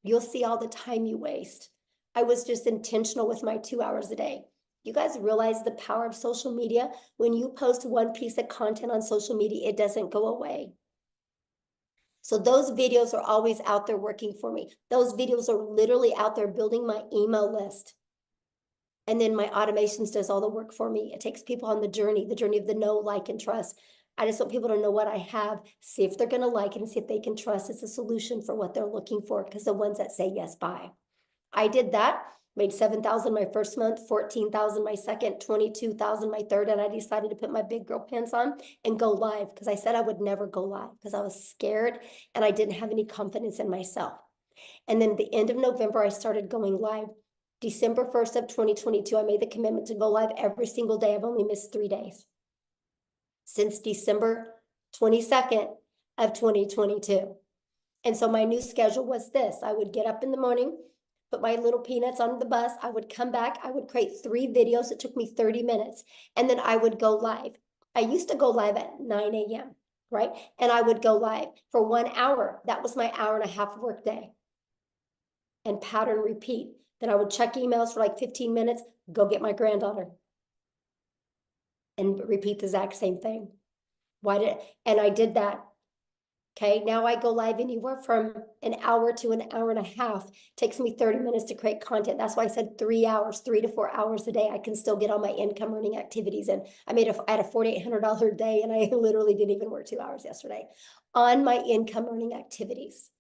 You'll see all the time you waste. I was just intentional with my 2 hours a day. You guys realize the power of social media? When you post 1 piece of content on social media, it doesn't go away. So those videos are always out there working for me. Those videos are literally out there building my email list. And then my automations does all the work for me. It takes people on the journey of the know, like, and trust. I just want people to know what I have, see if they're going to like it, and see if they can trust it's a solution for what they're looking for, because the ones that say yes, buy. I did that, made 7,000 my first month, 14,000 my second, 22,000 my third, and I decided to put my big girl pants on and go live, because I said I would never go live because I was scared and I didn't have any confidence in myself. And then the end of November, I started going live. December 1st of 2022, I made the commitment to go live every single day. I've only missed 3 days since December 22nd of 2022. And so my new schedule was this. I would get up in the morning, put my little peanuts on the bus. I would come back. I would create 3 videos. It took me 30 minutes. And then I would go live. I used to go live at 9 a.m., right? And I would go live for 1 hour. That was my hour and a half work day. And pattern repeat. Then I would check emails for like 15 minutes, go get my granddaughter. And repeat the exact same thing. And I did that. Okay, now I go live anywhere from an hour to an hour and a half. It takes me 30 minutes to create content. That's why I said 3 hours, 3 to 4 hours a day. I can still get all my income earning activities. And I had a $4,800 day, and I literally didn't even work 2 hours yesterday on my income earning activities.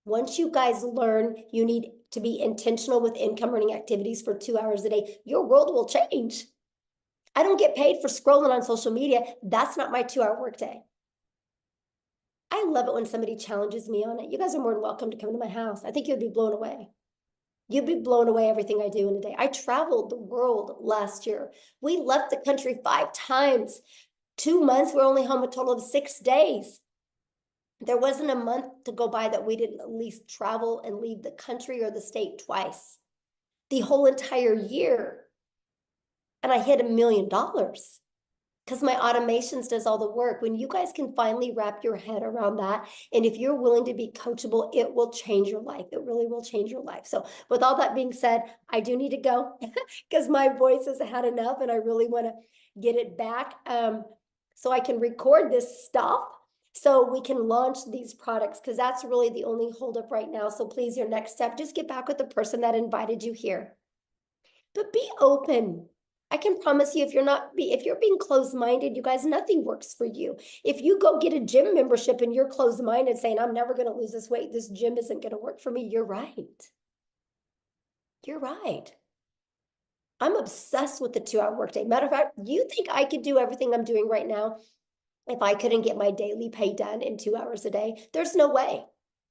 Once you guys learn you need to be intentional with income earning activities for 2 hours a day, your world will change. I don't get paid for scrolling on social media. That's not my 2-hour workday. I love it when somebody challenges me on it. You guys are more than welcome to come to my house. I think you'd be blown away. You'd be blown away everything I do in a day. I traveled the world last year. We left the country 5 times. 2 months, we're only home a total of 6 days. There wasn't a month to go by that we didn't at least travel and leave the country or the state twice. The whole entire year. And I hit $1 million because my automations does all the work. When you guys can finally wrap your head around that, and if you're willing to be coachable, it will change your life. It really will change your life. So with all that being said, I do need to go because my voice has had enough and I really want to get it back so I can record this stuff so we can launch these products, because that's really the only holdup right now. So please, your next step, just get back with the person that invited you here. But be open. I can promise you, if you're being closed-minded, you guys, nothing works for you. If you go get a gym membership and you're closed-minded saying, I'm never going to lose this weight, this gym isn't going to work for me, you're right. You're right. I'm obsessed with the 2-hour workday. Matter of fact, you think I could do everything I'm doing right now if I couldn't get my daily pay done in 2 hours a day? There's no way.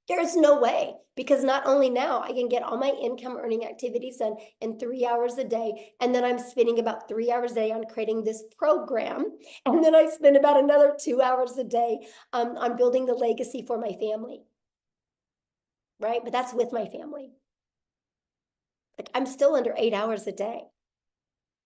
There's no way, because not only now I can get all my income earning activities done in 3 hours a day, and then I'm spending about 3 hours a day on creating this program, and then I spend about another 2 hours a day on building the legacy for my family, right? But that's with my family. Like, I'm still under 8 hours a day.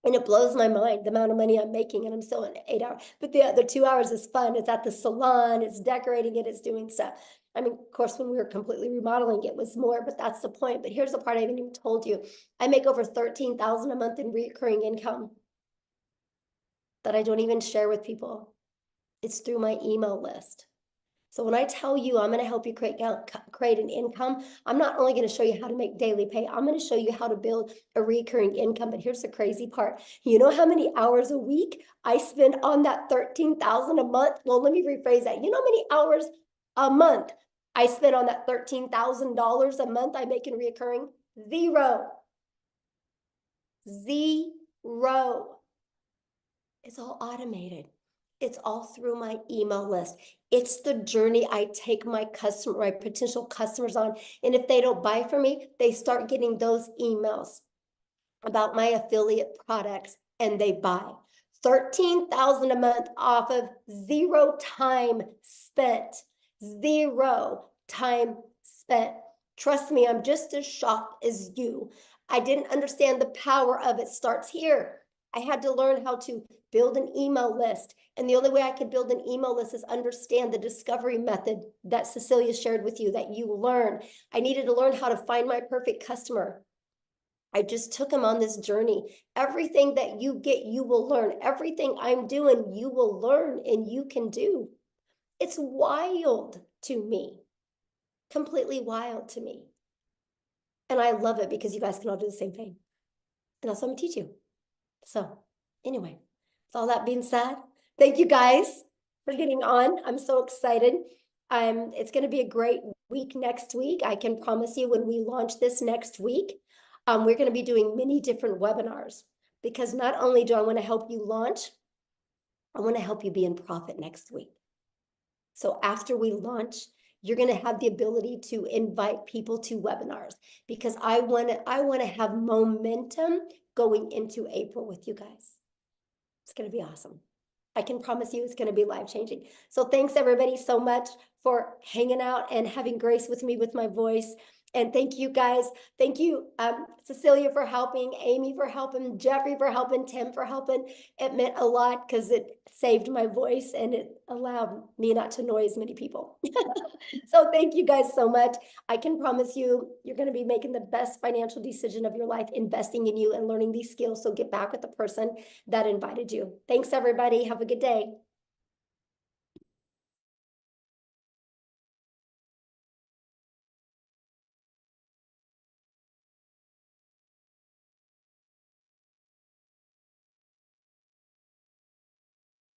And it blows my mind the amount of money I'm making, and I'm still in 8 hours. But the other 2 hours is fun. It's at the salon, it's decorating it, it's doing stuff. I mean, of course, when we were completely remodeling, it was more, but that's the point. But here's the part I haven't even told you. I make over $13,000 a month in recurring income that I don't even share with people. It's through my email list. So when I tell you I'm going to help you create an income, I'm not only going to show you how to make daily pay, I'm going to show you how to build a recurring income. But here's the crazy part. You know how many hours a week I spend on that $13,000 a month? Well, let me rephrase that. You know how many hours a month I spend on that $13,000 a month I make in recurring? 0. 0. It's all automated. It's all through my email list. It's the journey I take my potential customers on. And if they don't buy from me, they start getting those emails about my affiliate products and they buy. $13,000 a month off of 0 time spent. 0 time spent. Trust me, I'm just as shocked as you. I didn't understand the power of it. Starts here. I had to learn how to build an email list. And the only way I could build an email list is understand the discovery method that Cecilia shared with you, that you learn. I needed to learn how to find my perfect customer. I just took him on this journey. Everything that you get, you will learn. Everything I'm doing, you will learn and you can do. It's wild to me. Completely wild to me. And I love it because you guys can all do the same thing. And that's what I'm gonna teach you. So anyway, with all that being said, thank you guys for getting on. I'm so excited. It's going to be a great week next week. I can promise you when we launch this next week, we're going to be doing many different webinars, because not only do I want to help you launch, I want to help you be in profit next week. So after we launch, you're going to have the ability to invite people to webinars, because I want to have momentum going into April with you guys. It's going to be awesome. I can promise you it's going to be life-changing. So thanks everybody so much for hanging out and having grace with me with my voice. And thank you guys. Thank you, Cecilia, for helping, Amy for helping, Jeffrey for helping, Tim for helping. It meant a lot because it saved my voice and it allowed me not to annoy as many people. So thank you guys so much. I can promise you, you're going to be making the best financial decision of your life, investing in you and learning these skills. So get back with the person that invited you. Thanks, everybody. Have a good day.